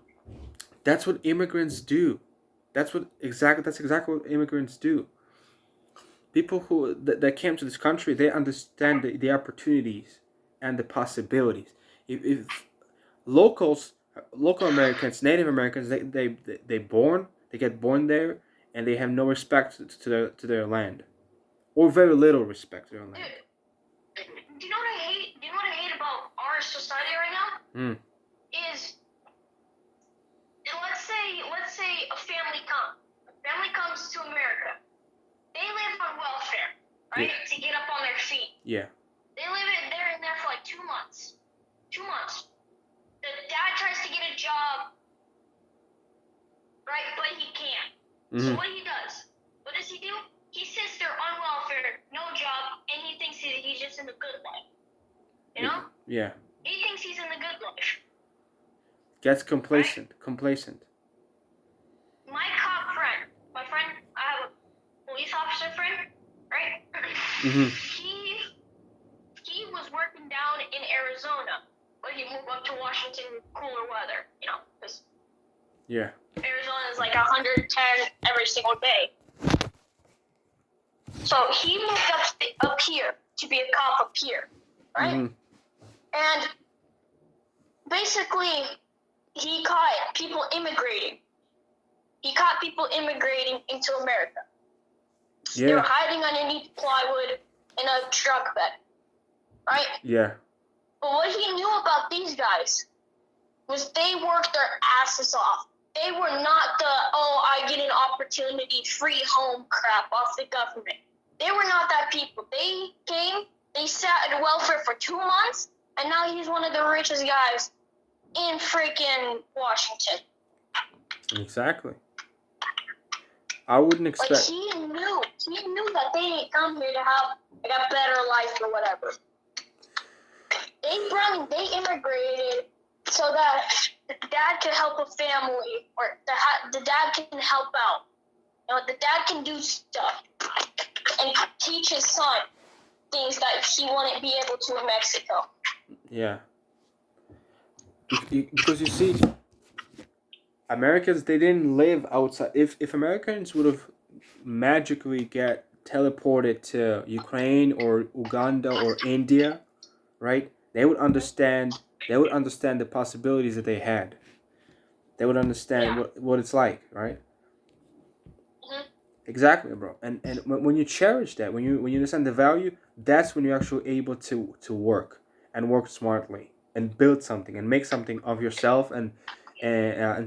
That's what immigrants do. That's exactly what immigrants do. People who that came to this country, they understand the opportunities and the possibilities. If local Americans, Native Americans, they get born there, and they have no respect to their land, or very little respect to their land. Dude, do you know what I hate about our society right now? Is let's say a family comes to America. They live on welfare, right? Yeah. To get up on their feet. Yeah. They live in there for like 2 months. 2 months. The dad tries to get a job, right? But he can't. So what he does? What does he do? He sits there on welfare, no job, and he thinks he's just in the good life. You know? Yeah. He thinks he's in the good life. Gets complacent. My friend, I have a police officer friend, right? He was working down in Arizona, but he moved up to Washington, cooler weather, because Arizona is like 110 every single day. So he moved up here to be a cop up here, right? And basically, he caught people immigrating. He caught people immigrating into America. Yeah. They were hiding underneath plywood in a truck bed, right? Yeah. But what he knew about these guys was they worked their asses off. they were not the, oh, I get an opportunity, free home crap off the government. They were not that people. They came, they sat in welfare for 2 months, and now he's one of the richest guys in freaking Washington. Exactly. I wouldn't expect. Like, he knew that they didn't come here to have like a better life or whatever. They immigrated so that the dad could help a family, or the dad can help out. You know, the dad can do stuff and teach his son things that he wouldn't be able to in Mexico. Yeah. Because you see, Americans, they didn't live outside. If Americans would have magically get teleported to Ukraine or Uganda or India, right? They would understand the possibilities that they had. They would understand what it's like, right? Mm-hmm. Exactly, bro. And when you cherish that, when you understand the value, that's when you're actually able to work and work smartly and build something and make something of yourself and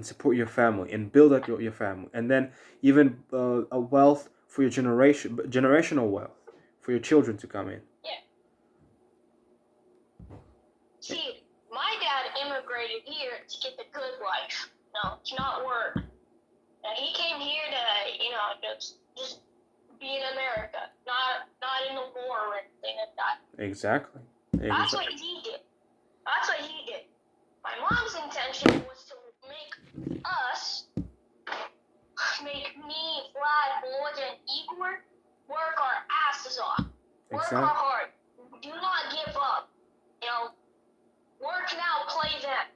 support your family and build up your family, and then even a wealth for your generational wealth for your children to come in. Yeah. See, my dad immigrated here to get the good life. No, to not work. And he came here to, you know, just be in America, not in the war or anything like that. Exactly. That's what he did. My mom's intention was to make me, Vlad, Boyd, and Igor work our asses off. Work our heart. Do not give up. You know, work now, play then.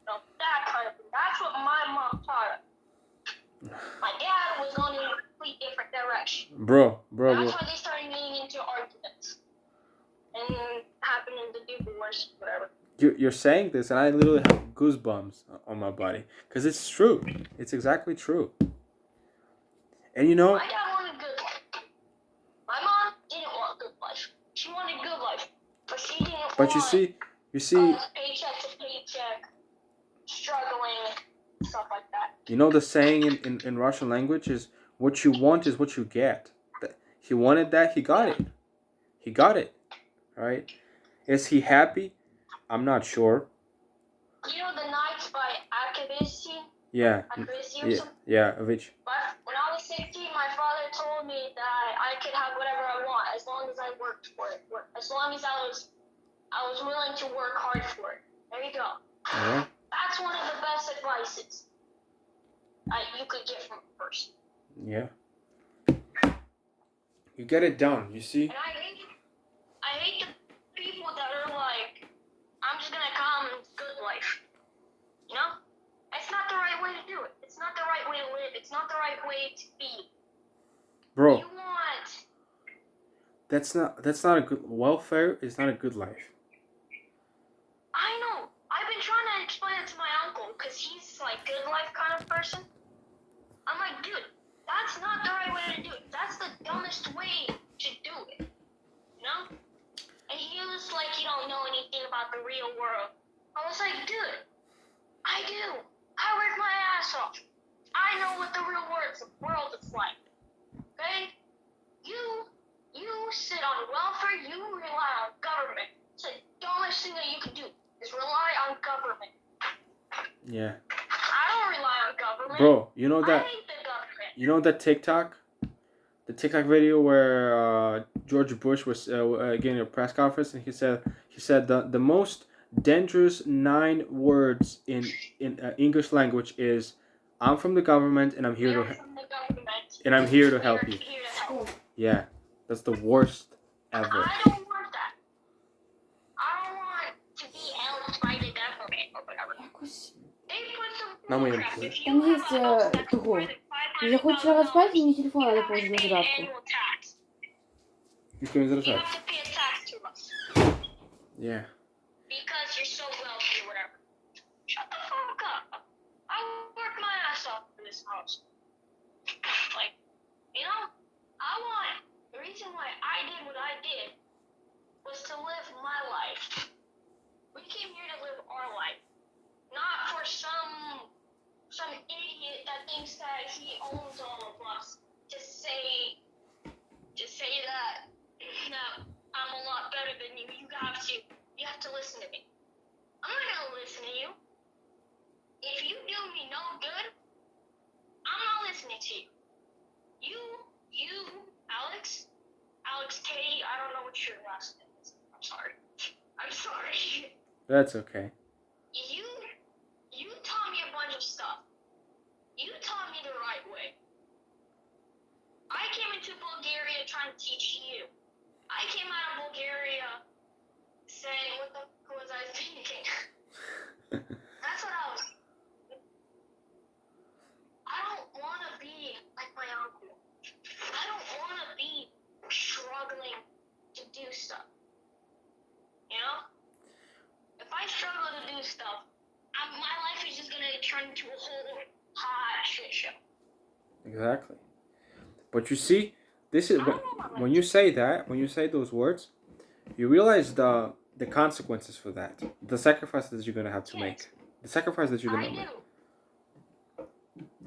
You know, that kind of thing. That's what my mom taught us. My dad was going in a complete different direction. Bro. That's why they started getting into arguments. And happening to divorce, whatever. You're saying this, and I literally have goosebumps on my body because it's true. It's exactly true. And you know, my dad wanted good life. My mom didn't want good life. She wanted good life, but she didn't want. But you see, paycheck to paycheck, struggling, stuff like that. You know the saying in Russian language is what you want is what you get. He wanted that, he got it. He got it. Right? Is he happy? I'm not sure. You know the Nights by Akavisi? Yeah. Yeah, which? When I was 16, my father told me that I could have whatever I want as long as I worked for it. As long as I was willing to work hard for it. There you go. Yeah. That's one of the best advices you could get from a person. Yeah. You get it done, you see? And I hate the people that are like, I'm just gonna come good life. You know? It's not the right way to do it. It's not the right way to live. It's not the right way to be. Bro. You want... That's not a good welfare. Is not a good life. I know. I've been trying to explain it to my uncle because he's like good life kind of person. I'm like, dude, that's not the right way to do it. That's the dumbest way to do it. You know? And he was like, you don't know anything about the real world. I was like, dude, I do. I work my ass off. I know what the real world is like. Okay? You sit on welfare, you rely on government. It's the dumbest thing that you can do is rely on government. Yeah. I don't rely on government. Bro, you know that I hate the government. You know that TikTok? The TikTok video where George Bush was getting a press conference and he said the most dangerous 9 words in English language is I'm from the government and I'm here to help you. Yeah, that's the worst ever. I don't want that. I don't want to be helped by the government or whatever. They put some bull crap. If you Там have есть a house that's того. worth Если захочешь лягать спать, мне телефон надо you have положить to на pay зарядку. annual tax. Никто не You заражает. have to pay a tax to us. Yeah. Because you're so wealthy or whatever. Shut the fuck up. I work my ass off for this house. Like, you know, the reason why I did what I did was to live my life. We came here to live our life. Not for some idiot better than you. You have to listen to me. I'm not gonna listen to you. If you do me no good, I'm not listening to you. You, Alex K, I don't know what your last name is. I'm sorry. That's okay. You taught me a bunch of stuff. You taught me the right way. I came into Bulgaria trying to teach you. I came out of Bulgaria saying, what the fuck was I thinking? That's what I was. I don't want to be like my uncle. I don't want to be struggling to do stuff. You know? If I struggle to do stuff, my life is just going to turn into a whole hot shit show. Exactly. But you see, this is when you say that, when you say those words, you realize the consequences for that, the sacrifices you're gonna have to make, the sacrifice that you're gonna make.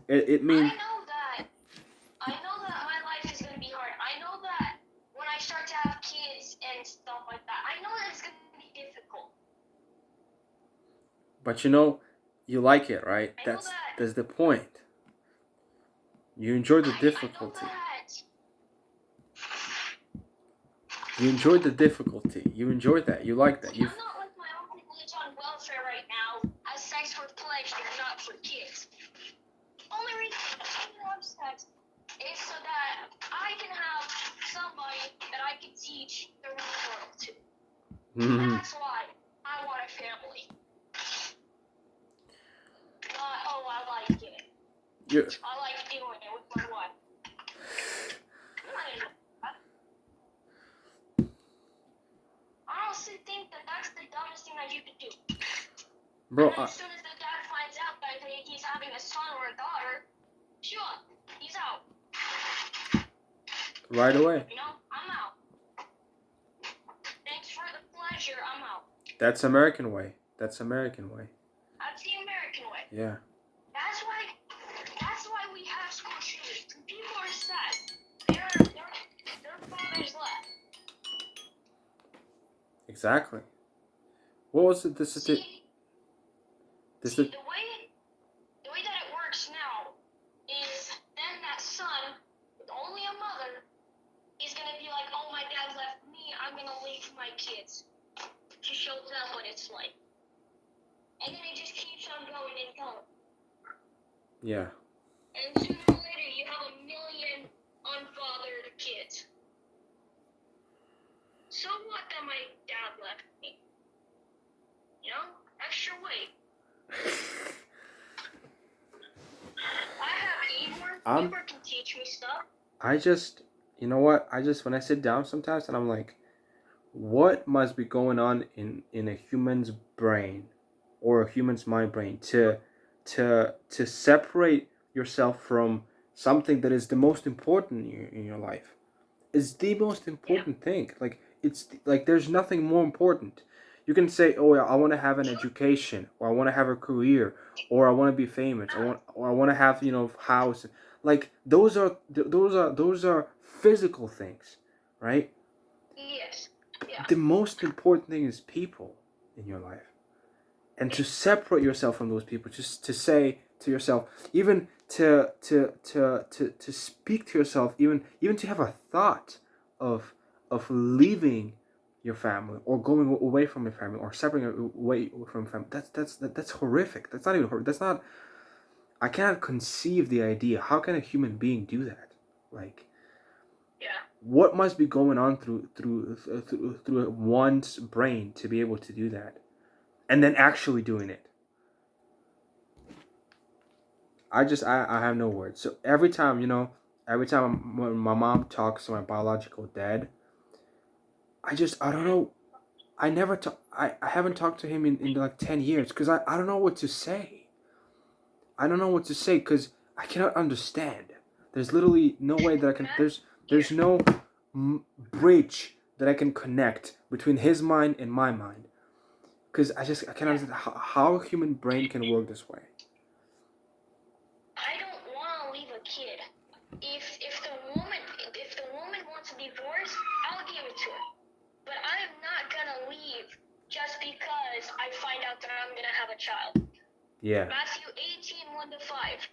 It means. I know that my life is gonna be hard. I know that when I start to have kids and stuff like that, I know that it's gonna be difficult. But you know, you like it, right? That's the point. You enjoy the difficulty. You enjoy the difficulty. You enjoy that. You like that. I'm not like my uncle who lives on welfare right now, has sex for pleasure, not for kids. Only reason I love sex is so that I can have somebody that I can teach the real world to. That's why I want a family. Not, oh, I like it. I like doing it with my wife. I honestly think that that's the dumbest thing that you could do. Bro, and then as soon as the dad finds out that he's having a son or a daughter, sure, he's out. right away. You know, I'm out. Thanks for the pleasure, I'm out. That's American way. That's American way. That's the American way. Yeah. That's why we have school shootings. People are sad. Their fathers left. Exactly. What was it? The way that it works now is then that son with only a mother is gonna be like, oh, my dad left me, I'm gonna leave my kids to show them what it's like. And then it just keeps on going and going. Yeah. And sooner or later you have 1 million unfathered kids. So what that my dad left me? You know? Extra weight. I have Igor. Igor can teach me stuff. You know what? When I sit down sometimes and I'm like, what must be going on in a human's brain or a human's mind brain to separate yourself from something that is the most important in your life? It's the most important thing. Like, it's like there's nothing more important. You can say, oh, I want to have an education, or I want to have a career, or I want to be famous, or I want to have, house. Like, those are physical things, right? Yes. Yeah. The most important thing is people in your life, and to separate yourself from those people, just to say to yourself, even to speak to yourself, even to have a thought of leaving your family, or going away from your family, or separating away from family. That's horrific. That's not even horrific. That's not. I cannot conceive the idea. How can a human being do that? Like, what must be going on through one's brain to be able to do that, and then actually doing it? I have no words. So every time when my mom talks to my biological dad, I don't know. I haven't talked to him in like 10 years because I don't know what to say. I don't know what to say because I cannot understand. There's literally no way that I can. There's no bridge that I can connect between his mind and my mind, because I can't understand how a human brain can work this way. I don't want to leave a kid. If the woman wants a divorce, I'll give it to her. But I am not because I find out that I'm gonna have a child. Yeah. Matthew 18:1-5.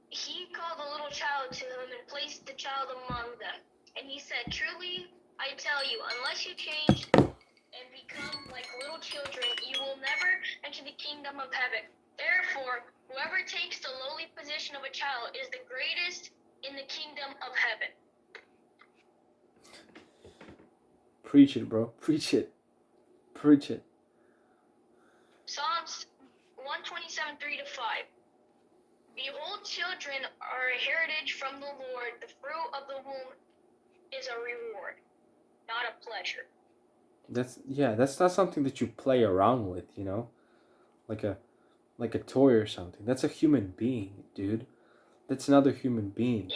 He called the little child to him and placed the child among them. And he said, "Truly, I tell you, unless you change and become like little children, you will never enter the kingdom of heaven. Therefore, whoever takes the lowly position of a child is the greatest in the kingdom of heaven." Preach it, bro. Preach it. Preach it. Psalms 127:3-5. Behold, children are a heritage from the Lord. The fruit of the womb is a reward, not a pleasure. That's not something that you play around with, you know? Like a toy or something. That's a human being, dude. That's another human being.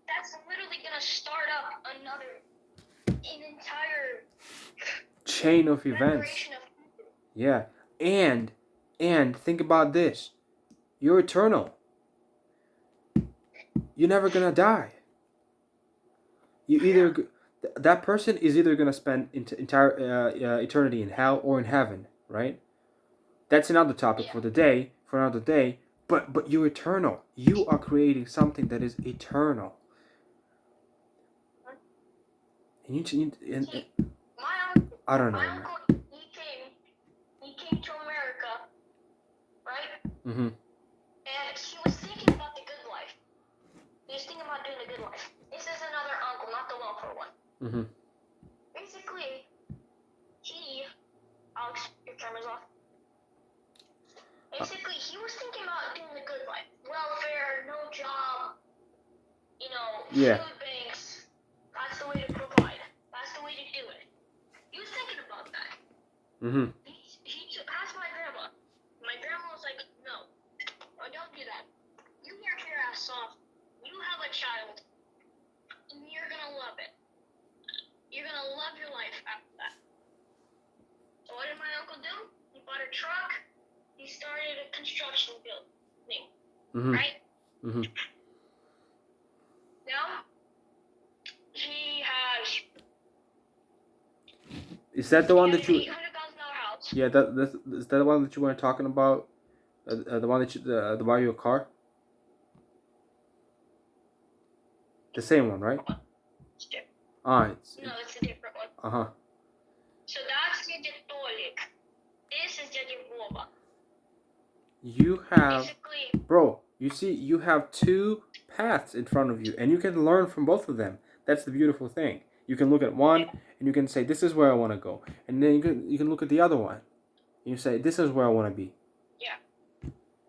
That's literally gonna start up an entire Chain of events. generation of people. Yeah. And think about this. You're eternal. You're never gonna die. You either that person is either gonna spend entire eternity in hell or in heaven, right? That's another topic for another day. But you're eternal. You are creating something that is eternal. And I don't know, my man. uncle, he came to America, right? Mm-hmm. And he was thinking about the good life. He was thinking about doing the good life. This is another uncle, not the welfare one. Mm-hmm. Basically, Alex, your camera's off. Basically, he was thinking about doing the good life. Welfare, no job, food banks. That's the way to provide. That's the way to do it. He was thinking about that. Mm-hmm. He asked my grandma. My grandma was like, "No, don't do that. You work your ass off. You have a child, and you're gonna love it. You're gonna love your life after that." So what did my uncle do? He bought a truck. He started a construction building. Mm-hmm. Right? Mm-hmm. Now he has. Is that the one that you? $800,000 house. Yeah, is that the one that you were talking about? The one that the buy you a car. The same one, right? It's different. Ah, No, it's a different one. Uh-huh. So that's the Tolik. This is the Jehovah. You have, basically, bro. You see, you have two paths in front of you, and you can learn from both of them. That's the beautiful thing. You can look at one, and you can say, "This is where I want to go," and then you can look at the other one, and you say, "This is where I want to be." Yeah.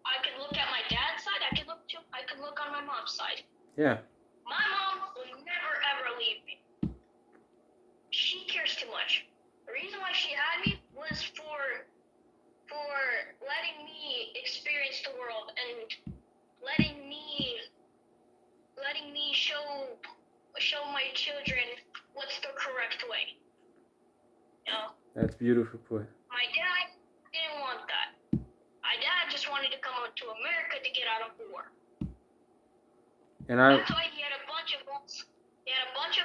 I could look at my dad's side. I could look on my mom's side. Yeah. My mom will never ever leave me. She cares too much. The reason why she had me was for letting me experience the world and letting me show my children what's the correct way. You know? That's beautiful put. My dad didn't want that. My dad just wanted to come out to America to get out of war. And That's why he had a bunch of us. He had a bunch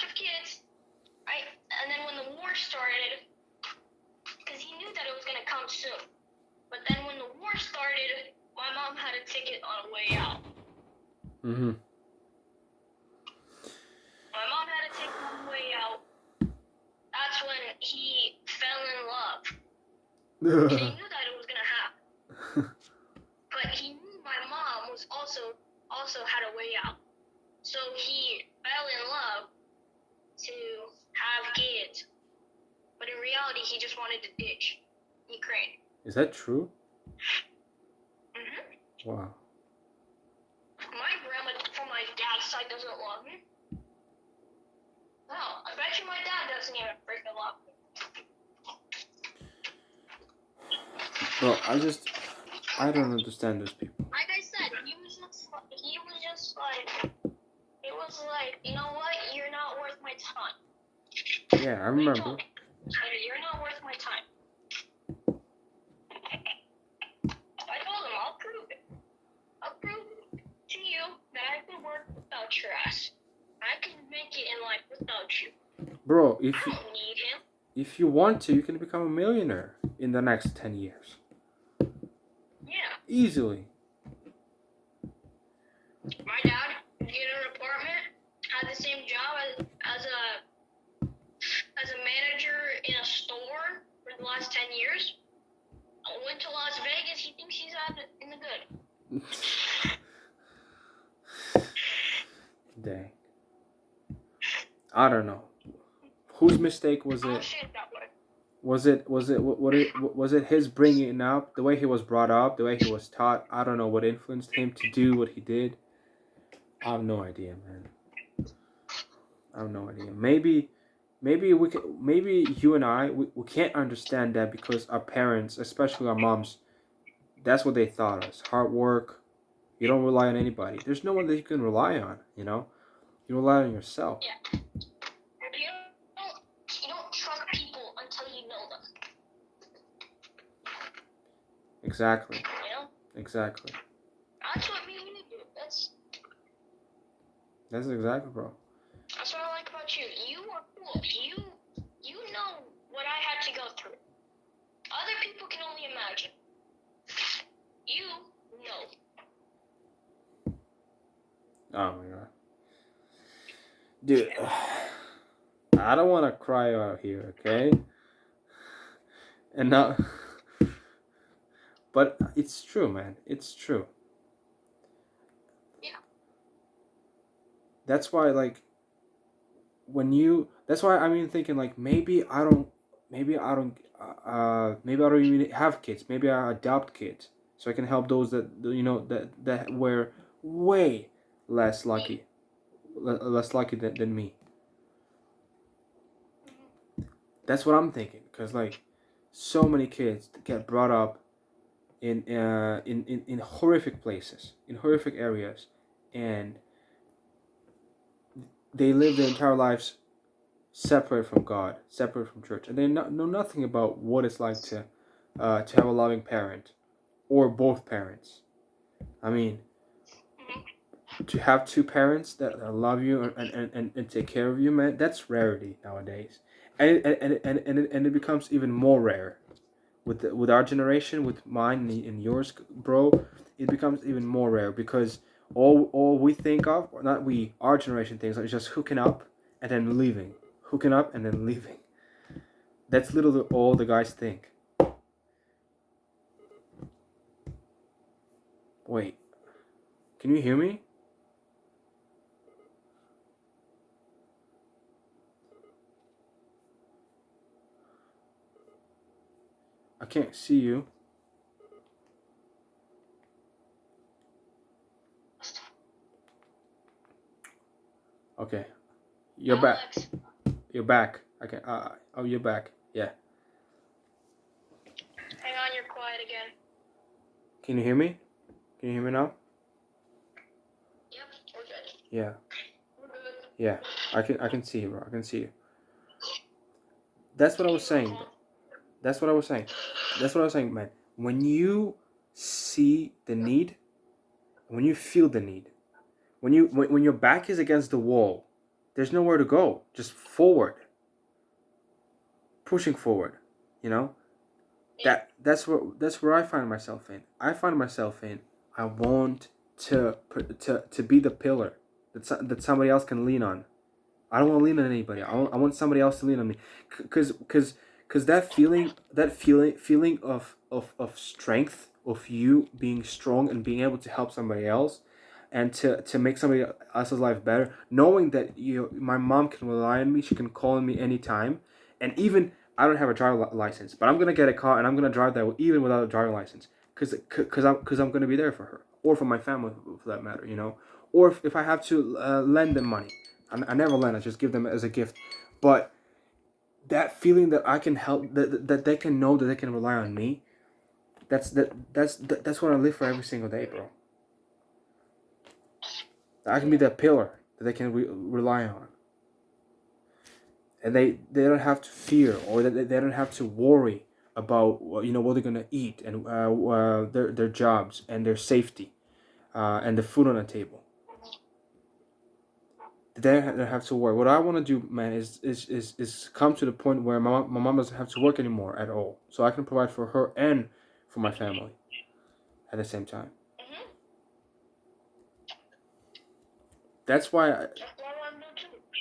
of kids, right? And then when the war started, because he knew that it was gonna come soon. But then when the war started, my mom had a ticket on the way out. Mm-hmm. My mom had a ticket on the way out. That's when he fell in love. And he knew that it was gonna happen. But he knew my mom was also had a way out. So he fell in love to have kids. But in reality, he just wanted to ditch Ukraine. Is that true? Mm-hmm. Wow. My grandma from my dad's side doesn't love me. No, I bet you my dad doesn't even freaking love me. Bro, I don't understand those people. Like I said, he was like, you know what? You're not worth my time. Yeah, I remember. You're not worth my time. I told him, I'll prove it. I'll prove to you that I can work without your ass. I can make it in life without you. Bro, I don't need him. if you want to, you can become a millionaire in the next 10 years. Yeah. Easily. My dad get an apartment, had the same job as a manager in a store for the last 10 years. Went to Las Vegas. He thinks he's out in the good. Dang. I don't know. Whose mistake was I'll it? say it that way. Was it his bringing up, the way he was brought up, the way he was taught? I don't know what influenced him to do what he did. I have no idea, man. I have no idea. Maybe you and I we can't understand that because our parents, especially our moms, that's what they thought us. Hard work. You don't rely on anybody. There's no one that you can rely on, you know? You rely on yourself. Yeah. You don't trust people until you know them. Exactly. You know? Exactly. That's what me and you do. That's exactly, bro. That's what I like about you. You are cool. You know what I had to go through. Other people can only imagine. You know. Oh my god. Dude, I don't want to cry out here, okay? And not... But it's true, man. It's true. Yeah. That's why I mean thinking like maybe I don't even have kids. Maybe I adopt kids so I can help those that that were way less lucky than me. That's what I'm thinking, because like so many kids get brought up in horrific places, in horrific areas, and they live their entire lives separate from God, separate from church, and they know nothing about what it's like to have a loving parent or both parents. I mean, to have two parents that love you and take care of you, man, that's rarity nowadays, and it becomes even more rare with our generation, with mine and yours, bro. It becomes even more rare because all we think of, or not we, our generation thinks, is just hooking up and then leaving, hooking up and then leaving. That's literally all the guys think. Wait, can you hear me? I can't see you. Okay, you're back. You're back. I can. Oh, you're back. Yeah. Hang on, you're quiet again. Can you hear me? Can you hear me now? Yep, we're good. Yeah. We're good. Yeah. I can see you, bro. I can see you. That's what I was saying, bro. That's what I was saying, man. When you see the need, when you feel the need, when your back is against the wall, there's nowhere to go. Just forward. Pushing forward, you know? That's where I find myself in. I want to be the pillar that somebody else can lean on. I don't want to lean on anybody. I want somebody else to lean on me, cause that feeling of strength, of you being strong and being able to help somebody else, and to make somebody else's life better, knowing that my mom can rely on me, she can call on me anytime, and even I don't have a driver license, but I'm gonna get a car and I'm gonna drive that even without a driving license, cause I'm gonna be there for her or for my family for that matter, you know, or if I have to lend them money. I never lend. I just give them as a gift. But that feeling that I can help, that they can know that they can rely on me, that's what I live for every single day, bro. I can be that pillar that they can rely on, and they don't have to fear, or they don't have to worry about what they're gonna eat, and their jobs and their safety, and the food on the table. they don't have to work. What I want to do, man, is come to the point where my mom doesn't have to work anymore at all, so I can provide for her and for my family at the same time. That's why.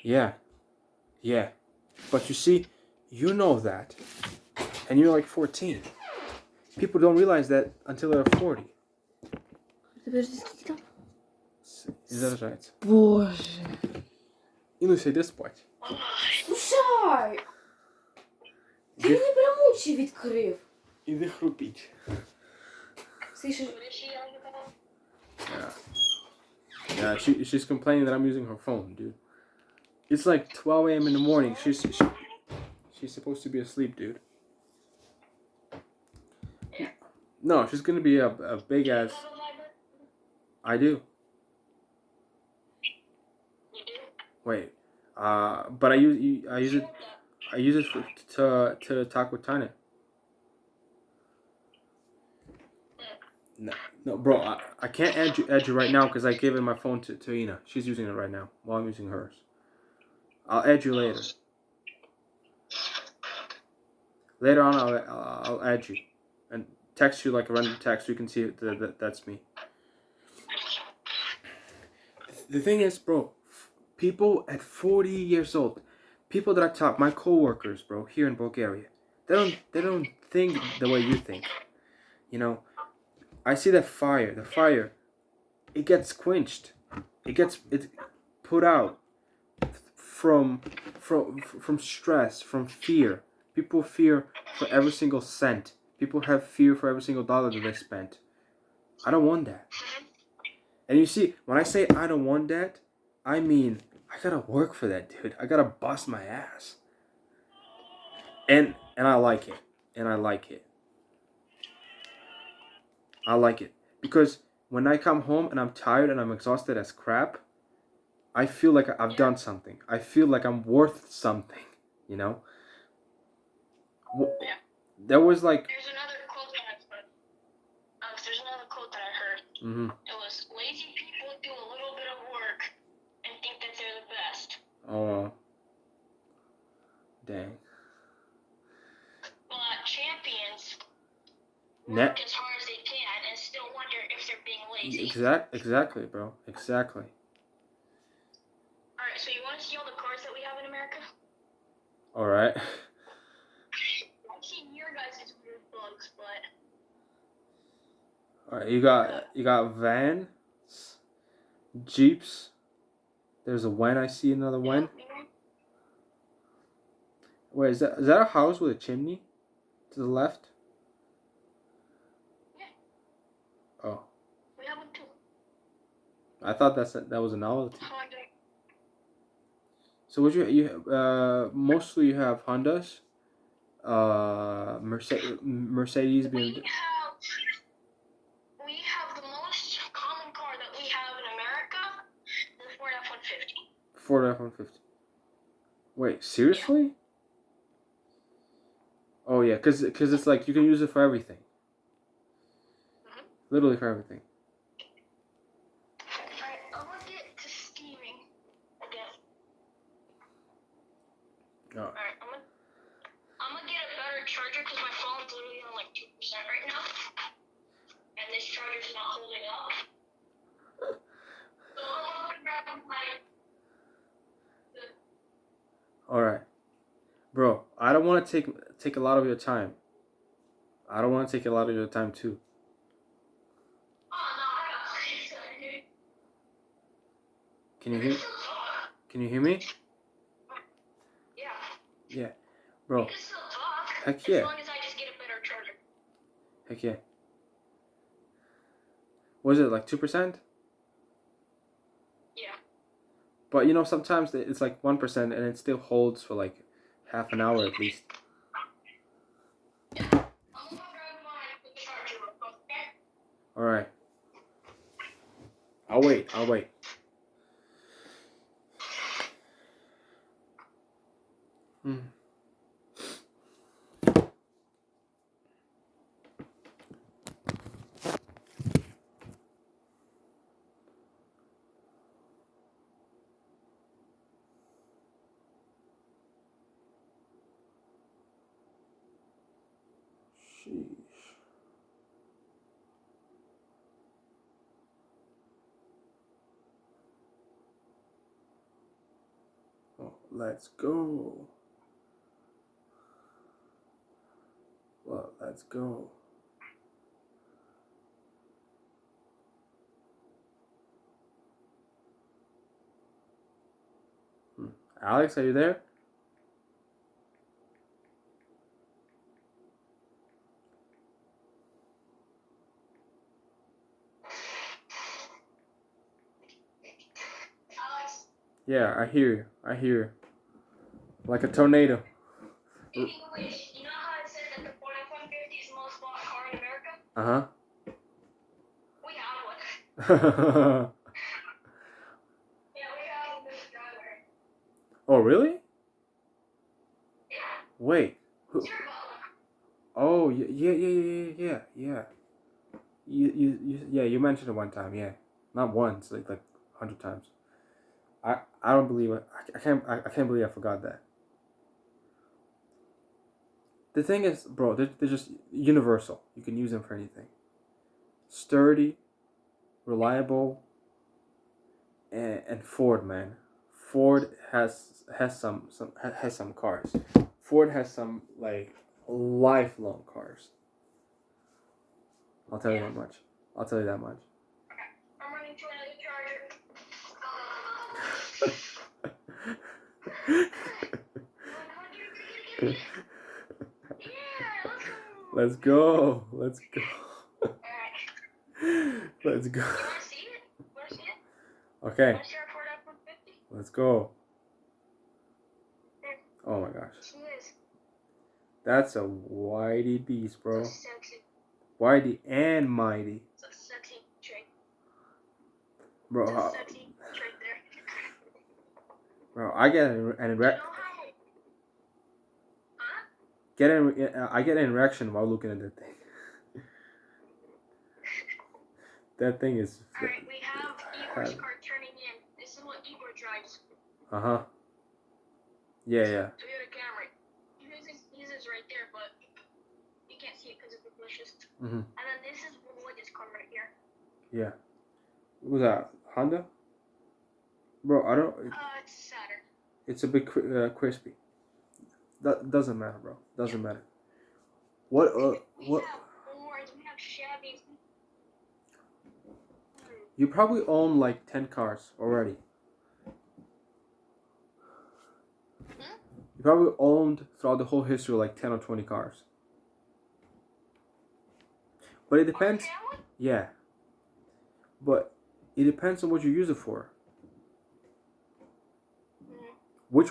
Yeah, yeah. But you see, you know that, and you're like 14. People don't realize that until they're 40. Заражается. Боже. И ну все, иди спать. Слушай! Ти мені прям очі відкрив. Іди хрупіть. Слышиш? Yeah, she's complaining that I'm using her phone, dude. It's like 12 a.m. in the morning. She's supposed to be asleep, dude. No, she's gonna be a big ass. I do. Wait, but I use it to talk with Tanya. No, bro, I can't add you right now because I gave it my phone to Ina. She's using it right now while I'm using hers. I'll add you later. Later on, I'll add you and text you like a random text so you can see that's me. The thing is, bro, people at 40 years old, people that I talk, my coworkers, bro, here in Bulgaria, they don't think the way you think. You know, I see that the fire, it gets quenched, it put out from stress, from fear. People fear for every single cent. People have fear for every single dollar that they spent. I don't want that. And you see, when I say I don't want that, I mean I gotta work for that, dude. I gotta bust my ass. And I like it. And I like it. I like it. Because when I come home and I'm tired and I'm exhausted as crap, I feel like I've done something. I feel like I'm worth something, you know? There was like... There's another quote that I've heard. There's another quote that I heard. Mm-hmm. It was, lazy people do a little bit of work and think that they're the best. Oh. Dang. But champions work as hard as they can and still wonder if they're being lazy. Exactly, bro. Exactly. Alright, so you want to see all the cars that we have in America? Alright. I've seen your guys' weird bugs, but... Alright, you got vans, Jeeps. There's a Wen, I see another Wen. Wait, is that a house with a chimney? To the left? Yeah. Oh. We have one too. I thought that was a novelty. So what you mostly you have Hondas, Mercedes, BMW. We have the most common car that we have in America, the Ford F-150. Ford F-150. Wait, seriously? Yeah. Oh yeah, cause it's like you can use it for everything. Mm-hmm. Literally for everything. Alright, I'm gonna get to steaming again. Oh. Alright, I'm gonna get a better charger because my phone's literally on like 2% right now. And this charger's not holding up. So I'm gonna grab my... Alright. Bro, I don't want to take a lot of your time. I don't want to take a lot of your time too. Oh no, I got it. Can you hear? Can you hear me? Yeah. Yeah, bro. You can still talk. Heck yeah. As long as I just get a better charger. Heck yeah. Was it like 2%? Yeah. But you know, sometimes it's like 1% and it still holds for like half an hour at least. Yeah. I'm gonna grab my charger real quick, okay? Alright. I'll wait. Sheesh. Oh, let's go. Well, let's go. Alex, are you there? Alex, Yeah, I hear you. I hear you. Like a tornado. English, you know how it said that the 4150 is the most bought car in America? Uh-huh. We have one. Yeah, we have one in this driveway. Oh, really? Yeah. Wait. Who? It's your butler. Oh, yeah. You mentioned it one time, yeah. Not once, like 100 times. I don't believe it. I can't believe I forgot that. The thing is, bro, they're just universal. You can use them for anything. Sturdy, reliable, and Ford, man. Ford has some cars. Ford has some like lifelong cars. I'll tell you that much. I'll tell you that much. I'm running to another charger. Let's go. Let's go. Let's go. You want to see it? Want to see it? Okay. Want to see our Ford F-150? Let's go. Oh my gosh. See this? That's a whitey beast, bro. So sexy. Whitey and mighty. It's a sexy trait. Bro, It's a sexy trait there. bro, I get I get an erection while looking at that thing. That thing is. Alright, we have Igor's car turning in. This is what Igor drives. Uh-huh. Yeah. Toyota Camry. His is right there, but you can't see it because of the bushes. Mhm. And then this is Lloyd's car right here. Yeah. What was that? Honda? Bro, I don't. It's Saturn. It's a bit crispy. That doesn't matter, bro. Doesn't matter. What? What? We have Fords. We have Chevys. You probably own like 10 cars already. You probably owned throughout the whole history like 10 or 20 cars. But it depends. Yeah. But it depends on what you use it for. Which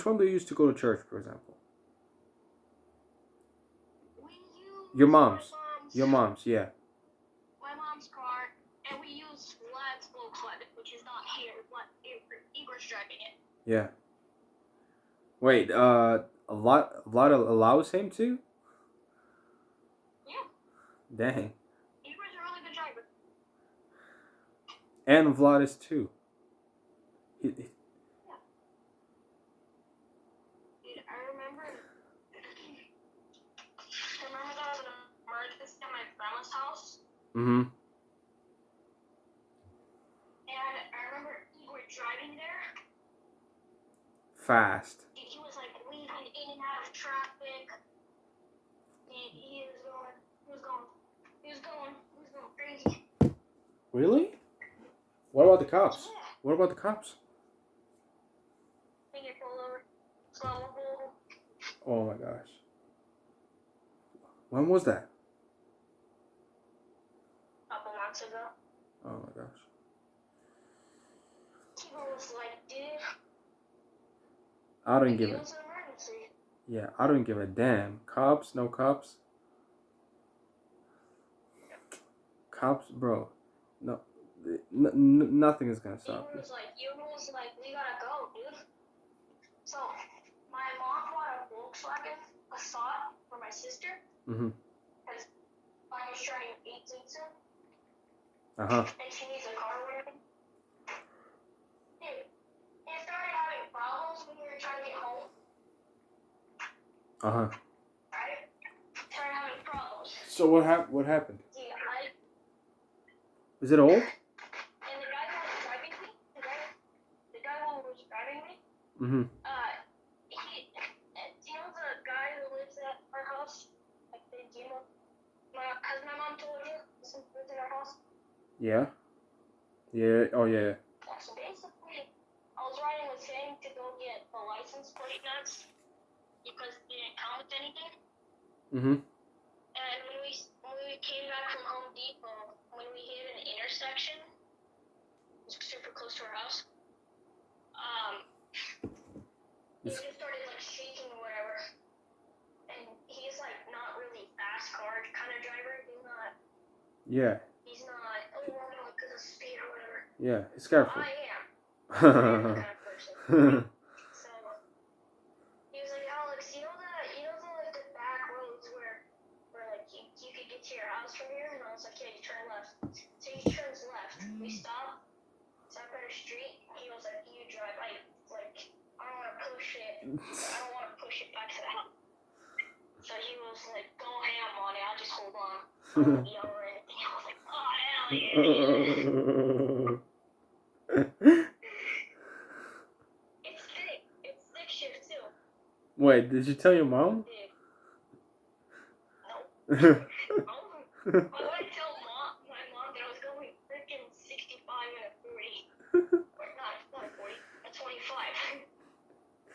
one do you use to go to church, for example? Your mom's. Your mom's, yeah. My mom's car, and we use Vlad's Volkswagen, which is not here, but Igor's driving it. Yeah. Wait, Vlad allows him to? Yeah. Dang. Igor's a really good driver. And Vlad is too. Dude, I remember there was an emergency at my grandma's house. Mm-hmm. And I remember Igor driving there. Fast. He was like weaving in and out of traffic. He was going crazy. Really? What about the cops? Yeah. What about the cops? He get pulled over. Slow. Oh my gosh. When was that? A couple months ago. Oh my gosh. Igor was like, dude. I don't give It a. was an emergency. Yeah, I don't give a damn. Cops, no cops. Cops, bro. No, nothing is gonna stop you. Igor was like, we gotta go, dude. So, my mom bought a Volkswagen Passat for my sister. Mm-hmm. Because I was turning 18 soon. Uh-huh. And she needs a car or whatever. Dude, it started having problems when we were trying to get home. Uh-huh. Right? Started having problems. So what happened? Dude, Is it old? and the guy who was driving me, the guy who was driving me, Mm-hmm. he, do you know the guy who lives at our house? Like, do you know, has my mom told you who lives in our house? Yeah. Yeah. Oh yeah. Yeah, so basically, I was riding with him to go get the license plate nuts because they didn't come with anything. Mm-hmm. And when we came back from Home Depot, when we hit an intersection, super close to our house, he just started like shaking or whatever. And he's like not really fast car kind of driver. He's not. Yeah. He's not. Oh, I'm gonna look at the speed or whatever. Yeah. It's careful. I am. I am that kind of person. So he was like, Alex, you know the like the back roads where like you could get to your house from here? And I was like, yeah, you turn left. So he turns left. We stop at a street. He was like, you drive. I don't want to push it. I don't want to push it back to the house. So he was like, go ham on it. I'll just hold on. I won't yell or anything. I was like, oh hell yeah. It's thick. It's thick shift too. Wait, did you tell your mom? No. I wouldn't tell my mom that I was going freaking 65 and a 40. Or not 40, a 25.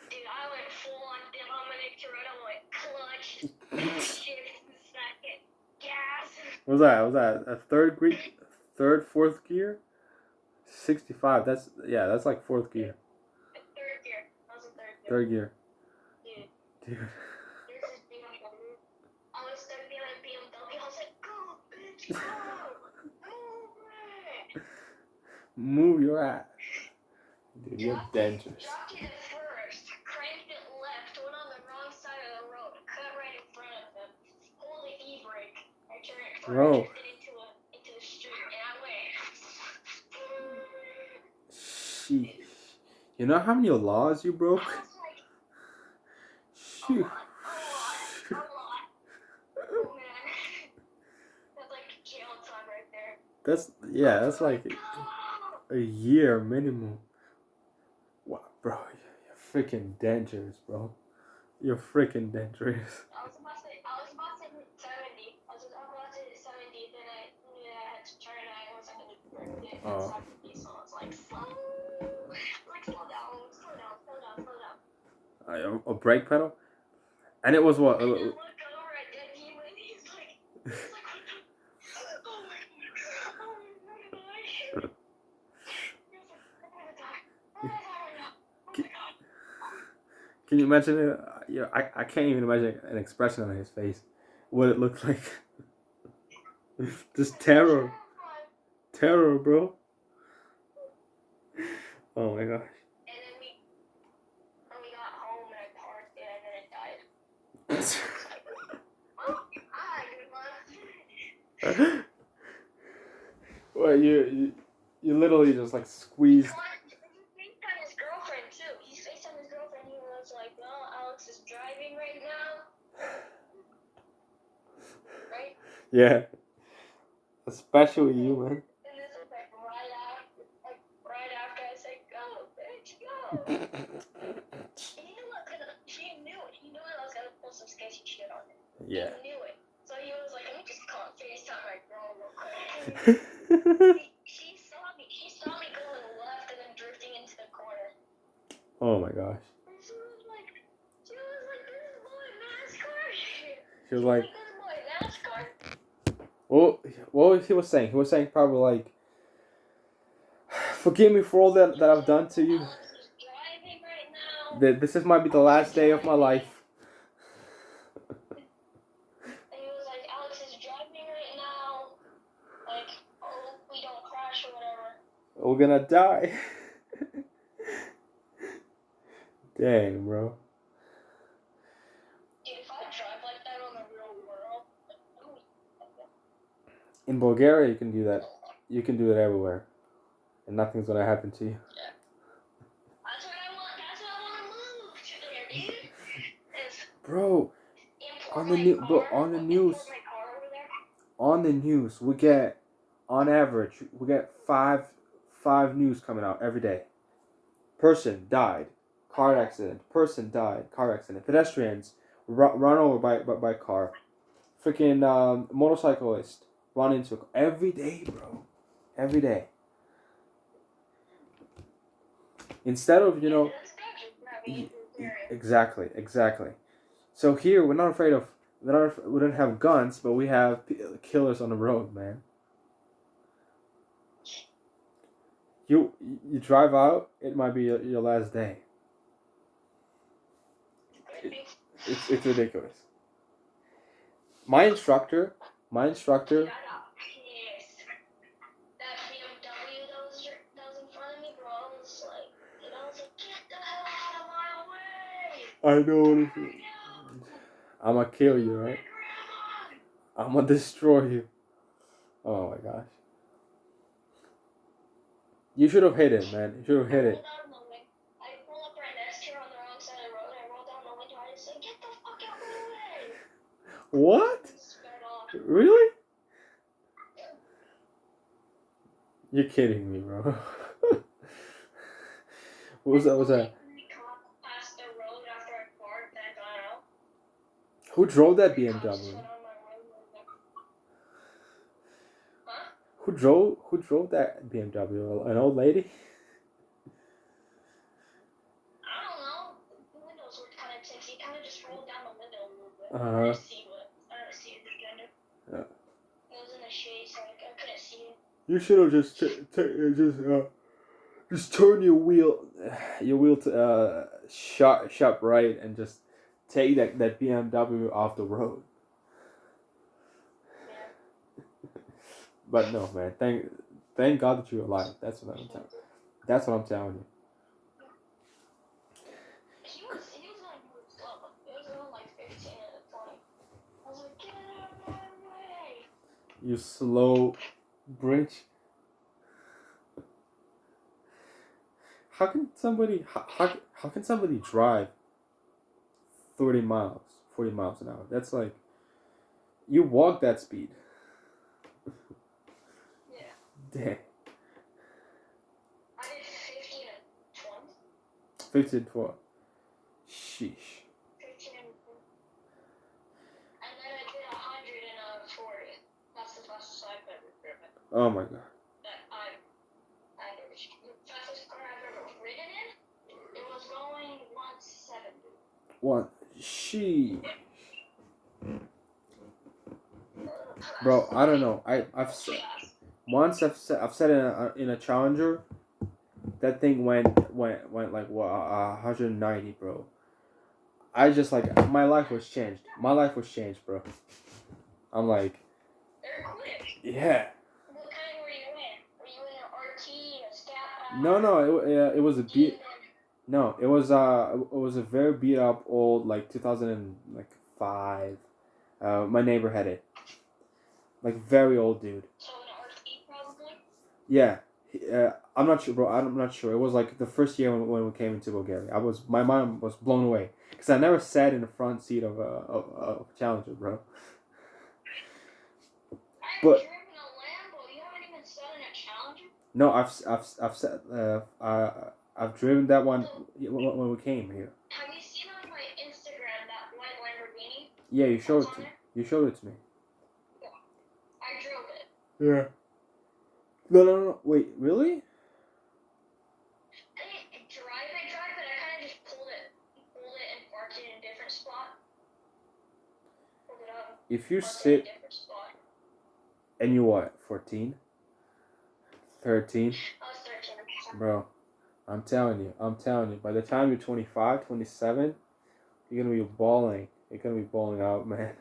Dude, I went full on Dominic Toretto, like clutch, shift, second, gas. Was that a fourth gear? 65. That's like fourth gear. Third gear. I was in Third gear. Dude. There's this big one. I was stuck behind a BMW. I was like, go, bitch, go. Move it. Move your ass. Dude, you're dangerous. Dropped it at first, cranked it left, went on the wrong side of the road, cut right in front of them, pulled the e-brake, I Bro. drifted into the street, and I went. Sheesh. You know how many laws you broke? I was like, Shoot. a lot. Oh man, that's like jail time right there. That's like a year minimum. Wow, bro, you're freaking dangerous, bro. You're freaking dangerous. I was about to hit 70. I was about to hit 70, then I knew that I had to turn, and I wasn't going to break it. Oh. So I was like, slow down. A brake pedal? And it was what? And I look over at Deadbeat, and he's like, oh my god. Can you imagine it? Yeah, I can't even imagine an expression on his face. What it looked like. Just terror. Terror, bro. Oh my gosh. And then we got home and I parked it and then it died. Good one. Well, you literally just like squeezed. He FaceTimed his girlfriend too. He FaceTimed his girlfriend. He was like, well, Alex is driving right now. Right? Yeah. Especially you, man. And this is like right after I said, go, bitch, go. He knew I was gonna pull some sketchy shit on him. Yeah. He knew it. So he was like, let me just call FaceTime my girl real quick. She saw me going left and then drifting into the corner. Oh my gosh. And she was like, this is my NASCAR. She was like, this is my NASCAR. what he was saying? He was saying probably like, forgive me for all that I've done to you. Alex is driving right now. This might be the last day of my life. And he was like, Alex is driving right now. Like, oh, we don't crash or whatever. We're gonna die. Dang, bro. Dude, if I drive like that on the real world, In Bulgaria, you can do that. You can do it everywhere, and nothing's gonna happen to you. yeah. That's what I want to move to there, dude. Bro, on the news. My car over there. on the news, we get, on average, we get five news coming out every day. Person died, car accident. Person died, car accident. Pedestrians run over by car. Freaking motorcyclist run into a car. Every day, bro. Every day. Instead of, exactly. So here we're not afraid of, we don't have guns, but we have killers on the road, man. You drive out, it might be your last day. It's ridiculous. My instructor. Yes. That BMW that was in front of me, bro. I was like, get the hell out of my way. I know. I'm gonna kill you, right? I'm gonna destroy you. Oh my gosh. You should have hit it, man. You should have hit it. I pulled up right next to her on the wrong side of the road. I rolled down the window. I said, get the fuck out of my way. What? Really? You're kidding me, bro. What was that? Past the road after I parked and got out. Who drove that BMW? Huh? Who drove that BMW? An old lady? I don't know. The windows were kind of tinted. He kind of just rolled down the window a little bit. Uh-huh. I didn't see it again. Yeah. It was in the shade, so I couldn't see it. You should have just turn your wheel to sharp right and just take that BMW off the road. But no, man. Thank God that you're alive. That's what I'm telling you. He was going slow. It was going like 15 and 20. I was like, get out of my way. You slow bridge. How can somebody drive 30 miles, 40 miles an hour? That's like, you walk that speed. Yeah. Dang. I did 15 and 20. 15 and 12. Sheesh. 15 and 20. And then I did 100 and 40. That's the fastest I've ever driven. Oh my God. The fastest car I've ever ridden in, it was going 170. What? Sheesh. Bro, I don't know. I've said in a Challenger, that thing went like 190, bro. I just like, my life was changed. Bro. I'm like, They're quick. yeah. What kind were you in? Were you in an RT, a Scat? No, it was a beat. No, it was a very beat up old, like 2005. My neighbor had it. Like, very old dude. So an RT probably? Yeah. I'm not sure, bro. I'm not sure. It was like the first year when we came into Bulgaria. My mind was blown away because I never sat in the front seat of a Challenger, bro. But driven a Lambo. You haven't even sat in a Challenger? no, I've driven that one when we came here. Have you seen on my Instagram that white Lamborghini? Yeah, you showed it to me. Yeah. I drove it. Yeah. No. Wait, really? I didn't drive it. I kind of just pulled it and parked it in a different spot. Pulled it up. If you parked it sit in a different spot. and you what? 14? 13? I was 13. Bro, I'm telling you, by the time you're 25, 27, you're gonna be balling. You're gonna be balling out, man.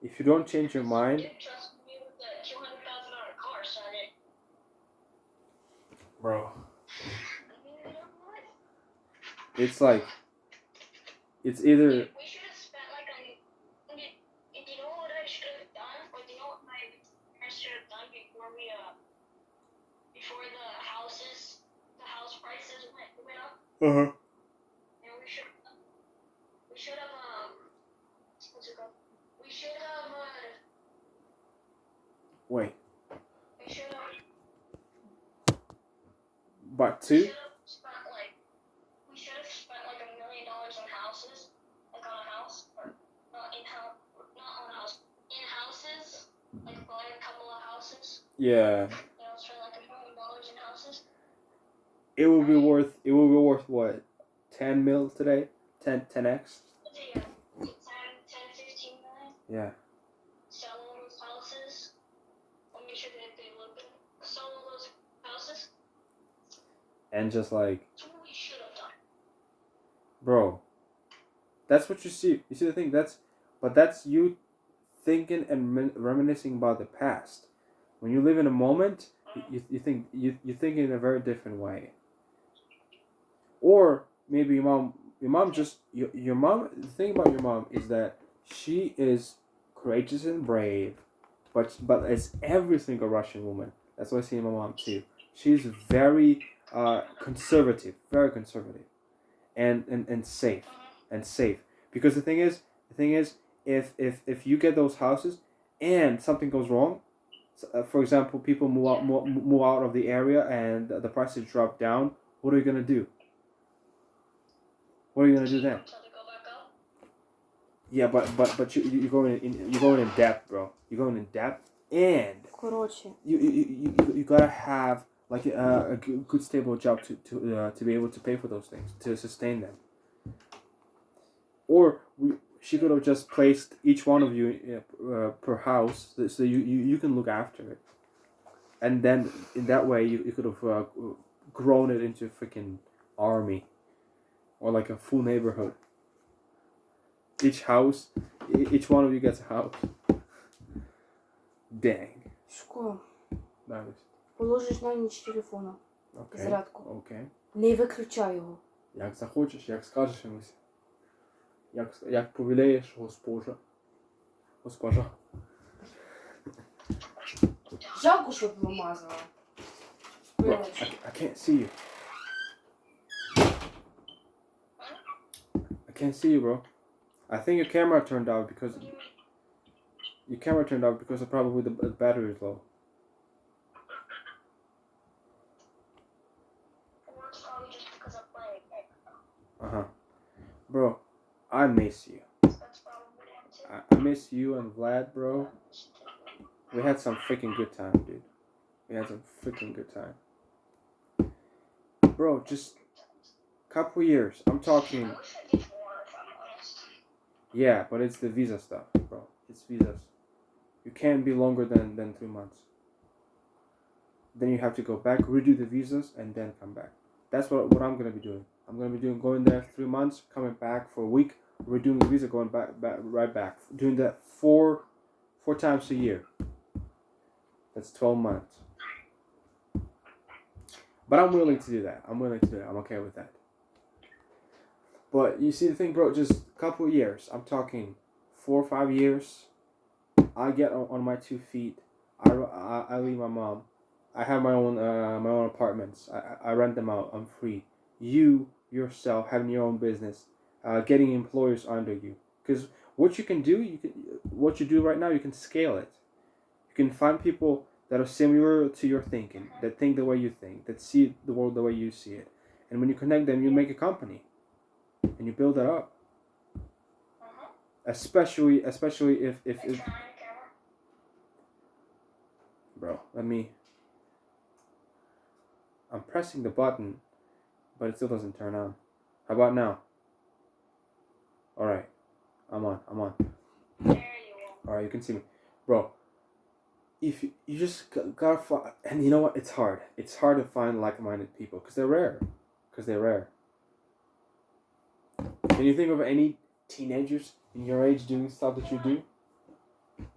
If you don't change your mind, You trust me with the $200,000 car, son. bro, it's like, it's either. We should have spent like do you know what I should have done? Or do you know what my parents should have done before the house prices went up? Uh-huh. And we should have what's it called? We should have Wait. We should have. But We 2? should have spent like $1 million on houses, like on a house, or not on a house, in houses, like buy a couple of houses. Yeah. Spend like $1 million in houses. It will be worth what? 10 mil today? 10x? Yeah, 10, 15 million. Yeah. Sell all those houses. I'll make sure that they look good. Sell all those houses. And just like, That's what we should have done. bro, that's what you see. You see the thing? That's you thinking and reminiscing about the past. When you live in a moment, you think in a very different way. Or maybe your mom your mom. The thing about your mom is that she is courageous and brave, but as every single Russian woman, that's what I see in my mom too. She's very conservative, very conservative, and safe, because the thing is, if you get those houses and something goes wrong, for example, people move out of the area and the prices drop down, what are you gonna do? What are you gonna do then? Yeah, but you're going in depth, bro. You're going in depth, and you gotta have like a good stable job to be able to pay for those things, to sustain them. Or she could have just placed each one of you per house, so you can look after it, and then in that way you could have grown it into a freaking army, or like a full neighborhood. Each one of you gets a house. Dang. Шко, Навіть. положиш на ніч телефона. Окей. Зарядку. Окей. Не виключай його. Як захочеш, як скажеш йомусь. Як повелієш, госпожа. Жалко, щоб вимазала. Bro, I can't see you. I can't see you, bro. I think your camera turned out because of probably the battery is low. Bro, I miss you. I miss you and Vlad, bro. We had some freaking good time, dude. We had some freaking good time. Bro, just couple years. I'm talking. Yeah, but it's the visa stuff, bro. It's visas. You can't be longer than 3 months. Then you have to go back, redo the visas, and then come back. That's what I'm gonna be doing. I'm gonna be going there 3 months, coming back for a week, redoing the visa, going right back. Doing that four times a year. That's 12 months. But I'm willing to do that. I'm okay with that. But you see the thing, bro, just a couple of years. I'm talking 4 or 5 years. I get on my 2 feet. I leave my mom. I have my own apartments. I rent them out. I'm free. You yourself having your own business, getting employers under you. Because what you do right now, you can scale it. You can find people that are similar to your thinking, that think the way you think, that see the world the way you see it. And when you connect them, you make a company. And you build that up. Especially if bro, I'm pressing the button, but it still doesn't turn on. How about now? Alright. I'm on. Alright, you can see me. Bro, if you just gotta find, and you know what? It's hard. It's hard to find like-minded people, because they're rare. Can you think of any teenagers in your age doing stuff that you do?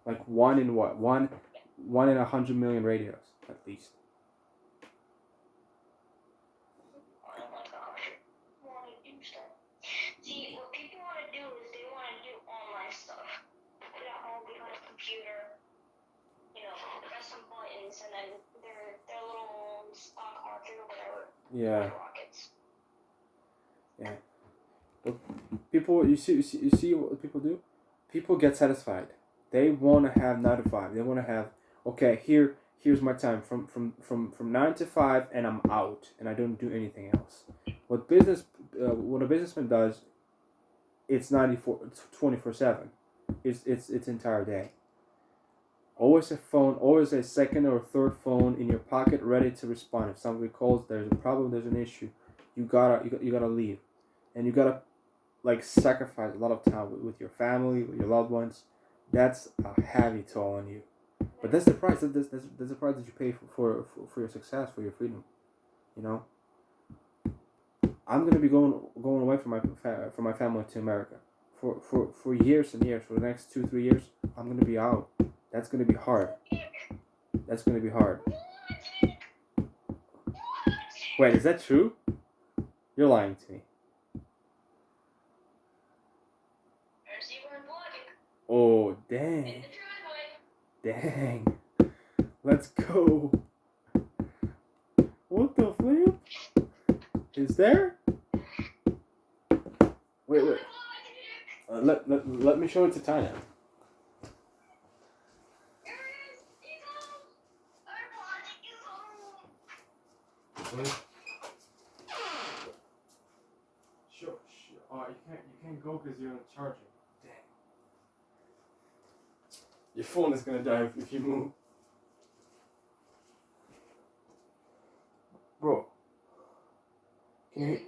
Like one in 100 million radios, at least. Oh my gosh. Want to do stuff. See, what people want to do is they want to do online stuff. Put at home behind a computer, press some buttons, and then their little stock market or whatever. Yeah. Rockets. Yeah. But people, you see what people do? People get satisfied. They want to have 9 to 5. They want to have okay, here's my time from 9 to 5, and I'm out, and I don't do anything else. What a businessman does, it's 24/7. It's entire day. Always a phone, always a second or third phone in your pocket, ready to respond. If somebody calls, there's a problem, there's an issue, you gotta leave, and you gotta like sacrifice a lot of time with your family, with your loved ones. That's a heavy toll on you. But that's the price. That's the price that you pay for your success, for your freedom. You know. I'm gonna be going away from my family to America for years and years. For the next 2-3 years, I'm gonna be out. That's gonna be hard. That's gonna be hard. Wait, is that true? You're lying to me. Oh, dang. Dang. Let's go. What the flip? Is there? Wait. Let me show it to Tanya. Sure. Oh, you can't go because you're on charging. Dang. Your phone is gonna die if you move. Bro. Can you? He is.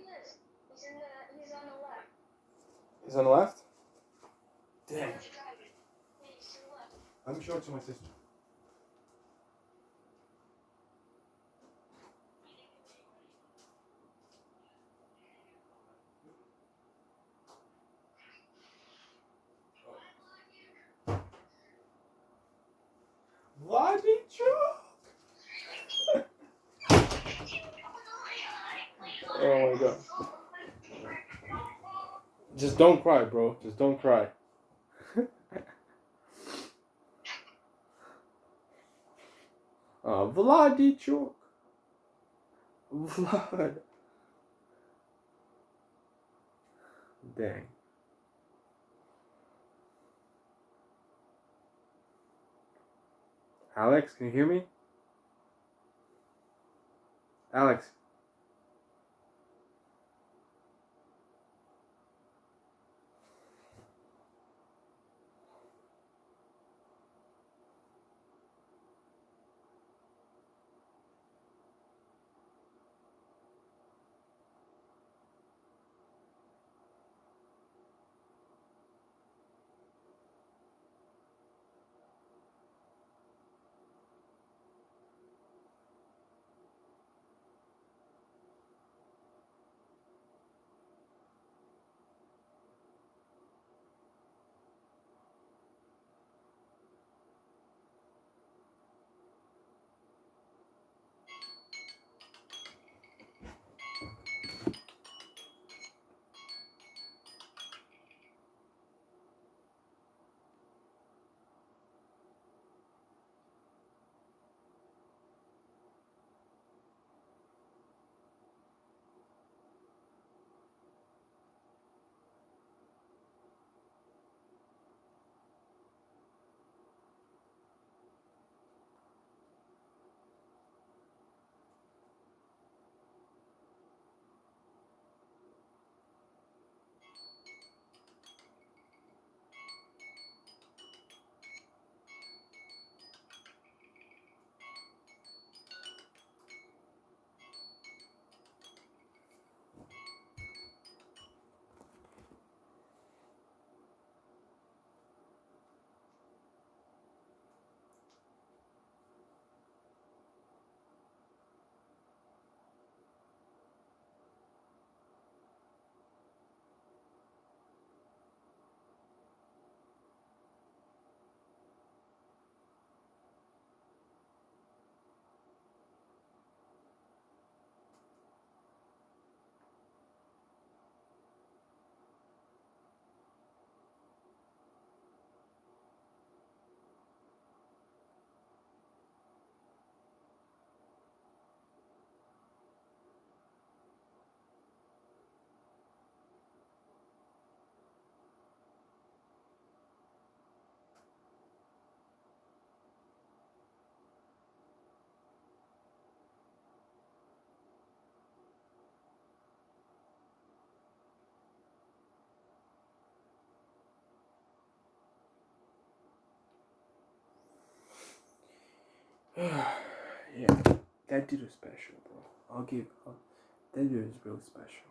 He's on the left. He's on the left? Dang. Yeah, he's to the left. Let me show it to my sister. Vladimir! Oh my god. Just don't cry, bro. Just don't cry. Vladimir. Vlad. Dang. Alex, can you hear me? Alex. Yeah, that dude is special, bro. That dude is really special.